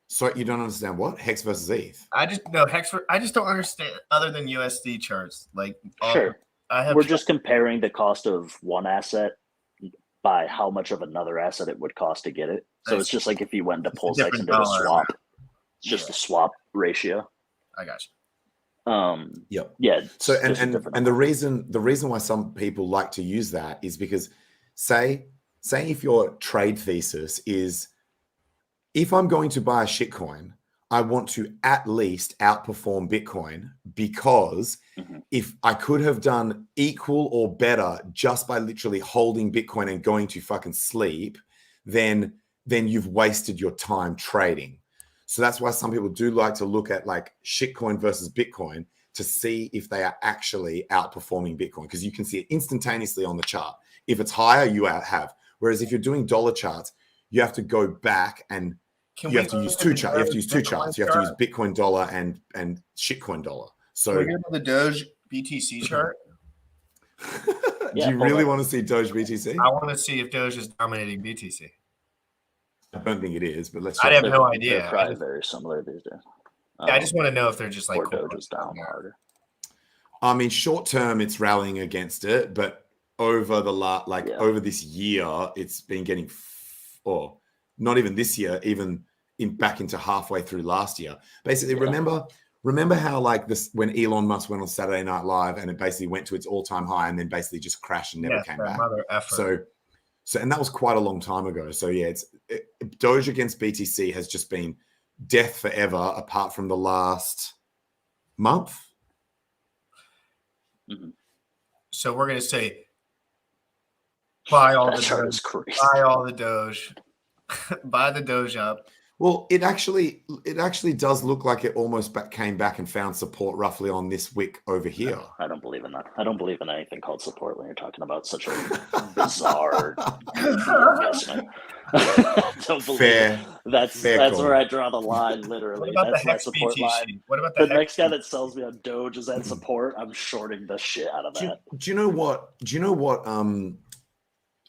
So you don't understand what Hex versus ETH? I just don't understand other than USD charts. Like we're just comparing the cost of one asset by how much of another asset it would cost to get it. So it's just like if you went to pulsex and did a swap, just a swap ratio. I got you. Yep. Yeah. So and the reason why some people like to use that is because say if your trade thesis is, if I'm going to buy a shitcoin, I want to at least outperform Bitcoin, because if I could have done equal or better just by literally holding Bitcoin and going to fucking sleep, then you've wasted your time trading. So that's why some people do like to look at like shitcoin versus Bitcoin to see if they are actually outperforming Bitcoin, because you can see it instantaneously on the chart. If it's higher, you have. Whereas if you're doing dollar charts, you have to go back and you have to use two charts. You have to use two charts. You have to use Bitcoin dollar and shitcoin dollar. So we get the Doge BTC chart. Do you really want to see Doge BTC? I want to see if Doge is dominating BTC. I don't think it is, but let's. I have no idea. They're probably very similar these days. Yeah, I just want to know if they're just like or Doge is down harder. I mean, short term, it's rallying against it, but over the over this year, it's been getting, or not even this year, even back into halfway through last year. Basically, remember how like this when Elon Musk went on Saturday Night Live and it basically went to its all-time high and then basically just crashed and never came back. So and that was quite a long time ago. So yeah, Doge against BTC has just been death forever, apart from the last month. Mm-hmm. So we're gonna say buy all the Doge, buy all the Doge, buy the Doge up. Well, it actually does look like it almost came back and found support roughly on this wick over here. I don't believe in that. I don't believe in anything called support when you're talking about such a bizarre investment. Don't believe it. That's where I draw the line, literally. That's my support line. What about the next guy that sells me on Doge is at support? I'm shorting the shit out of that. Do you know what?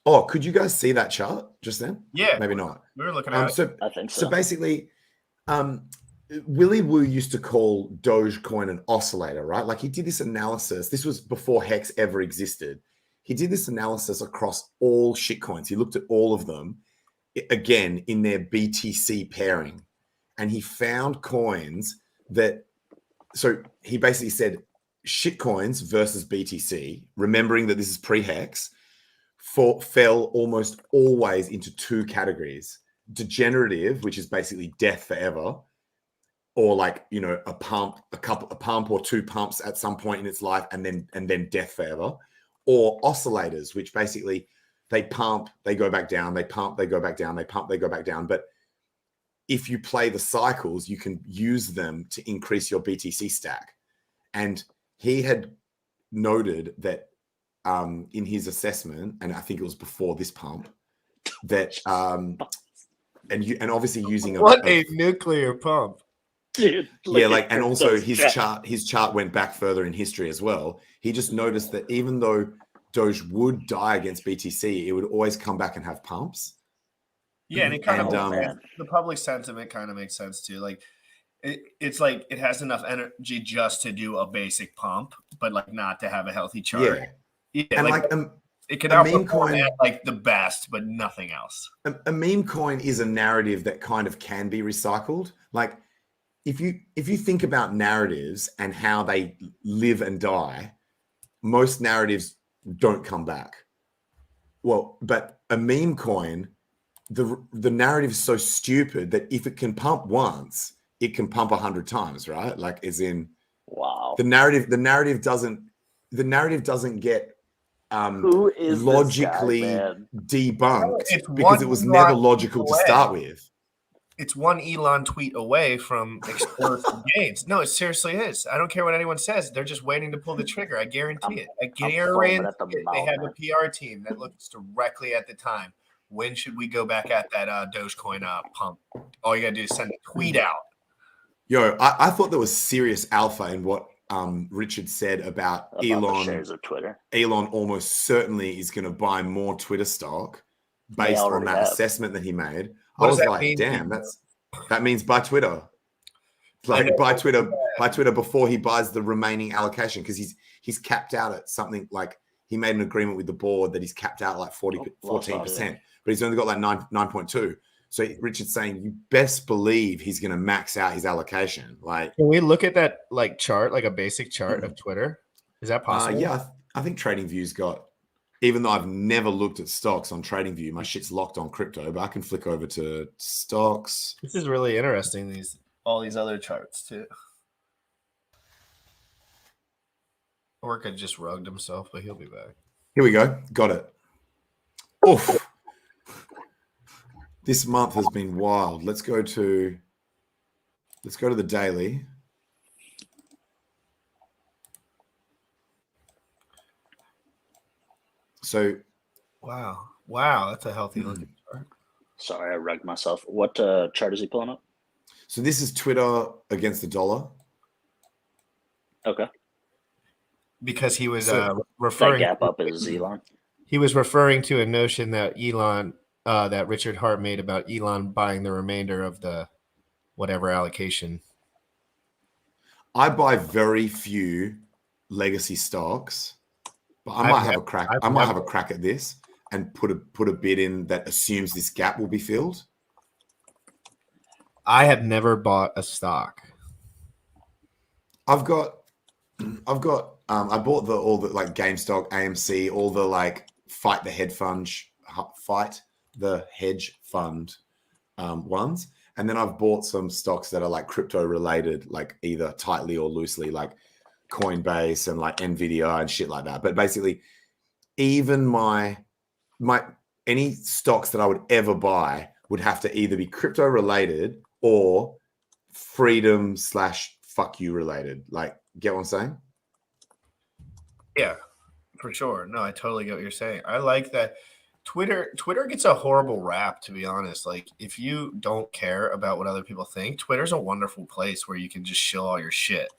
Oh, could you guys see that chart just then? Yeah. Maybe not. We were looking at it. I think so. So basically, Willy Woo used to call Dogecoin an oscillator, right? Like he did this analysis. This was before Hex ever existed. He did this analysis across all shitcoins. He looked at all of them, again, in their BTC pairing. And he found coins that, so he basically said shitcoins versus BTC, remembering that this is pre-Hex, fell almost always into two categories: degenerative, which is basically death forever, or like, you know, a pump or two pumps at some point in its life and then death forever, or oscillators, which basically they pump, they go back down, they pump, they go back down, they pump, they go back down. But if you play the cycles, you can use them to increase your BTC stack. And he had noted that in his assessment, and I think it was before this pump, that and obviously using a nuclear pump. Dude, and also his chart went back further in history as well. He just noticed that even though Doge would die against BTC, it would always come back and have pumps. Yeah, and it kind of the public sentiment kind of makes sense too. Like it's like it has enough energy just to do a basic pump, but like not to have a healthy chart. Yeah, and it can outperform at like the best, but nothing else. A meme coin is a narrative that kind of can be recycled. Like if you think about narratives and how they live and die, most narratives don't come back. Well, but a meme coin, the narrative is so stupid that if it can pump once, it can pump 100 times, right? Like as in, wow. The narrative doesn't get who is logically this guy, debunked because it was never logical to start with. It's one Elon tweet away from explosive gains. No, it seriously is. I don't care what anyone says. They're just waiting to pull the trigger. I guarantee it. I guarantee it. They have a PR team that looks directly at the time. When should we go back at that Dogecoin pump? All you got to do is send a tweet out. Yo, I thought there was serious alpha in what Richard said about Elon. Shares of Twitter. Elon almost certainly is going to buy more Twitter stock based on that assessment that he made. I was like, damn, that means buy Twitter. Like buy Twitter before he buys the remaining allocation, because he's capped out at something like, he made an agreement with the board that he's capped out like 14%, but he's only got like 9.2. So Richard's saying you best believe he's going to max out his allocation. Like, can we look at that like chart, like a basic chart of Twitter? Is that possible? Yeah, I think TradingView's got, even though I've never looked at stocks on TradingView, my shit's locked on crypto, but I can flick over to stocks. This is really interesting, all these other charts too. Orca just rugged himself, but he'll be back. Here we go. Got it. Oof. This month has been wild. Let's go to the daily. So wow, that's a healthy looking chart. Sorry, I rugged myself. What chart is he pulling up? So this is Twitter against the dollar. Okay. Because he was That referring gap up is Elon. he was referring to a notion that that Richard Hart made about Elon buying the remainder of the whatever allocation. I buy very few legacy stocks, but I might have a crack. I might have a crack at this and put a bid in that assumes this gap will be filled. I have never bought a stock. I bought all the like GameStop, AMC, all the like fight the hedge fund ones. And then I've bought some stocks that are like crypto related, like either tightly or loosely, like Coinbase and like Nvidia and shit like that. But basically, even my any stocks that I would ever buy would have to either be crypto related or freedom / fuck you related. Like, get what I'm saying? Yeah, for sure. No, I totally get what you're saying. I like that. Twitter gets a horrible rap, to be honest. Like, if you don't care about what other people think, Twitter's a wonderful place where you can just shill all your shit.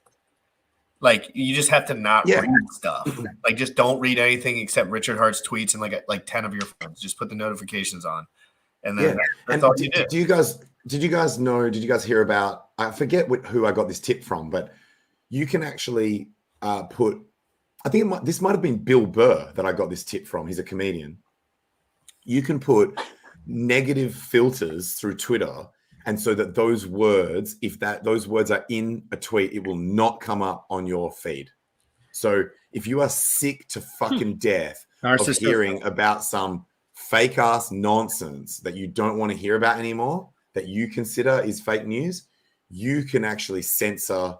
Like, you just have to not read stuff. Like, just don't read anything except Richard Hart's tweets and like 10 of your friends. Just put the notifications on, and then that's all you do. Did you guys hear about? I forget who I got this tip from, but you can actually put. I think this might have been Bill Burr that I got this tip from. He's a comedian. You can put negative filters through Twitter, and so that those words, if those words are in a tweet, it will not come up on your feed. So if you are sick to fucking death of hearing about some fake ass nonsense that you don't want to hear about anymore, that you consider is fake news, you can actually censor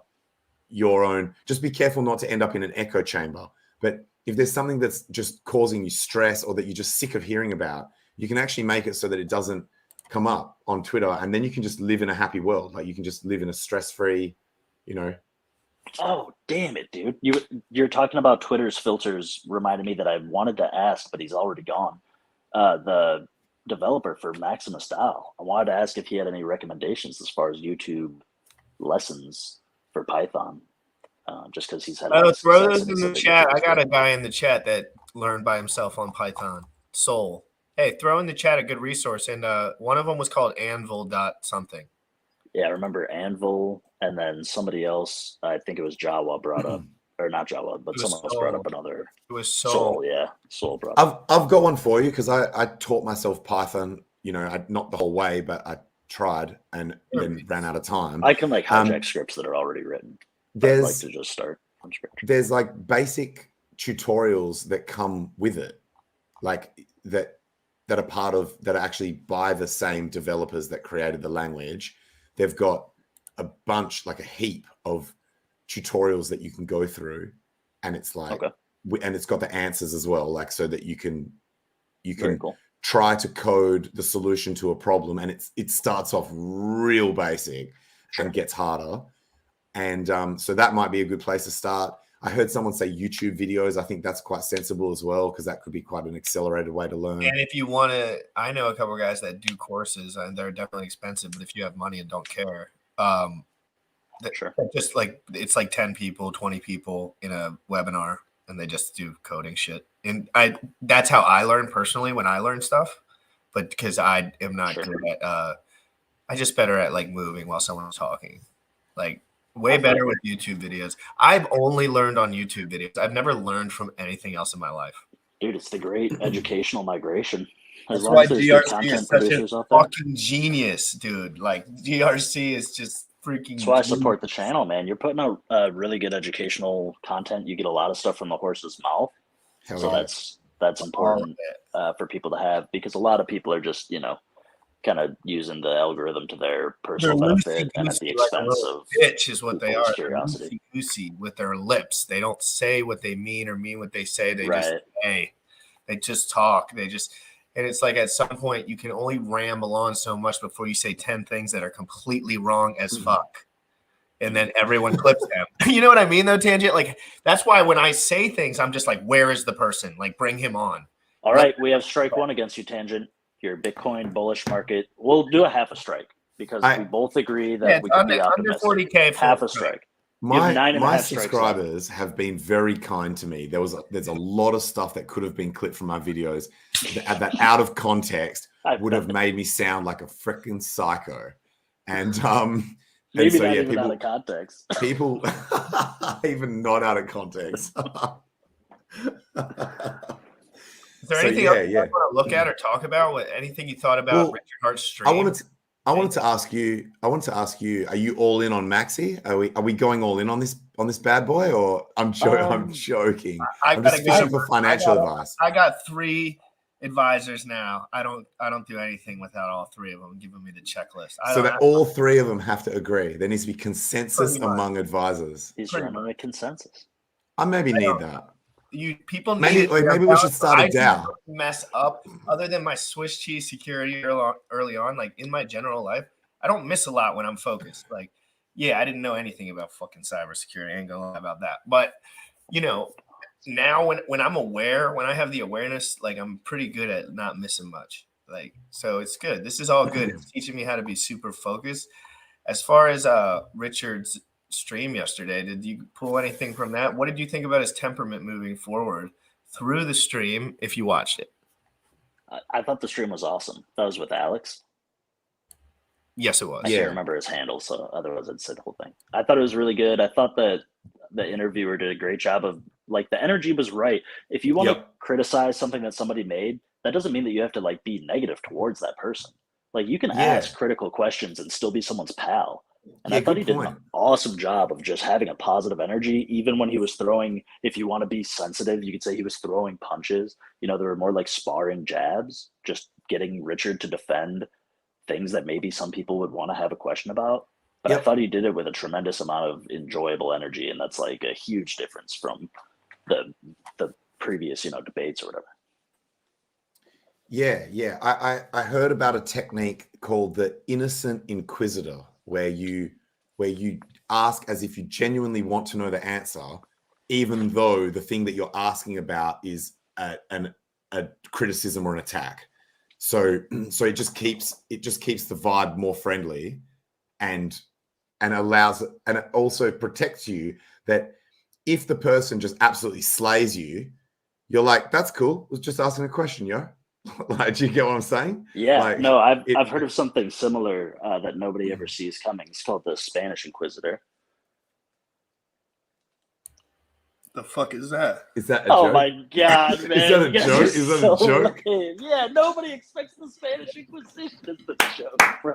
your own. Just be careful not to end up in an echo chamber. But if there's something that's just causing you stress or that you're just sick of hearing about, you can actually make it so that it doesn't come up on Twitter, and then you can just live in a happy world. Like, you can just live in a stress-free, Oh, damn it, dude. You're talking about Twitter's filters reminded me that I wanted to ask, but he's already gone. The developer for Maximus DAO, I wanted to ask if he had any recommendations as far as YouTube lessons for Python. Just because he's had. Throw those in the chat. I got a guy in the chat that learned by himself on Python. Soul. Hey, throw in the chat a good resource, and one of them was called Anvil something. Yeah, I remember Anvil, and then somebody else. I think it was Jawa brought up, or not Jawa, but someone else brought up another. It was Soul. Yeah, Soul brought up. I've got one for you because I taught myself Python. Not the whole way, but I tried and then ran out of time. I can hijack scripts that are already written. I'd like to just start from scratch. There's like basic tutorials that come with it, like that are part of that are actually by the same developers that created the language. They've got a bunch, like a heap of tutorials that you can go through, and it's like, and it's got the answers as well, like so that you can try to code the solution to a problem, and it starts off real basic and gets harder. And so that might be a good place to start. I heard someone say YouTube videos. I think that's quite sensible as well, because that could be quite an accelerated way to learn. And if you want to, I know a couple of guys that do courses, and they're definitely expensive, but if you have money and don't care, just like it's like 10 people, 20 people in a webinar, and they just do coding shit. And that's how I learn personally when I learn stuff, but because I am not good at, I just better at like moving while someone's talking. Like, way better with YouTube videos. I've only learned on YouTube videos. I've never learned from anything else in my life. Dude, it's the great educational migration. That's why GRC is such a fucking genius, dude. Like, GRC is just freaking That's why I support the channel, man. You're putting out really good educational content. You get a lot of stuff from the horse's mouth. That's important for people to have, because a lot of people are just, kind of using the algorithm to their personal benefit and at the expense of bitch is what they are. Curiosity. Loosey with their lips. They don't say what they mean or mean what they say. They just say. They just talk. And it's like at some point you can only ramble on so much before you say 10 things that are completely wrong as fuck. And then everyone clips them. You know what I mean, though, Tangent? Like, that's why when I say things, I'm just like, where is the person? Like, bring him on. All right, we have strike one against you, Tangent. your Bitcoin bullish market. We'll do a half a strike because we both agree that we could be optimistic. Under 40K for half a strike. My subscribers have been very kind to me. There's a lot of stuff that could have been clipped from my videos that out of context would have made me sound like a freaking psycho. And maybe so, not yeah, even out of context. People even not out of context. Is there anything else you want to look at or talk about? Anything you thought about Richard Hart's stream? I wanted to ask you. Are you all in on Maxi? Are we going all in on this bad boy, or I'm joking? I'm just fishing for financial advice. I got 3 advisors now. I don't do anything without all 3 of them giving me the checklist. So that all 3 of them have to agree. There needs to be consensus among advisors. He's running a consensus. I maybe need that. Maybe we should start a DAO. Mess up. Other than my Swiss cheese security early on, like in my general life, I don't miss a lot when I'm focused. Like, yeah, I didn't know anything about fucking cybersecurity. I ain't gonna lie about that. But now when I'm aware, when I have the awareness, like I'm pretty good at not missing much. Like, so it's good. This is all good. It's teaching me how to be super focused. As far as Richard's stream yesterday, did you pull anything from that? What did you think about his temperament moving forward through the stream if you watched it? I thought the stream was awesome. That was with Alex. Yes, it was. I can't remember his handle, so otherwise I'd say the whole thing. I thought it was really good. I thought that the interviewer did a great job of, like, the energy was right. If you want to criticize something that somebody made, that doesn't mean that you have to like be negative towards that person. Like, you can ask critical questions and still be someone's pal. And I thought he did an awesome job of just having a positive energy, even when he was throwing, if you want to be sensitive, you could say he was throwing punches. There were more like sparring jabs, just getting Richard to defend things that maybe some people would want to have a question about. But I thought he did it with a tremendous amount of enjoyable energy. And that's like a huge difference from the previous, debates or whatever. Yeah. I heard about a technique called the innocent inquisitor, where you ask as if you genuinely want to know the answer, even though the thing that you're asking about is a criticism or an attack. So it just keeps the vibe more friendly, and allows, and it also protects you that if the person just absolutely slays you, you're like, that's cool. I was just asking a question, yo. Like, do you get what I'm saying? Yeah, like, no, I've heard of something similar that nobody ever sees coming. It's called the Spanish Inquisitor. The fuck is that? Is that a joke? Oh my god, man! Is that a joke? Is that a joke? Lame. Yeah, nobody expects the Spanish Inquisition as the joke, bro.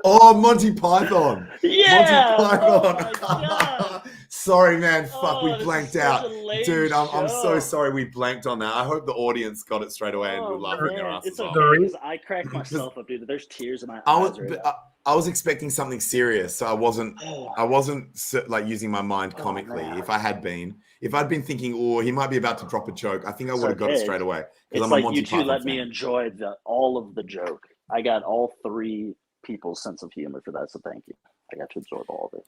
Oh, Monty Python. Yeah. Monty Python. Oh my god. Sorry, man. Fuck, we blanked out. Dude, I'm so sorry we blanked on that. I hope the audience got it straight away and we're laughing their asses it's off. okay, because I cracked myself up, dude. There's tears in my eyes right now. I was expecting something serious, so I wasn't like using my mind comically. If I'd been thinking, oh, he might be about to drop a joke, I think I would have got it straight away. It's like you two let me enjoy all of the joke. I got all 3 people's sense of humor for that, so thank you. I got to absorb all of it.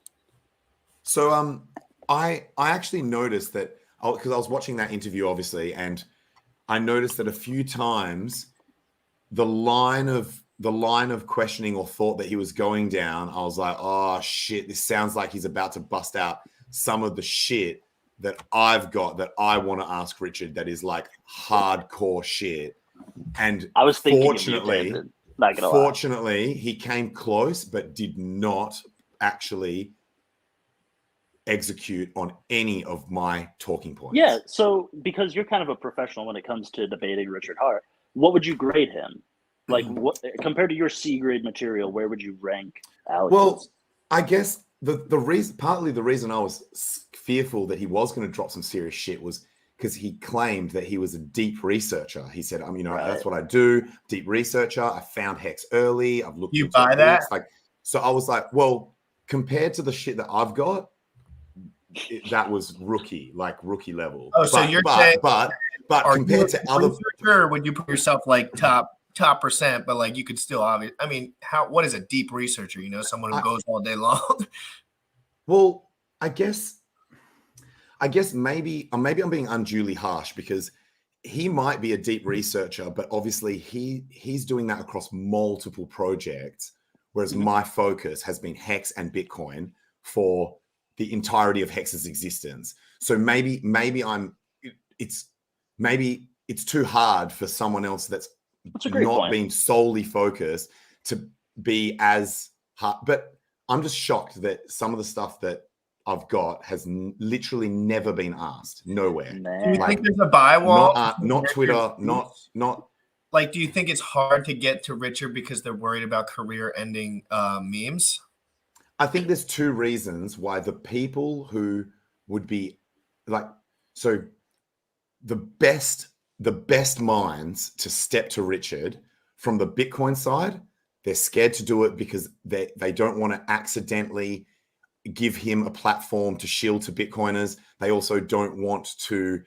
So I actually noticed that, because I was watching that interview, obviously, and I noticed that a few times the line of questioning or thought that he was going down, I was like, oh shit, this sounds like he's about to bust out some of the shit that I've got that I want to ask Richard, that is like hardcore shit. And I was thinking, fortunately, he came close, but did not actually execute on any of my talking points. Yeah, so because you're kind of a professional when it comes to debating Richard Hart, what would you grade him? Like, what compared to your C grade material, where would you rank Alex? Well, I guess the reason I was fearful that he was going to drop some serious shit was because he claimed that he was a deep researcher. He said, that's what I do, deep researcher. I found Hex early. I've looked. You buy that? So I was like, well, compared to the shit that I've got, that was rookie level. Oh, so you're saying, but compared to other, or would you put yourself like top percent? But like you could still obviously. I mean, what is a deep researcher? Someone who goes all day long. Well, I guess maybe I'm being unduly harsh, because he might be a deep researcher, but obviously he's doing that across multiple projects, whereas my focus has been Hex and Bitcoin for the entirety of Hex's existence. So maybe it's too hard for someone else that's not being solely focused to be as hard. But I'm just shocked that some of the stuff that I've got has literally never been asked. Nowhere. Do you think there's a buy wall? Not Twitter. Not. Like, do you think it's hard to get to Richard because they're worried about career-ending memes? I think there's two reasons why the people who would be like, so the best minds to step to Richard from the Bitcoin side, they're scared to do it because they don't want to accidentally give him a platform to shield to Bitcoiners. They also don't want to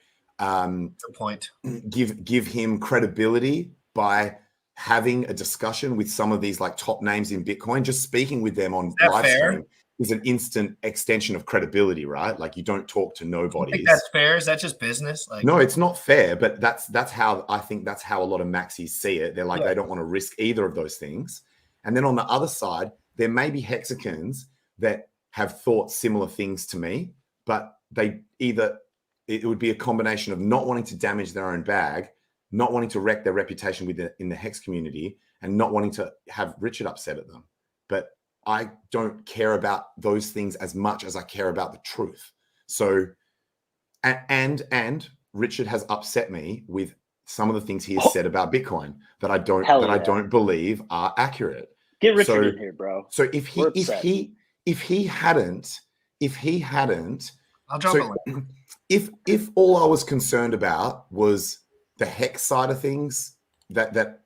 give him credibility by having a discussion with some of these like top names in Bitcoin. Just speaking with them on live stream is an instant extension of credibility, right? Like, you don't talk to nobody. You think that's fair? Is that just business? Like, no, it's not fair, but that's how I think that's how a lot of maxis see it. They're like, they don't want to risk either of those things. And then on the other side, there may be hexicans that have thought similar things to me, but it would be a combination of not wanting to damage their own bag, not wanting to wreck their reputation in the Hex community, and not wanting to have Richard upset at them. But I don't care about those things as much as I care about the truth. So, and Richard has upset me with some of the things he has said about Bitcoin that I don't believe are accurate. Get Richard in here, bro. So if he hadn't, I'll drop a link. If all I was concerned about was the Hex side of things, that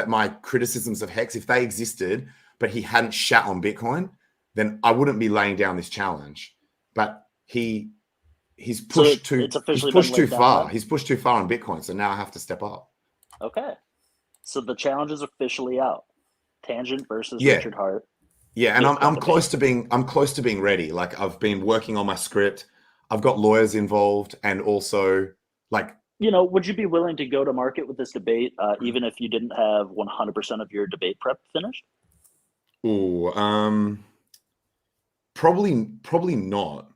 my criticisms of Hex, if they existed, but he hadn't shat on Bitcoin, then I wouldn't be laying down this challenge. But he's pushed too far. He's pushed too far on Bitcoin, so now I have to step up. Okay, so the challenge is officially out. Tangent versus Richard Hart. Yeah, and I'm close to being ready. Like, I've been working on my script. I've got lawyers involved, and also like, would you be willing to go to market with this debate, even if you didn't have 100% of your debate prep finished? Probably not,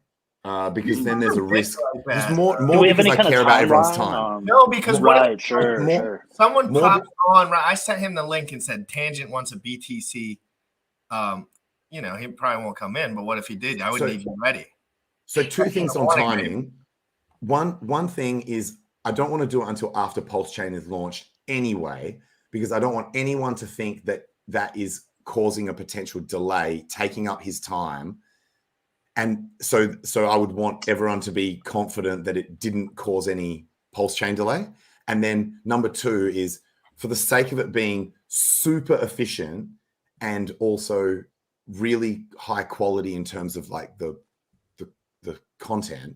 because then there's a risk. There's more because I care about everyone's time. No, because sure. Someone popped on. Right, I sent him the link and said Tangent wants a BTC. He probably won't come in, but what if he did? I wouldn't even be ready. So two things on timing. One thing is, I don't want to do it until after pulsechain is launched anyway, because I don't want anyone to think that is causing a potential delay, taking up his time. And so I would want everyone to be confident that it didn't cause any pulsechain delay. And then number two is, for the sake of it being super efficient and also really high quality in terms of like the content,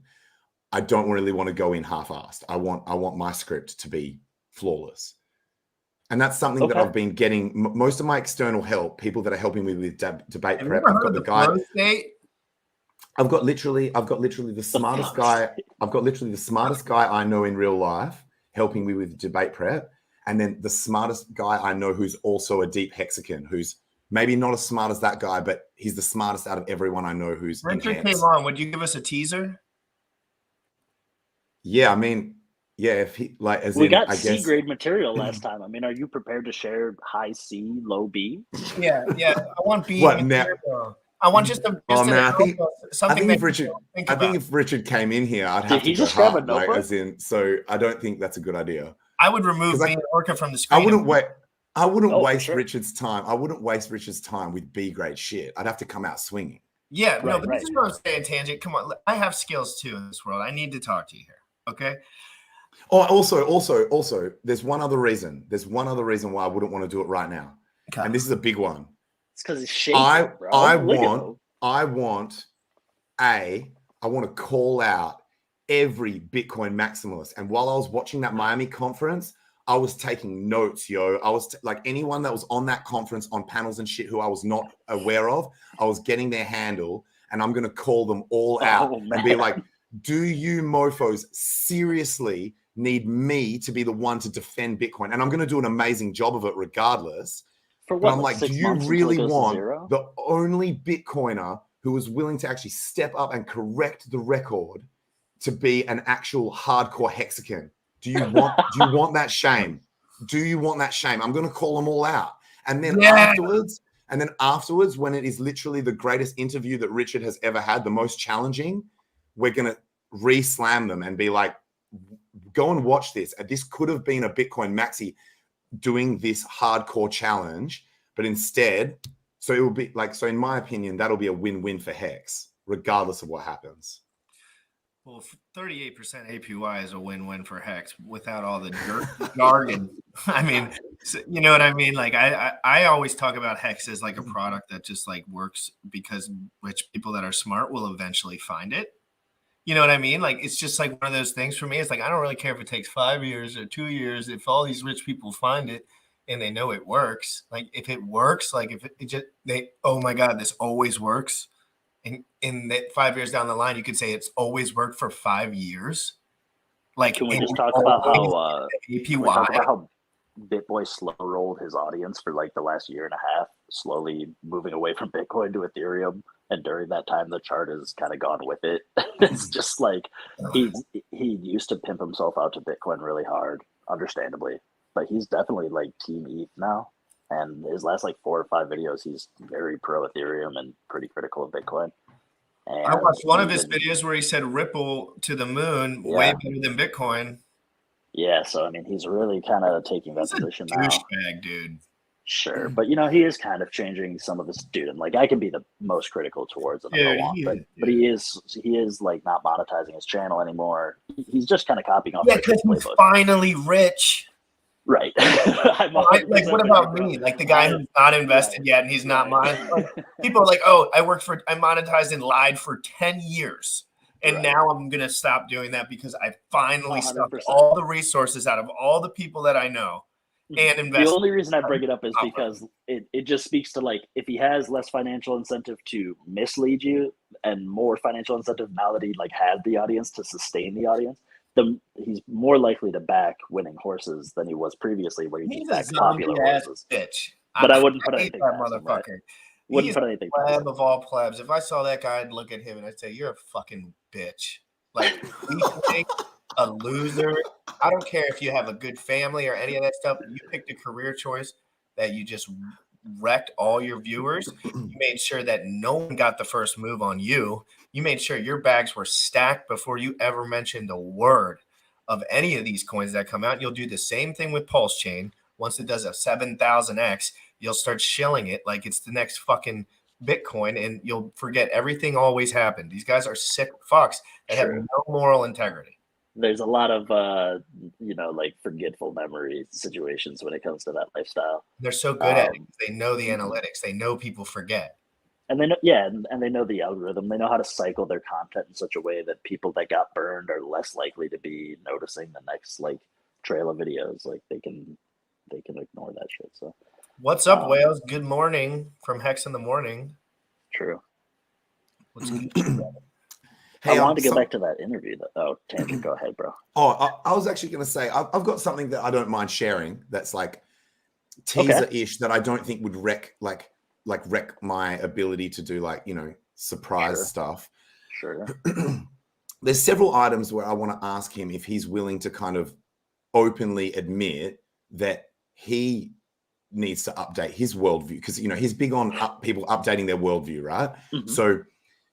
I don't really want to go in half-assed. I want my script to be flawless. And that's something that I've been getting most of my external help, people that are helping me with debate prep. I've got the guy. I've got literally the smartest guy. I've got literally the smartest guy I know in real life helping me with debate prep, and then the smartest guy I know who's also a deep hexican, who's maybe not as smart as that guy, but he's the smartest out of everyone I know who's. Richard came on. Would you give us a teaser? Yeah, I mean, yeah. If he as we got C grade material last time. I mean, are you prepared to share high C, low B? Yeah. I want B. What now? I want just I think if Richard came in here, I'd have to go hard, so I don't think that's a good idea. I would remove B and Orca from the screen. I wouldn't waste Richard's time. I wouldn't waste Richard's time with B grade shit. I'd have to come out swinging. Yeah, but this is what I'm saying, Tangent. Come on, I have skills too in this world. I need to talk to you here. Okay. Oh, also, there's one other reason. There's one other reason why I wouldn't want to do it right now, and this is a big one. It's because it's shady, bro. I want to call out every Bitcoin maximalist. And while I was watching that Miami conference, I was taking notes, yo. I was like, anyone that was on that conference on panels and shit who I was not aware of, I was getting their handle, and I'm going to call them all out and be like, do you mofos seriously need me to be the one to defend Bitcoin. And I'm going to do an amazing job of it regardless. For But what? I'm Like like, 6 do you months until really it goes to want zero? the only Bitcoiner who was willing to actually step up and correct the record to be an actual hardcore hexagon? Do you want that shame? Do you want that shame? I'm going to call them all out. And then afterwards, when it is literally the greatest interview that Richard has ever had, the most challenging, we're going to re-slam them and be like, go and watch this. This could have been a Bitcoin maxi doing this hardcore challenge, but instead, so it will be like, so in my opinion, that'll be a win-win for Hex, regardless of what happens. Well, 38% APY is a win-win for Hex without all the jargon. I mean, you know what I mean? Like I always talk about Hex as like a product that just like works because rich people that are smart will eventually find it. You know what I mean? Like, it's just like one of those things for me. It's like, I don't really care if it takes 5 years or 2 years. If all these rich people find it and they know it works, like if it works, like if it just, oh my God, this always works. And in that 5 years down the line, you could say it's always worked for 5 years. Like, Can we just talk about how APY? BitBoy slow rolled his audience for like the last year and a half, slowly moving away from Bitcoin to Ethereum, and during that time the chart has kind of gone with it. It's just like he used to pimp himself out to Bitcoin really hard, understandably, but he's definitely like Team ETH now. And his last like 4 or 5 videos, he's very pro Ethereum and pretty critical of Bitcoin. And I watched one of his videos where he said Ripple to the moon, way better than Bitcoin. Yeah, so I mean, he's really kind of taking that position now. Douchebag, dude. Sure, but you know, he is kind of changing some of the student. Like, I can be the most critical towards him if I want, but he is like not monetizing his channel anymore. He's just kind of copying off. Yeah, because he's finally rich. Right. Like, what about me? Like the guy who's not invested yet and he's not monetized. People are like, oh, I monetized and lied for 10 years. And now I'm going to stop doing that because I finally sucked all the resources out of all the people that I know and invested. The only reason I bring it up is because it just speaks to, like, if he has less financial incentive to mislead you and more financial incentive now that he like had the audience to sustain the audience, he's more likely to back winning horses than he was previously, where he backed popular horses. Bitch. But I wouldn't put anything that past him, right? motherfucker. Wouldn't put anything past him. Pleb of all plebs. If I saw that guy, I'd look at him and I'd say, "You're a fucking bitch. Like, a loser. I don't care if you have a good family or any of that stuff. You picked a career choice that you just wrecked all your viewers. You made sure that no one got the first move on you. You made sure your bags were stacked before you ever mentioned a word of any of these coins that come out. You'll do the same thing with pulsechain. Once it does a 7,000x, you'll start shilling it like it's the next fucking Bitcoin, and you'll forget everything always happened. These guys are sick fucks that have no moral integrity. There's a lot of like forgetful memory situations when it comes to that lifestyle. They're so good at it. They know the analytics. They know people forget. And they know, and they know the algorithm. They know how to cycle their content in such a way that people that got burned are less likely to be noticing the next like trail of videos. Like they can ignore that shit. So what's up, whales? Good morning from Hex in the Morning. True. What's good? Hey, I wanted to get back to that interview. Oh, Tangent, go ahead, bro. Oh, I was actually going to say, I've got something that I don't mind sharing that's like teaser-ish that I don't think would wreck my ability to do like, surprise stuff. Sure. There's several items where I want to ask him if he's willing to kind of openly admit that he needs to update his worldview, because, he's big on people updating their worldview, right? Mm-hmm. So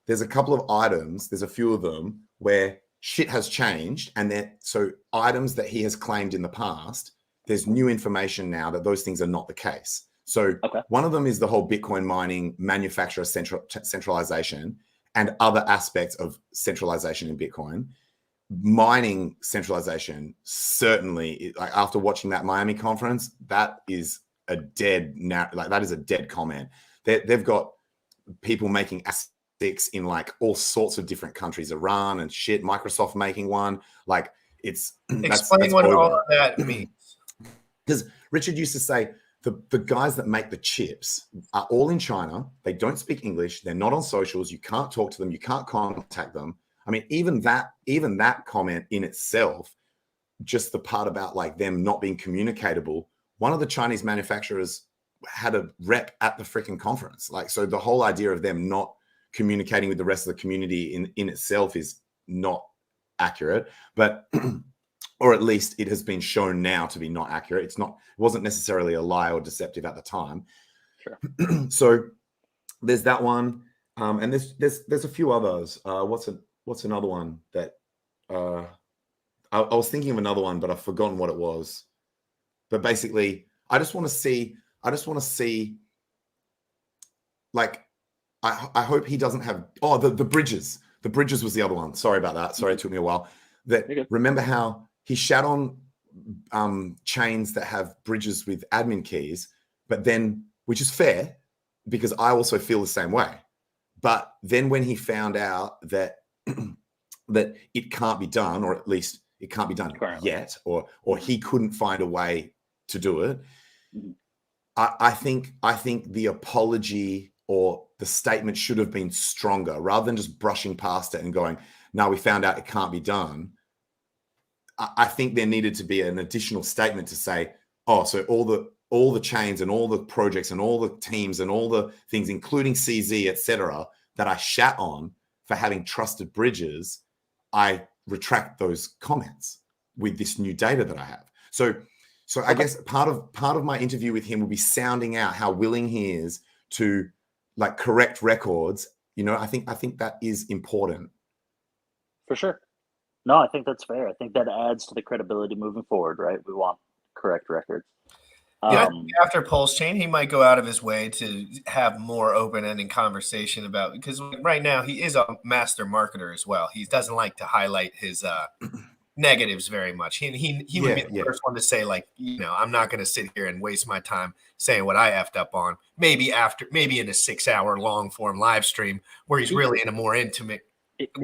there's a couple of items, there's a few of them where shit has changed, and so items that he has claimed in the past, there's new information now that those things are not the case. So one of them is the whole Bitcoin mining manufacturer centralization and other aspects of centralization in Bitcoin. Mining centralization, certainly, like after watching that Miami conference, that is a dead comment. They've got people making ASICs in like all sorts of different countries, Iran and shit, Microsoft making one. Like explain what all of that means. Because Richard used to say the guys that make the chips are all in China. They don't speak English. They're not on socials. You can't talk to them. You can't contact them. I mean, even that comment in itself just the part about like them not being communicatable. One of the Chinese manufacturers had a rep at the freaking conference. Like, so the whole idea of them not communicating with the rest of the community in itself is not accurate, but or at least it has been shown now to be not accurate. It wasn't necessarily a lie or deceptive at the time. Sure. So there's that one. And there's a few others. What's another one that I was thinking of another one, but I've forgotten what it was. But basically, I just want to see, like, I hope he doesn't have, the bridges. The bridges was the other one. Sorry about that. Sorry, it took me a while. Remember how he shat on chains that have bridges with admin keys, but then, which is fair, because I also feel the same way. But then when he found out that that it can't be done, or at least it can't be done yet, or he couldn't find a way to do it, I think the apology or the statement should have been stronger, rather than just brushing past it and going, "No, we found out it can't be done." I think there needed to be an additional statement to say, "Oh, so all the chains and all the projects and all the teams and all the things, including CZ, etc., that I shat on for having trusted bridges, I retract those comments with this new data that I have." So I guess part of my interview with him will be sounding out how willing he is to like correct records. You know, I think that is important. For sure. No, I think that's fair. I think that adds to the credibility moving forward, right? We want correct records. After pulsechain, he might go out of his way to have more open-ended conversation about, because right now he is a master marketer as well. He doesn't like to highlight his negatives very much. He would be the first one to say, like, you know, I'm not going to sit here and waste my time saying what I effed up on. Maybe in a 6-hour long form live stream where he's really in a more intimate.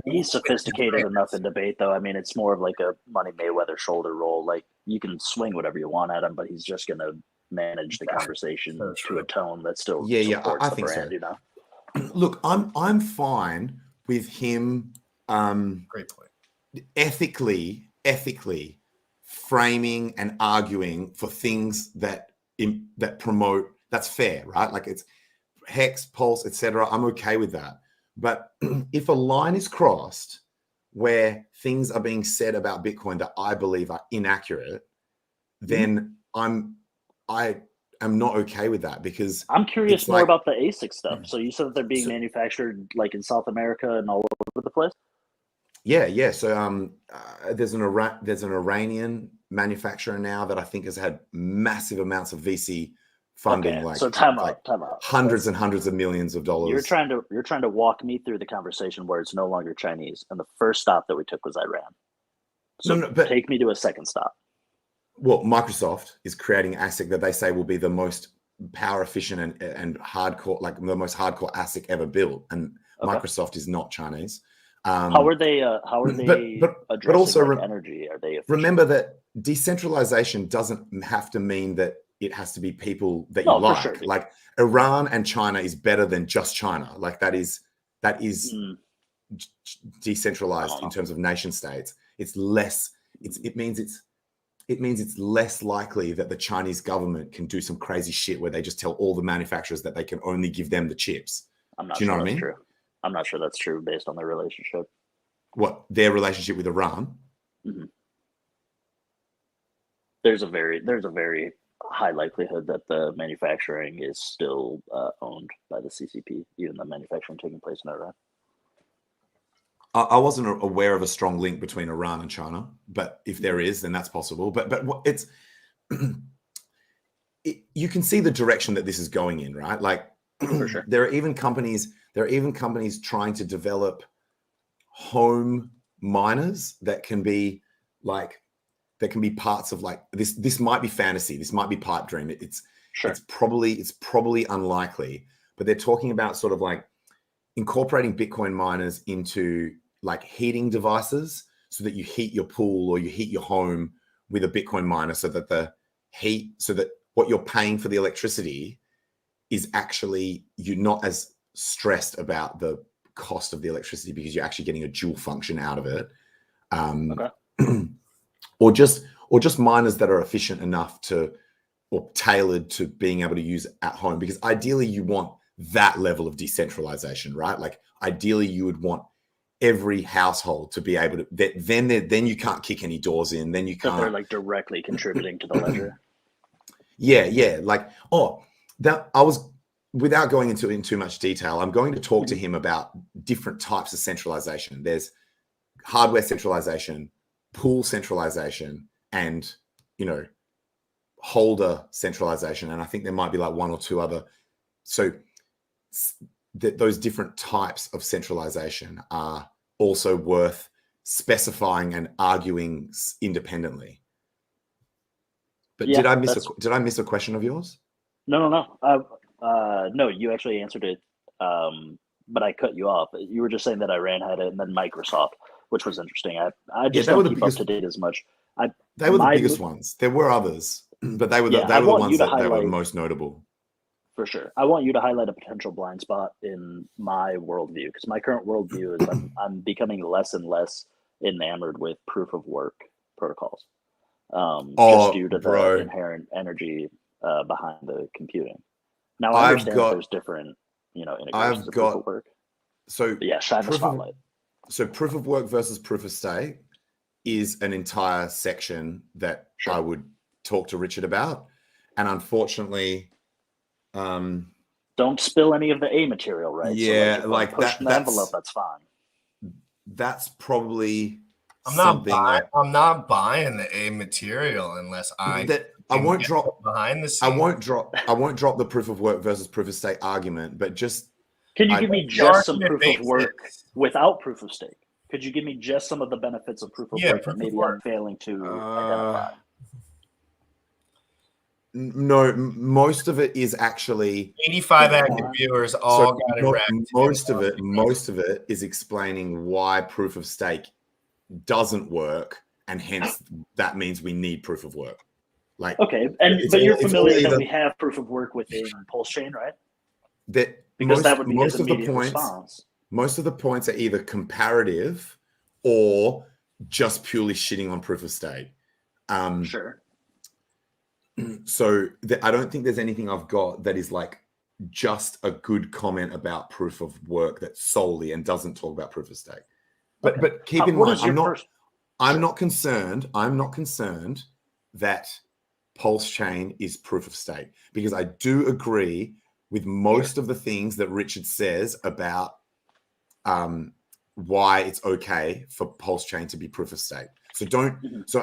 He's sophisticated enough in debate, though. I mean, it's more of like a Money Mayweather shoulder roll. Like, you can swing whatever you want at him, but he's just going to manage the conversation to a tone that still supports the brand. So. You know, look, I'm fine with him. Great point. Ethically framing and arguing for things that promote. That's fair, right? Like, it's Hex, Pulse, etc. I'm okay with that. But if a line is crossed where things are being said about Bitcoin that I believe are inaccurate, then I am not okay with that, because I'm curious more about the ASIC stuff. So you said that they're being manufactured like in South America and all over the place? Yeah. So there's an Iranian manufacturer now that I think has had massive amounts of VC funding. Okay, like so time out. Hundreds and hundreds of millions of dollars. You're trying to walk me through the conversation where it's no longer Chinese, and the first stop that we took was Iran. So but take me to a second stop. Well, Microsoft is creating ASIC that they say will be the most power efficient and hardcore, like the most hardcore ASIC ever built, and Microsoft is not Chinese. How are they addressing but also energy? Are they efficient? Remember that decentralization doesn't have to mean that it has to be people that you like. Sure. Like, Iran and China is better than just China. Like, that is decentralized in terms of nation states. It's less. It means it's less likely that the Chinese government can do some crazy shit where they just tell all the manufacturers that they can only give them the chips. I'm not sure that's true. I'm not sure that's true based on their relationship. What, their relationship with Iran? Mm-hmm. There's a very high likelihood that the manufacturing is still owned by the CCP, even the manufacturing taking place in Iran. I wasn't aware of a strong link between Iran and China, but if there is, then that's possible. But it's you can see the direction that this is going in, right? Like, for sure. There are even companies trying to develop home miners that can be parts of, like, this might be fantasy, this might be pipe dream. It's probably unlikely, but they're talking about sort of like incorporating Bitcoin miners into like heating devices, so that you heat your pool or you heat your home with a Bitcoin miner, so that what you're paying for the electricity is actually, you're not as stressed about the cost of the electricity, because you're actually getting a dual function out of it. or just miners that are efficient enough to, or tailored to being able to use at home, because ideally you want that level of decentralization, right? Like ideally you would want every household to be able to, then you can't kick any doors in, then you can't. That they're like directly contributing to the ledger. Yeah. Like, that I was, without going into in too much detail, I'm going to talk to him about different types of centralization. There's hardware centralization, pool centralization, and, holder centralization. And I think there might be like one or two other. So those different types of centralization are also worth specifying and arguing independently. But Yeah, did I miss a question of yours? No. No, you actually answered it, but I cut you off. You were just saying that Iran had it, and then Microsoft, which was interesting. I just don't keep up to date as much. They were the biggest ones. There were others, but they were the ones that were most notable. For sure. I want you to highlight a potential blind spot in my worldview, because my current worldview is I'm becoming less and less enamored with proof of work protocols, just due to the inherent energy behind the computing. Now I understand there's different, integrations of proof of work. So but yeah, shine the spotlight. So proof of work versus proof of stake is an entire section that I would talk to Richard about, and unfortunately, don't spill any of the A material, right? Yeah, so like push the envelope. That's fine. That's probably I'm not buying the A material unless I won't drop behind the scenes. I won't drop the proof of work versus proof of stake argument, but just can you give me just some proof of work without proof of stake? Could you give me just some of the benefits of proof of work that maybe I'm failing to identify? No, most of it is actually 85 active viewers all got it wrecked. Most of it is explaining why proof of stake doesn't work, and hence that means we need proof of work. Like, okay, but you're familiar that we have proof of work within pulsechain, right? Because that would be his immediate response. Most of the points are either comparative or just purely shitting on proof of stake. Sure. So I don't think there's anything I've got that is like just a good comment about proof of work that solely and doesn't talk about proof of stake. But keep in mind, I'm not concerned that pulsechain is proof of stake, because I do agree with most of the things that Richard says about why it's okay for pulsechain to be proof of stake. So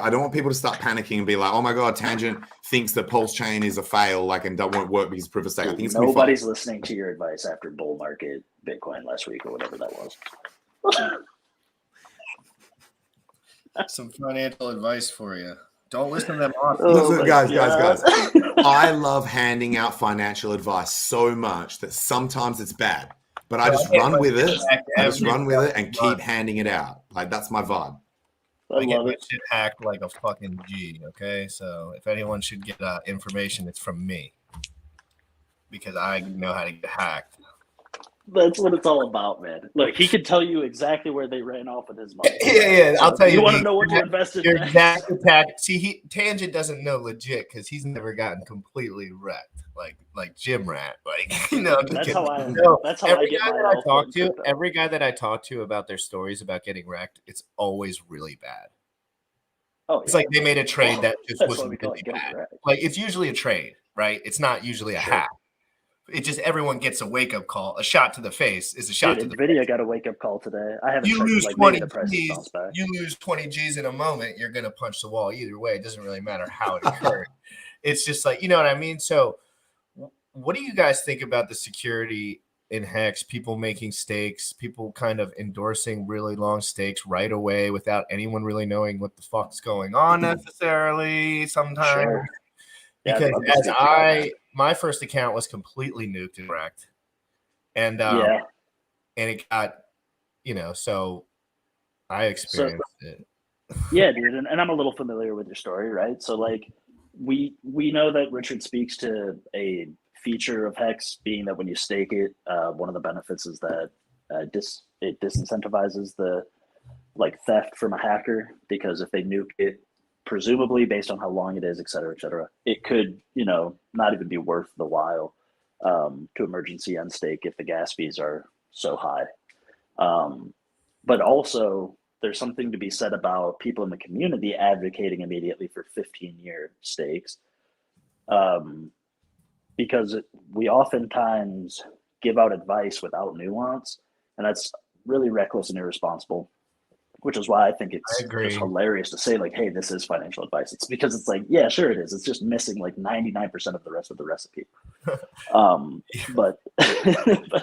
I don't want people to start panicking and be like, oh my God, Tangent thinks that pulsechain is a fail, and that won't work because proof of stake. I think it's nobody's listening to your advice after bull market Bitcoin last week or whatever that was. Some financial advice for you. Don't listen to them off. Listen, guys. I love handing out financial advice so much that sometimes it's bad, but I just run with it. And keep handing it out. Like, that's my vibe. I get my shit hacked like a fucking G, okay? So if anyone should get information, it's from me, because I know how to get hacked. That's what it's all about, man. Look, he can tell you exactly where they ran off with his money. Yeah, I'll tell you. You want to know what to invest in? Exactly. See, Tangent doesn't know legit because he's never gotten completely wrecked, like Jim Rat. That's how I know. That's how I get my every guy that I talk to about their stories about getting wrecked, it's always really bad. It's like they made a trade that just was really bad. Like, it's usually a trade, right? It's not usually a hack. It just, everyone gets a wake up call. A shot to the face is a shot to the face. NVIDIA got a wake up call today. I haven't. You lose 20 G's. You lose 20 G's in a moment. You're gonna punch the wall either way. It doesn't really matter how it occurred. It's just like, you know what I mean. So, what do you guys think about the security in Hex? People making stakes, people kind of endorsing really long stakes right away without anyone really knowing what the fuck's going on necessarily. Sometimes. Sure. Because my first account was completely nuked and wrecked, and it got, so I experienced it. Yeah, dude, and I'm a little familiar with your story, right? So like, we know that Richard speaks to a feature of Hex being that when you stake it, one of the benefits is that it disincentivizes the theft from a hacker, because if they nuke it presumably based on how long it is, et cetera, it could, not even be worth the while to emergency unstake if the gas fees are so high. But also, there's something to be said about people in the community advocating immediately for 15-year stakes, because we oftentimes give out advice without nuance, and that's really reckless and irresponsible. Which is why I think it's just hilarious to say, like, hey, this is financial advice. It's because it's like, yeah, sure it is. It's just missing like 99% of the rest of the recipe. But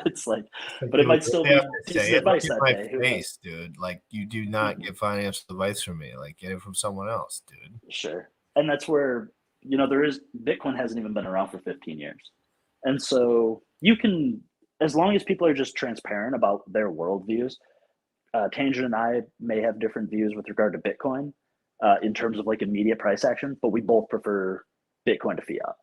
it's like, but it might still be decent advice that day. Face, dude. Like, you do not get financial advice from me. Like, get it from someone else, dude. Sure. And that's where, Bitcoin hasn't even been around for 15 years. And so you can, as long as people are just transparent about their worldviews, Tangent and I may have different views with regard to Bitcoin in terms of like immediate price action, but we both prefer Bitcoin to fiat.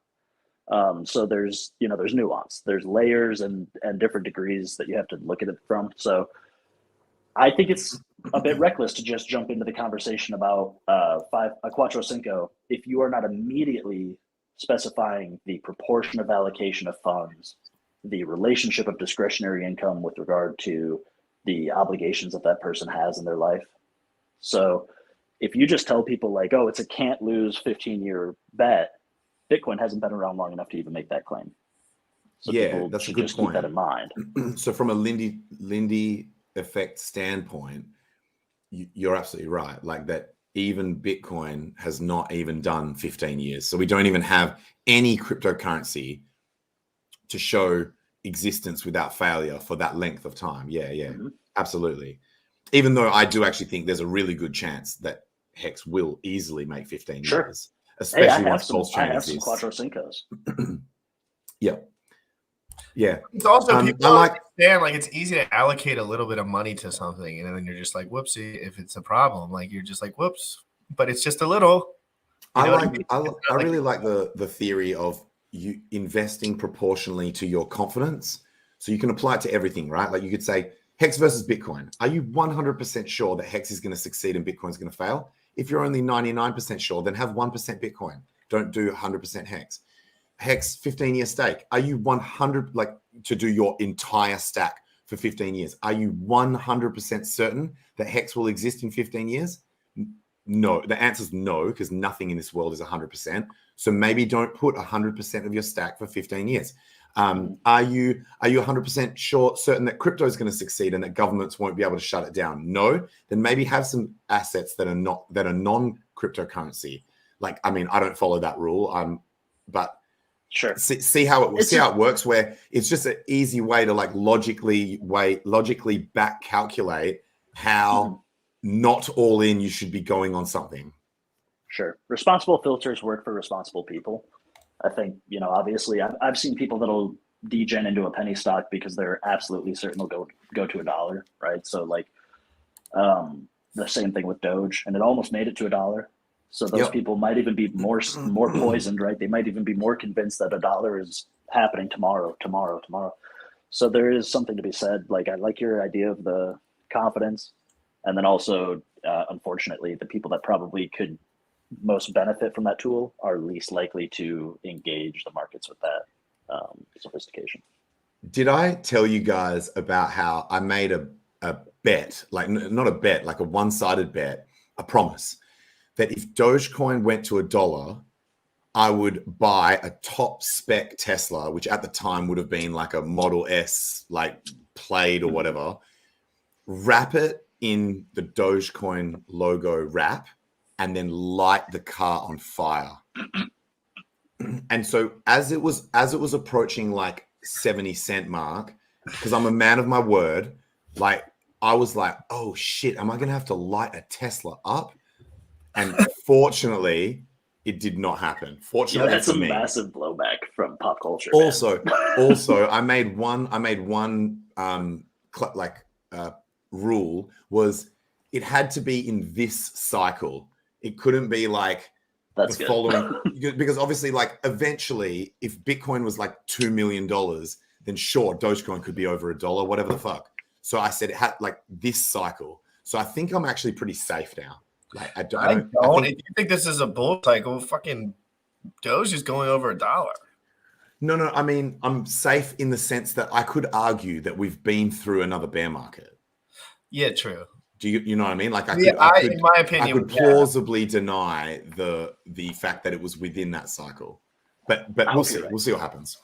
So there's nuance, there's layers and different degrees that you have to look at it from. So I think it's a bit reckless to just jump into the conversation about a Quattro Cinco if you are not immediately specifying the proportion of allocation of funds, the relationship of discretionary income with regard to the obligations that person has in their life. So if you just tell people like, oh, it's a can't lose 15-year bet, Bitcoin hasn't been around long enough to even make that claim. So yeah, that's a good point. Keep that in mind. So from a Lindy effect standpoint, you're absolutely right. Like that, even Bitcoin has not even done 15 years. So we don't even have any cryptocurrency to show existence without failure for that length of time. Yeah, absolutely. Even though I do actually think there's a really good chance that Hex will easily make 15 years, especially once pulsechain exists. Some Quattro Cincos. Yeah. It's also people understand like it's easy to allocate a little bit of money to something, and then you're just like, whoopsie. If it's a problem, like you're just like, whoops. But it's just a little. I really like the theory of you investing proportionally to your confidence. So you can apply it to everything, right? Like you could say Hex versus Bitcoin. Are you 100% sure that Hex is going to succeed and Bitcoin is going to fail? If you're only 99% sure, then have 1% Bitcoin. Don't do 100% Hex. Hex 15-year stake. Are you 100 to do your entire stack for 15 years? Are you 100% certain that Hex will exist in 15 years? No. The answer is no, because nothing in this world is 100%. So maybe don't put 100% of your stack for 15 years. Are you 100% certain that crypto is going to succeed and that governments won't be able to shut it down? No. Then maybe have some assets that are non-cryptocurrency. Like, I mean, I don't follow that rule. But sure. See how it works. Where it's just an easy way to like logically back calculate how not all in you should be going on something. Sure. Responsible filters work for responsible people. I think, obviously I've seen people that'll degen into a penny stock because they're absolutely certain they'll go to $1, right? So like the same thing with Doge, and it almost made it to $1. So those people might even be more poisoned, right? They might even be more convinced that $1 is happening tomorrow. So there is something to be said. Like, I like your idea of the confidence. And then also, unfortunately, the people that probably could most benefit from that tool are least likely to engage the markets with that sophistication. Did I tell you guys about how I made a bet, like not a bet, like a one-sided bet, a promise that if Dogecoin went to $1, I would buy a top spec Tesla, which at the time would have been like a Model S, like Plaid or whatever, wrap it in the Dogecoin logo wrap, and then light the car on fire. And so as it was approaching like 70-cent mark, because I'm a man of my word, like I was like, oh shit, am I going to have to light a Tesla up? And fortunately, it did not happen. Fortunately, that's a massive blowback from pop culture. Also, I made one rule was it had to be in this cycle. It couldn't be like that's the following, because obviously, like eventually, if Bitcoin was like $2 million, then sure, Dogecoin could be over $1, whatever the fuck. So I said it had like this cycle. So I think I'm actually pretty safe now. Like I don't. think, If you think this is a bull cycle, fucking Doge is going over $1. no. I mean, I'm safe in the sense that I could argue that we've been through another bear market. Yeah, true. Do you know what I mean? Like in my opinion, I could plausibly deny the fact that it was within that cycle, but we'll see. Right. We'll see what happens.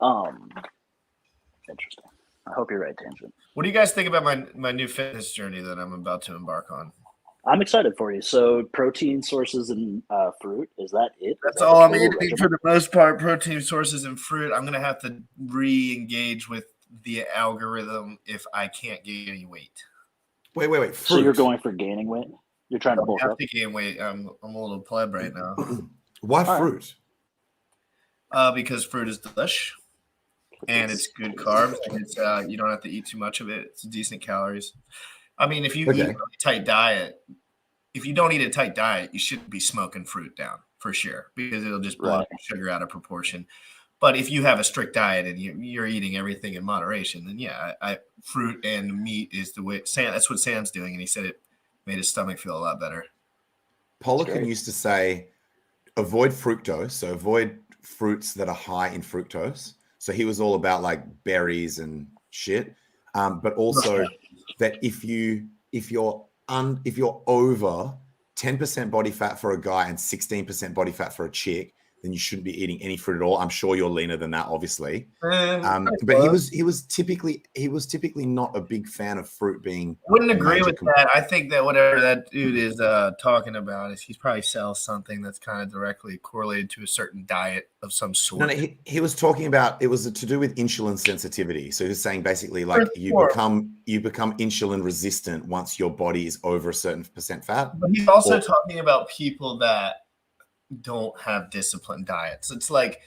Interesting. I hope you're right, Tangent. What do you guys think about my new fitness journey that I'm about to embark on? I'm excited for you. So protein sources and fruit, is that it? That's all I'm eating for the most part. Protein sources and fruit. I'm gonna have to re-engage with the algorithm if I can't gain any weight. Wait. Fruit. So you're going for gaining weight? You're trying to bulk up? To gain weight. I'm a little pleb right now. Why fruit? Because fruit is delish, and it's good carbs, and it's you don't have to eat too much of it. It's decent calories. I mean, if you eat a really tight diet, if you don't eat a tight diet, you shouldn't be smoking fruit down for sure, because it'll just blow your sugar out of proportion. But if you have a strict diet and you're eating everything in moderation, then fruit and meat is the way. That's what Sam's doing, and he said it made his stomach feel a lot better. Polican used to say, avoid fructose, so avoid fruits that are high in fructose. So he was all about like berries and shit, but also that if you're over 10% body fat for a guy and 16% body fat for a chick, then you shouldn't be eating any fruit at all. I'm sure you're leaner than that, obviously. But he was typically not a big fan of fruit being. Wouldn't agree with that. I think that whatever that dude is talking about is he's probably sells something that's kind of directly correlated to a certain diet of some sort. No, he was talking about it was to do with insulin sensitivity. So he was saying basically like you become insulin resistant once your body is over a certain percent fat. But he's also talking about people that don't have disciplined diets. It's like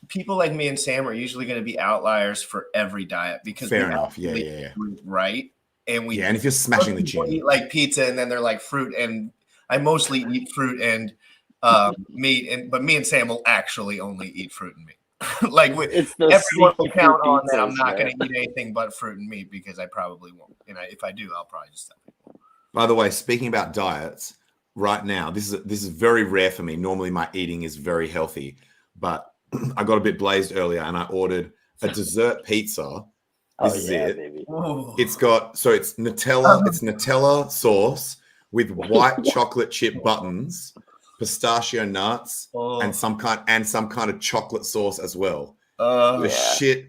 people like me and Sam are usually going to be outliers for every diet because fair enough. Yeah. Right. And and if you're smashing the gym, eat like pizza and then they're like fruit, and I mostly eat fruit and meat, but me and Sam will actually only eat fruit and meat. Like everyone will count on that I'm not going to eat anything but fruit and meat because I probably won't. And if I do, I'll probably just stop it. By the way, speaking about diets, right now, this is very rare for me. Normally, my eating is very healthy, but I got a bit blazed earlier, and I ordered a dessert pizza. This is it. Baby. It's Nutella. It's Nutella sauce with white chocolate chip buttons, pistachio nuts, and some kind of chocolate sauce as well. The shit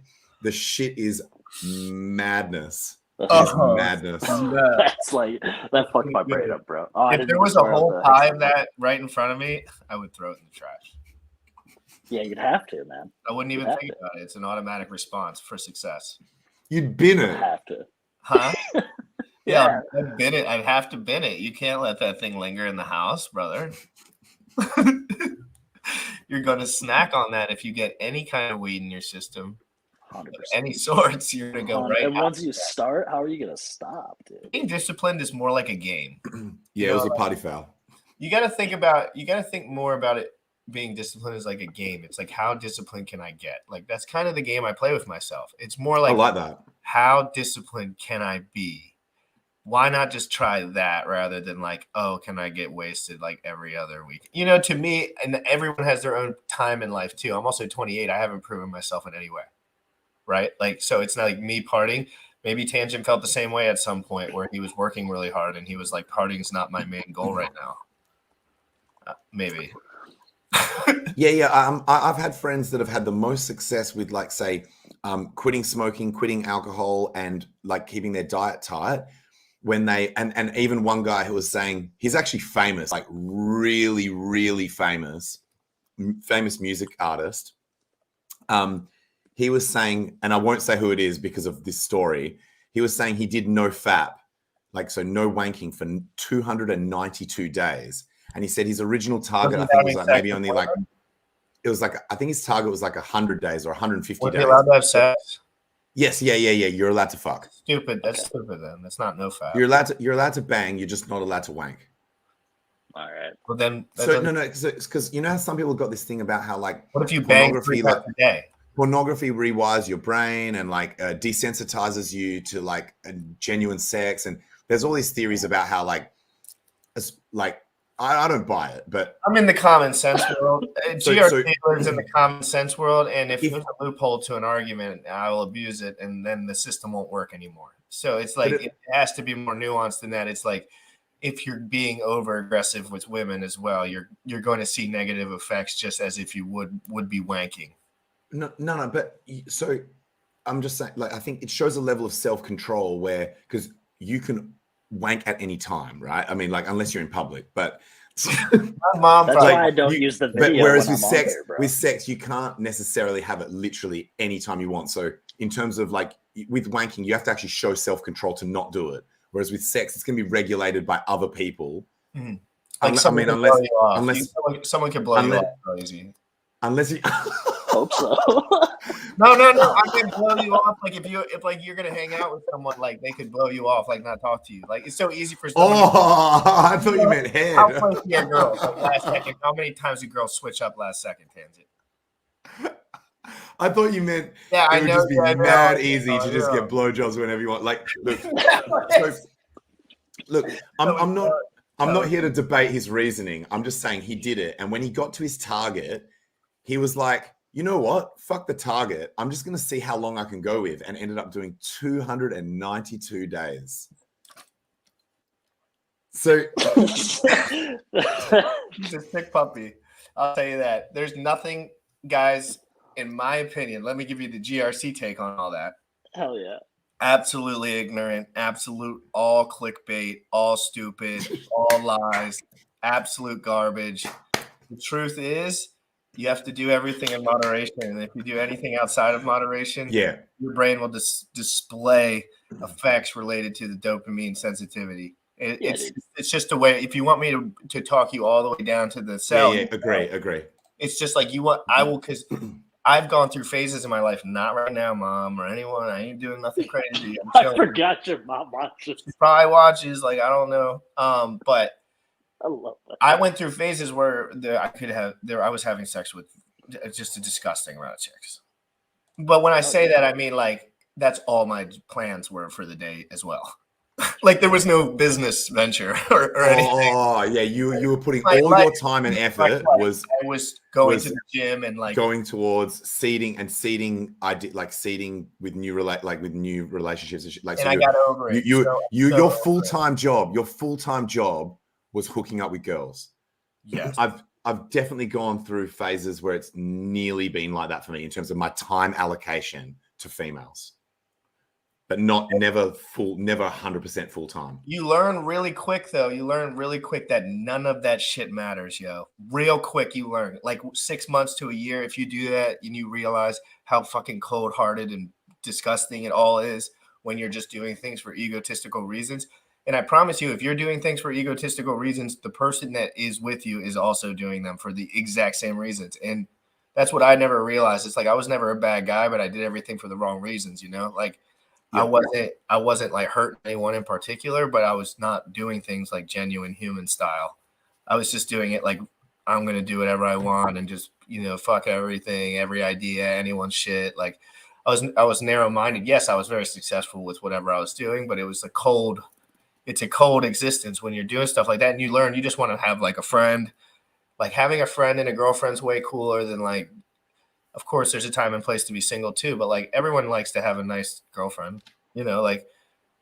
is madness. Madness. That's like that fucked my brain up, bro. If there was a whole pie of that right in front of me, I would throw it in the trash. Yeah, you'd have to, man. I wouldn't even think about it. It's an automatic response for success. You'd bin it. You'd have to. Huh? Yeah, I'd bin it. I'd have to bin it. You can't let that thing linger in the house, brother. You're going to snack on that if you get any kind of weed in your system. 100%. Any sorts, you're gonna go right. And once you start, how are you gonna stop, dude? Being disciplined is more like a game. Yeah, it was a party foul. You got to think more about it. Being disciplined is like a game. It's like, how disciplined can I get? Like that's kind of the game I play with myself. It's more like, I like that. How disciplined can I be? Why not just try that rather than like, oh, can I get wasted like every other week? You know, to me, and everyone has their own time in life too. I'm also 28. I haven't proven myself in any way. Right? Like, so it's not like me partying. Maybe Tangent felt the same way at some point where he was working really hard and he was like, partying is not my main goal right now. Maybe. I've had friends that have had the most success with like, say, quitting smoking, quitting alcohol, and like keeping their diet tight when they, and even one guy who was saying he's actually famous, like really, really famous music artist. He was saying, and I won't say who it is because of this story, he was saying he did no FAP, like, so no wanking for 292 days. And he said his original target, I think, was like maybe only like, it was like, I think his target was like 100 days or 150 days. Are you allowed to have sex? Yes. Yeah. You're allowed to fuck. Stupid. That's stupid then. That's not no FAP. You're allowed to bang. You're just not allowed to wank. All right. Well, then. Because you know how some people got this thing about how like. What if you bang 3 times a day? Pornography rewires your brain and like desensitizes you to like a genuine sex, and there's all these theories about how like as like I don't buy it, but I'm in the common sense world. So- GRC lives in the common sense world, and if there's a loophole to an argument, I will abuse it, and then the system won't work anymore. So it's like it has to be more nuanced than that. It's like if you're being over aggressive with women as well, you're going to see negative effects just as if you would be wanking. No. But so I'm just saying, like, I think it shows a level of self-control where, because you can wank at any time, right? I mean, like, unless you're in public, but my mom. That's probably, why I don't use the video. but whereas when with I'm sex, on there, bro. with sex, you can't necessarily have it literally anytime you want. So in terms of like with wanking, you have to actually show self-control to not do it. Whereas with sex, it's going to be regulated by other people. like I mean, unless someone can blow you off so easy. Unless you Hope so. No. I can blow you off. Like if like you're gonna hang out with someone, like they could blow you off, like not talk to you. Like it's so easy for someone. I thought you meant head. How crazy are girls? Like last second. How many times do girls switch up last second? Tangent. I thought you meant Yeah, it I would know. just be Yeah, mad easy to just get blowjobs whenever you want. Like, look, I'm not here to debate his reasoning. I'm just saying he did it, and when he got to his target, he was like, you know what? Fuck the target. I'm just going to see how long I can go with, and ended up doing 292 days. So He's a sick puppy. I'll tell you that. There's nothing, guys, in my opinion. Let me give you the GRC take on all that. Hell yeah. Absolutely ignorant, absolute all clickbait, all stupid, all lies, absolute garbage. The truth is, you have to do everything in moderation. And if you do anything outside of moderation, yeah, your brain will display effects related to the dopamine sensitivity. It's just a way. If you want me to talk you all the way down to the cell, agree. It's just like you want. I will, because I've gone through phases in my life. Not right now, mom or anyone. I ain't doing nothing crazy. I forgot your mom watches. She probably watches. Like I don't know. But I love that. I went through phases where I was having sex with just a disgusting amount of chicks. But when I say that, I mean like that's all my plans were for the day as well. Like there was no business venture or anything. Oh yeah, you were putting all your time and effort I was going to the gym and like going towards seeding. I did like seeding with new relationships. Like and so I got over it. Your full-time job. Your full-time job was hooking up with girls. Yes, I've definitely gone through phases where it's nearly been like that for me in terms of my time allocation to females. But never 100% full time. You learn really quick, though. You learn really quick that none of that shit matters, yo. Real quick, you learn. Like 6 months to a year, if you do that, and you realize how fucking cold-hearted and disgusting it all is when you're just doing things for egotistical reasons. And I promise you, if you're doing things for egotistical reasons, the person that is with you is also doing them for the exact same reasons. And that's what I never realized. It's like I was never a bad guy, but I did everything for the wrong reasons, you know? Like, I wasn't like hurting anyone in particular, but I was not doing things like genuine human style. I was just doing it like I'm gonna do whatever I want and just fuck everything, every idea, anyone's shit. Like I was narrow minded. Yes, I was very successful with whatever I was doing, but it's a cold existence when you're doing stuff like that, and you learn you just want to have like a friend. Like having a friend and a girlfriend's way cooler than like. Of course, there's a time and place to be single too, but like everyone likes to have a nice girlfriend, like,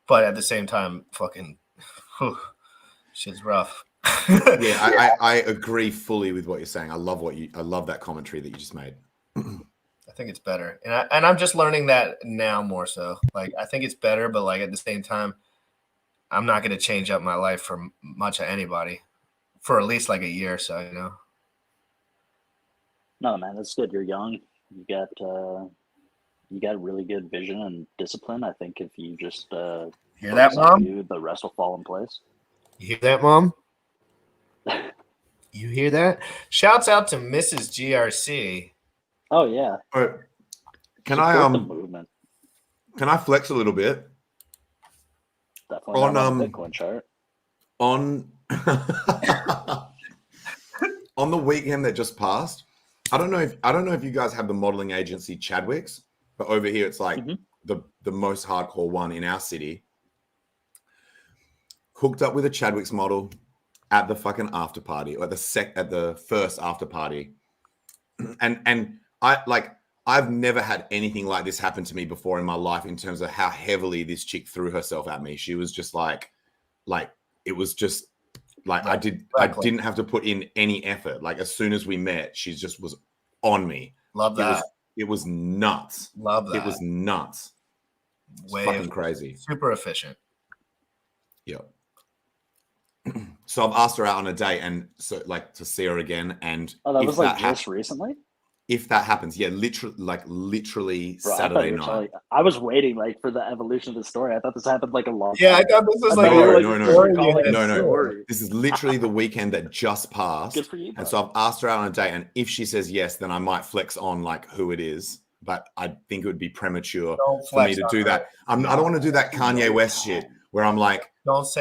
but at the same time, fucking shit's rough. Yeah, I agree fully with what you're saying. I love that commentary that you just made. I think it's better. And I'm just learning that now more so. Like, I think it's better, but like at the same time, I'm not going to change up my life for much of anybody for at least like a year or so, No, man, that's good. You're young. You got really good vision and discipline. I think if you just hear that, Mom, the rest will fall in place. You hear that, Mom? You hear that? Shouts out to Mrs. GRC. Oh yeah. All right. Can Support the movement. Can I flex a little bit? Definitely on the Bitcoin chart. On the weekend that just passed. I don't know if you guys have the modeling agency Chadwick's, but over here it's like the most hardcore one in our city. Hooked up with a Chadwick's model, at the fucking after party, or at the first after party. And I've never had anything like this happen to me before in my life in terms of how heavily this chick threw herself at me. She was just like it was just like I didn't have to put in any effort. Like as soon as we met, she just was on me. Love that. It was nuts. Love that. It was nuts. It's fucking crazy. Super efficient. Yeah. So I've asked her out on a date, and so like to see her again. And that was like just recently. If that happens, yeah, literally Bro, Saturday night. I was waiting like for the evolution of the story. I thought this happened like a long time. I thought this was no. This is literally the weekend that just passed. Good for you. And so I've asked her out on a date, and if she says yes, then I might flex on like who it is. But I think it would be premature for me to do that. I don't want to do that Kanye West shit where I'm like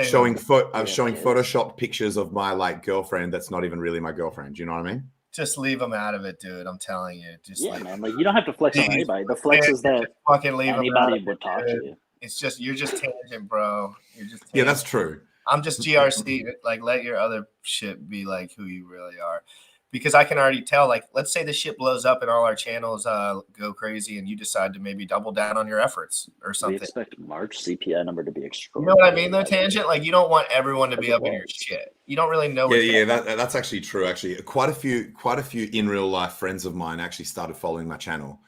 showing photoshopped pictures of my like girlfriend that's not even really my girlfriend. Do you know what I mean? Just leave them out of it, dude. I'm telling you. Man. Like you don't have to flex on anybody. The flex is that fucking leave anybody would talk to you. It's just you're just tangent, bro. You're just tangent. Yeah, that's true. I'm just GRC. Like let your other shit be like who you really are. Because I can already tell, like, let's say the shit blows up and all our channels go crazy, and you decide to maybe double down on your efforts or something. We expect March CPI number to be extraordinary. You know what I mean, though, Tangent? Like, you don't want everyone to be up in your shit. You don't really know. That's actually true. Actually, quite a few in real life friends of mine actually started following my channel,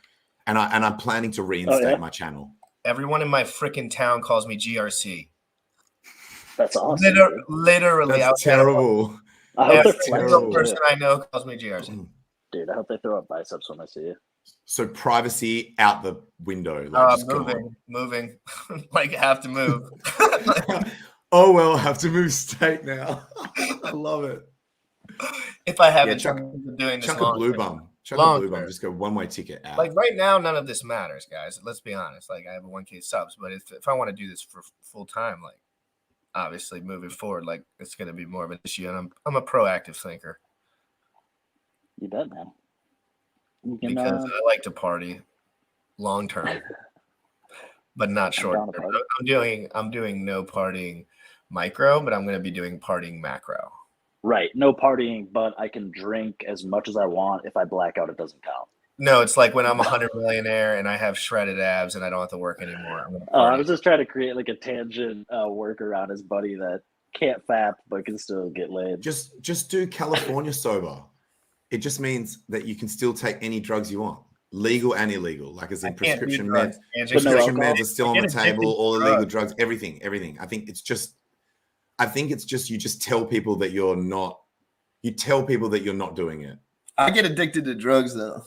and I'm planning to reinstate my channel. Everyone in my freaking town calls me GRC. That's awesome. Literally, that's terrible. Every single person I know calls me GRC. Dude, I hope they throw up biceps when I see you. So privacy out the window. Moving. Like have to move. Oh well, have to move state now. I love it. If I haven't been doing this Chuck a blue bum. Just go one-way ticket out. Like right now, none of this matters, guys. Let's be honest. Like I have a 1K subs, but if I want to do this for full time, like obviously moving forward, like it's going to be more of an issue, and I'm a proactive thinker. You bet, man. Because I like to party long term, but not short term. I'm doing no partying micro, but I'm going to be doing partying macro. Right, no partying, but I can drink as much as I want. If I black out, it doesn't count. No, it's like when I'm 100 millionaire and I have shredded abs and I don't have to work anymore. I was just trying to create like a tangent work around his buddy that can't fap but can still get laid. Just do California sober. It just means that you can still take any drugs you want, legal and illegal. Like as in prescription meds. Prescription meds are still on the table. All illegal drugs, everything. I think it's just you just tell people that you're not. You tell people that you're not doing it. I get addicted to drugs though.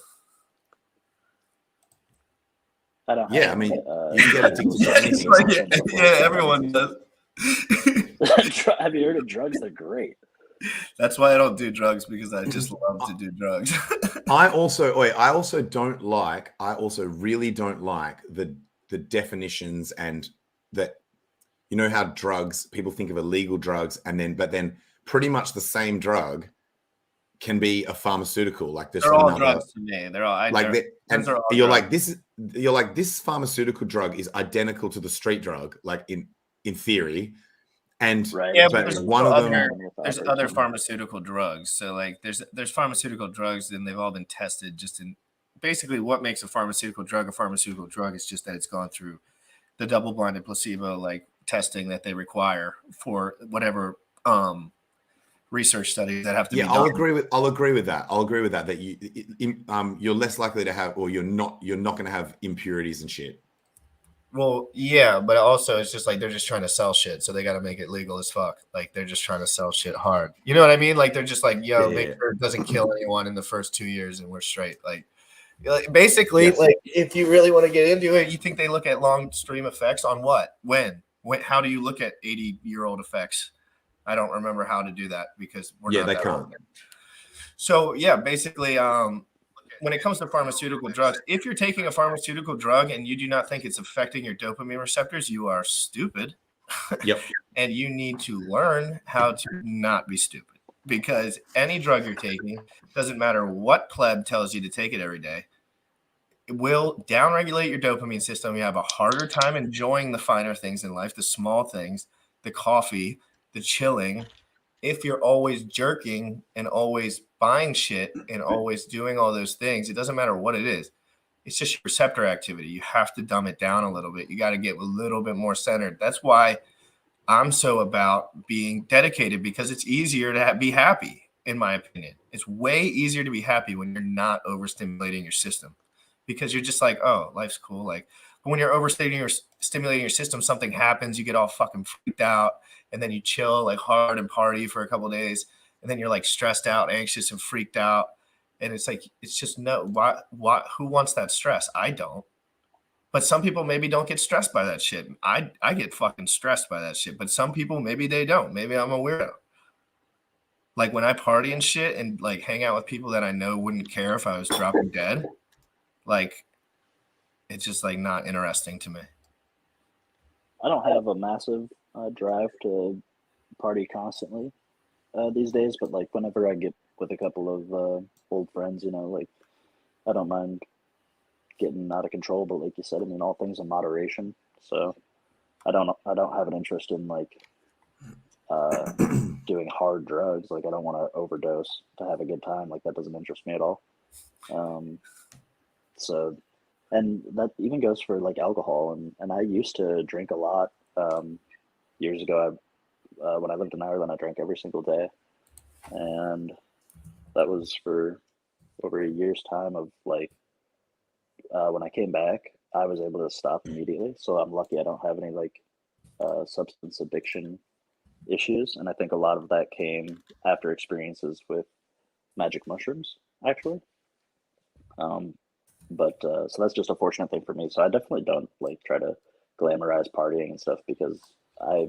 I don't. Yeah, I mean, you can get addicted to anything. Yeah, everyone does. Have you heard of drugs? They're great. That's why I don't do drugs, because I just love to do drugs. I also really don't like the definitions and that, you know, how drugs, people think of illegal drugs but then pretty much the same drug can be a pharmaceutical. Like they're all drugs to me. They're all this pharmaceutical drug is identical to the street drug, like in theory. And yeah, but there's other pharmaceutical drugs. So like there's pharmaceutical drugs, and they've all been tested just in basically what makes a pharmaceutical drug is just that it's gone through the double-blinded placebo like testing that they require for whatever research studies that have to be done. I'll agree with that. That you're less likely to have, or you're not going to have impurities and shit. Well, yeah, but also it's just like they're just trying to sell shit, so they got to make it legal as fuck. Like they're just trying to sell shit hard. You know what I mean? Like they're just like, make sure it doesn't kill anyone in the first 2 years, and we're straight. Like basically, like if you really want to get into it, you think they look at long stream effects on what? When? How do you look at 80-year-old effects? I don't remember how to do that because we're not. They that can't. old. So yeah, basically, when it comes to pharmaceutical drugs, if you're taking a pharmaceutical drug and you do not think it's affecting your dopamine receptors, you are stupid. Yep. And you need to learn how to not be stupid, because any drug you're taking, doesn't matter what pleb tells you to take it every day, it will downregulate your dopamine system. You have a harder time enjoying the finer things in life, the small things, the coffee, the chilling. if you're always jerking and always buying shit and always doing all those things, it doesn't matter what it is. It's just your receptor activity. You have to dumb it down a little bit. You got to get a little bit more centered. That's why I'm so about being dedicated, because it's easier to be happy, in my opinion. It's way easier to be happy when you're not overstimulating your system, because you're just like, oh, life's cool. Like, but when you're stimulating your system, something happens, you get all fucking freaked out, and then you chill like hard and party for a couple of days, and then you're like stressed out, anxious, and freaked out. And it's like, it's just no, why, who wants that stress? I don't. But some people maybe don't get stressed by that shit. I get fucking stressed by that shit. But some people, maybe they don't. Maybe I'm a weirdo. Like when I party and shit and like hang out with people that I know wouldn't care if I was dropping dead, like it's just like not interesting to me. I don't have a massive drive to party constantly these days, but like whenever I get with a couple of old friends, you know, like I don't mind getting out of control, but like you said, I mean, all things in moderation. So I don't have an interest in like doing hard drugs. Like I don't want to overdose to have a good time. Like that doesn't interest me at all. So, and that even goes for like alcohol. And I used to drink a lot years ago. When I lived in Ireland, I drank every single day, and that was for over a year's time of like. When I came back, I was able to stop immediately. So I'm lucky I don't have any like substance addiction issues. And I think a lot of that came after experiences with magic mushrooms, actually. So that's just a fortunate thing for me. So I definitely don't like try to glamorize partying and stuff, because I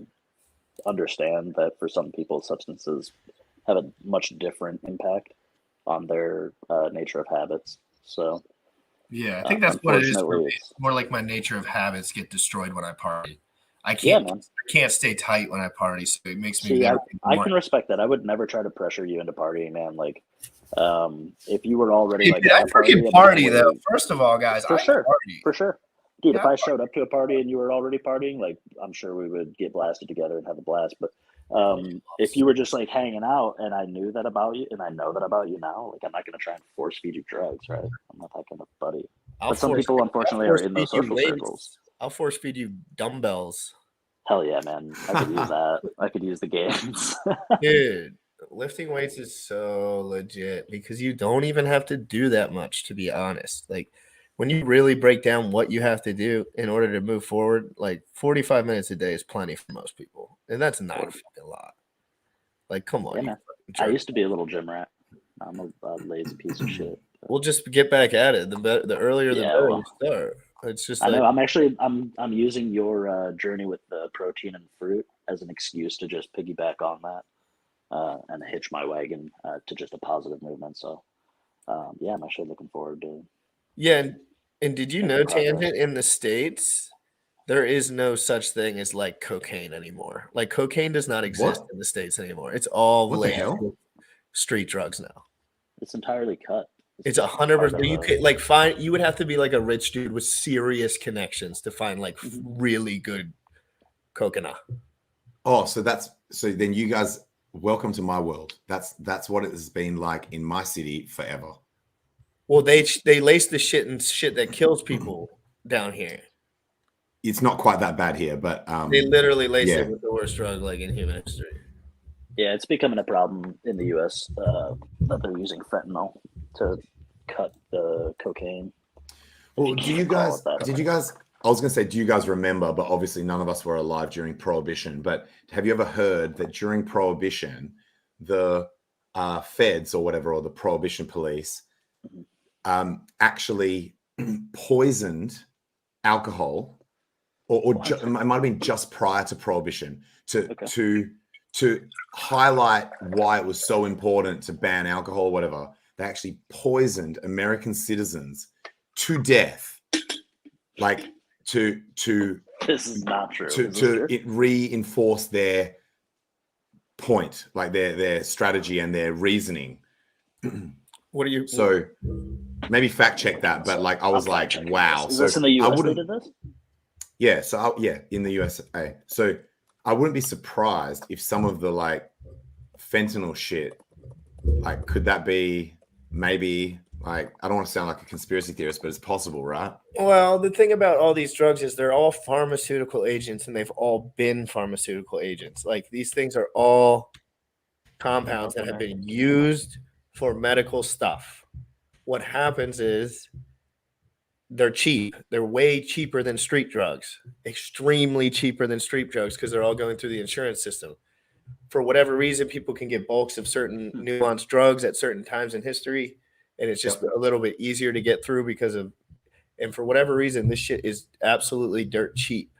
understand that for some people, substances have a much different impact on their nature of habits. So yeah, I think that's what it is for me. It's more like my nature of habits get destroyed when I party. I can't stay tight when I party, so it makes me. I can respect that. I would never try to pressure you into partying, man. Like, if you were already like, I freaking party though. First of all, guys, for sure, dude. Yeah, if I showed up to a party and you were already partying, like, I'm sure we would get blasted together and have a blast. But if you were just like hanging out, and I knew that about you, and I know that about you now, like, I'm not gonna try and force feed you drugs, right? I'm not that kind of buddy. But some people, unfortunately, are in those social circles. I'll force feed you dumbbells. Hell yeah, man! I could use that. I could use the gains. Dude, lifting weights is so legit, because you don't even have to do that much, to be honest. Like, when you really break down what you have to do in order to move forward, like 45 minutes a day is plenty for most people. And that's not a fucking lot. Like, come on. Yeah, I used to be a little gym rat. I'm a lazy piece of shit. We'll just get back at it. The earlier the better you start. It's just I know. I'm using your journey with the protein and fruit as an excuse to just piggyback on that and hitch my wagon to just a positive movement. So yeah, I'm actually looking forward to. Yeah, and did you know, Tangent, in the States, there is no such thing as like cocaine anymore. Like cocaine does not exist in the States anymore. It's all street drugs now. It's entirely cut. It's 100%. You could like find. You would have to be like a rich dude with serious connections to find like really good coconut. Oh, so then you guys, welcome to my world. That's what it has been like in my city forever. Well, they lace the shit and shit that kills people down here. It's not quite that bad here, but they literally lace it with the worst drug like in human history. Yeah, it's becoming a problem in the U.S. That they're using fentanyl to cut the cocaine. Well, do you guys? I was going to say, do you guys remember? But obviously, none of us were alive during Prohibition. But have you ever heard that during Prohibition, the feds or whatever, or the Prohibition police, actually poisoned alcohol, or it might have been just prior to Prohibition to highlight why it was so important to ban alcohol or whatever. They actually poisoned American citizens to death, like to this is not true. To reinforce their point, like their strategy and their reasoning. What are you? So maybe fact check that, but like I was like, wow. Is this in the US they did this? Yeah. So in the USA. So I wouldn't be surprised if some of the like fentanyl shit, like, could that be maybe, like, I don't want to sound like a conspiracy theorist, but it's possible, right? Well, the thing about all these drugs is they're all pharmaceutical agents, and they've all been pharmaceutical agents. Like, these things are all compounds that have been used for medical stuff. What happens is they're cheap. They're way cheaper than street drugs, extremely cheaper than street drugs, because they're all going through the insurance system. For whatever reason, people can get bulks of certain nuanced drugs at certain times in history, and it's just a little bit easier to get through because of, and for whatever reason, this shit is absolutely dirt cheap.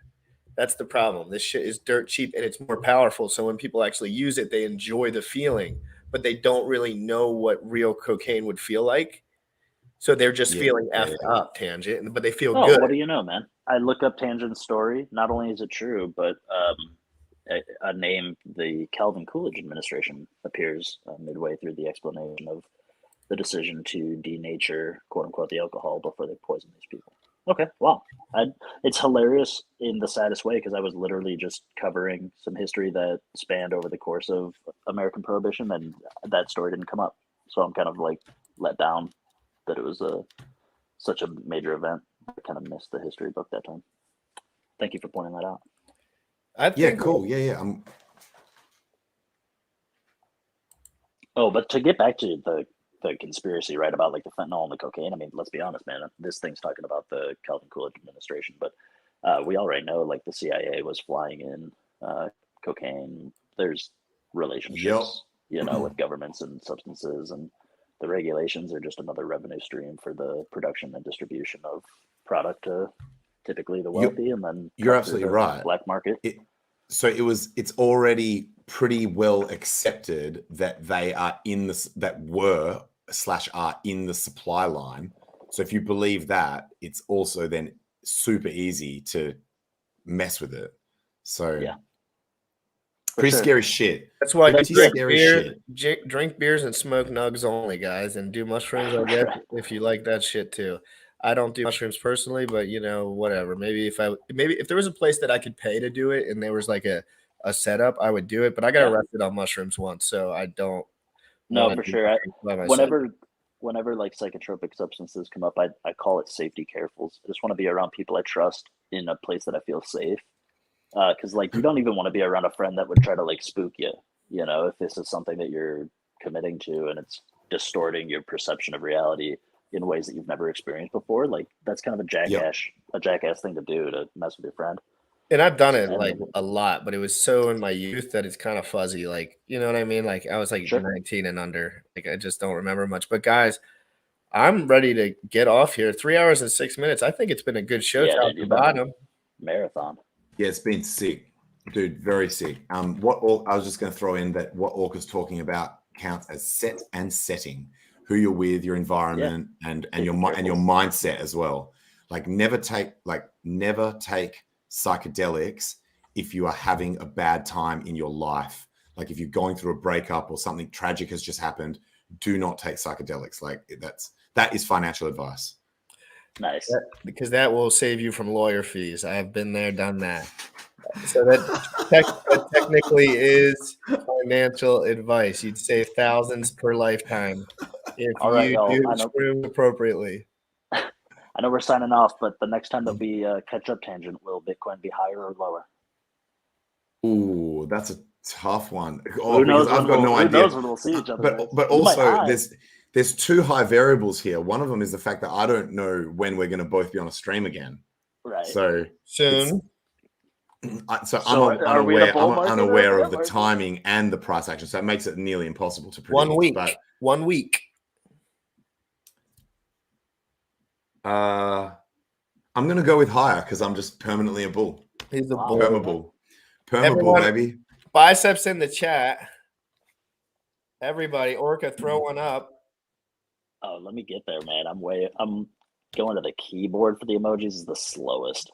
That's the problem. This shit is dirt cheap, and it's more powerful. So when people actually use it, they enjoy the feeling, but they don't really know what real cocaine would feel like. So they're just feeling effed up, Tangent, but they feel good. What do you know, man? I look up Tangent's story. Not only is it true, but a name, the Calvin Coolidge administration, appears midway through the explanation of the decision to denature, quote unquote, the alcohol before they poison these people. Okay, wow. It's hilarious in the saddest way, because I was literally just covering some history that spanned over the course of American Prohibition, and that story didn't come up. So I'm kind of like let down that it was such a major event. I kind of missed the history book that time. Thank you for pointing that out. Cool. Yeah. Oh, but to get back to the conspiracy, right, about like the fentanyl and the cocaine, I mean, let's be honest, man, this thing's talking about the Calvin Coolidge administration, but we already know, like, the CIA was flying in cocaine. There's relationships, with governments and substances, and the regulations are just another revenue stream for the production and distribution of product to typically the wealthy, and then you're absolutely right. Black market. It's already pretty well accepted that they are in this, that were / are in the supply line. So if you believe that, it's also then super easy to mess with it. So pretty scary shit. That's why you drink beers and smoke nugs only, guys, and do mushrooms, I guess, if you like that shit too. I don't do mushrooms personally, but whatever. Maybe if there was a place that I could pay to do it and there was like a setup, I would do it. But I got arrested on mushrooms once, so I don't. No, for sure. Whenever like psychotropic substances come up, I call it safety carefuls. I just want to be around people I trust in a place that I feel safe. Because like you don't even want to be around a friend that would try to like spook you. If this is something that you're committing to and it's distorting your perception of reality in ways that you've never experienced before, like that's kind of a jackass thing to do, to mess with your friend. And I've done it like a lot, but it was so in my youth that it's kind of fuzzy. Like, you know what I mean? Like I was like 19 and under. Like I just don't remember much. But guys, I'm ready to get off here. 3 hours and 6 minutes. I think it's been a good show. Top to bottom. Marathon. Yeah, it's been sick, dude. Very sick. I was just going to throw in that what Orca's talking about counts as set and setting. Who you're with, your environment, and your mindset as well. Like never take psychedelics if you are having a bad time in your life. Like if you're going through a breakup or something tragic has just happened, do not take psychedelics. Like that is financial advice. Nice. Because that will save you from lawyer fees. I have been there, done that. So that technically is financial advice. You'd save thousands per lifetime if you do screw appropriately. I know we're signing off, but the next time that we catch up, Tangent, will Bitcoin be higher or lower? Ooh, that's a tough one. Who knows? I've got no idea. Who knows when we'll see each other? But also, there's two high variables here. One of them is the fact that I don't know when we're going to both be on a stream again. Right. So soon. I'm unaware of the timing and the price action. So it makes it nearly impossible to predict. 1 week. 1 week. I'm going to go with higher because I'm just permanently a bull. He's a bull. Perma-bull, baby. Biceps in the chat. Everybody, Orca, throw one up. Oh, let me get there, man. I'm going to the keyboard for the emojis is the slowest.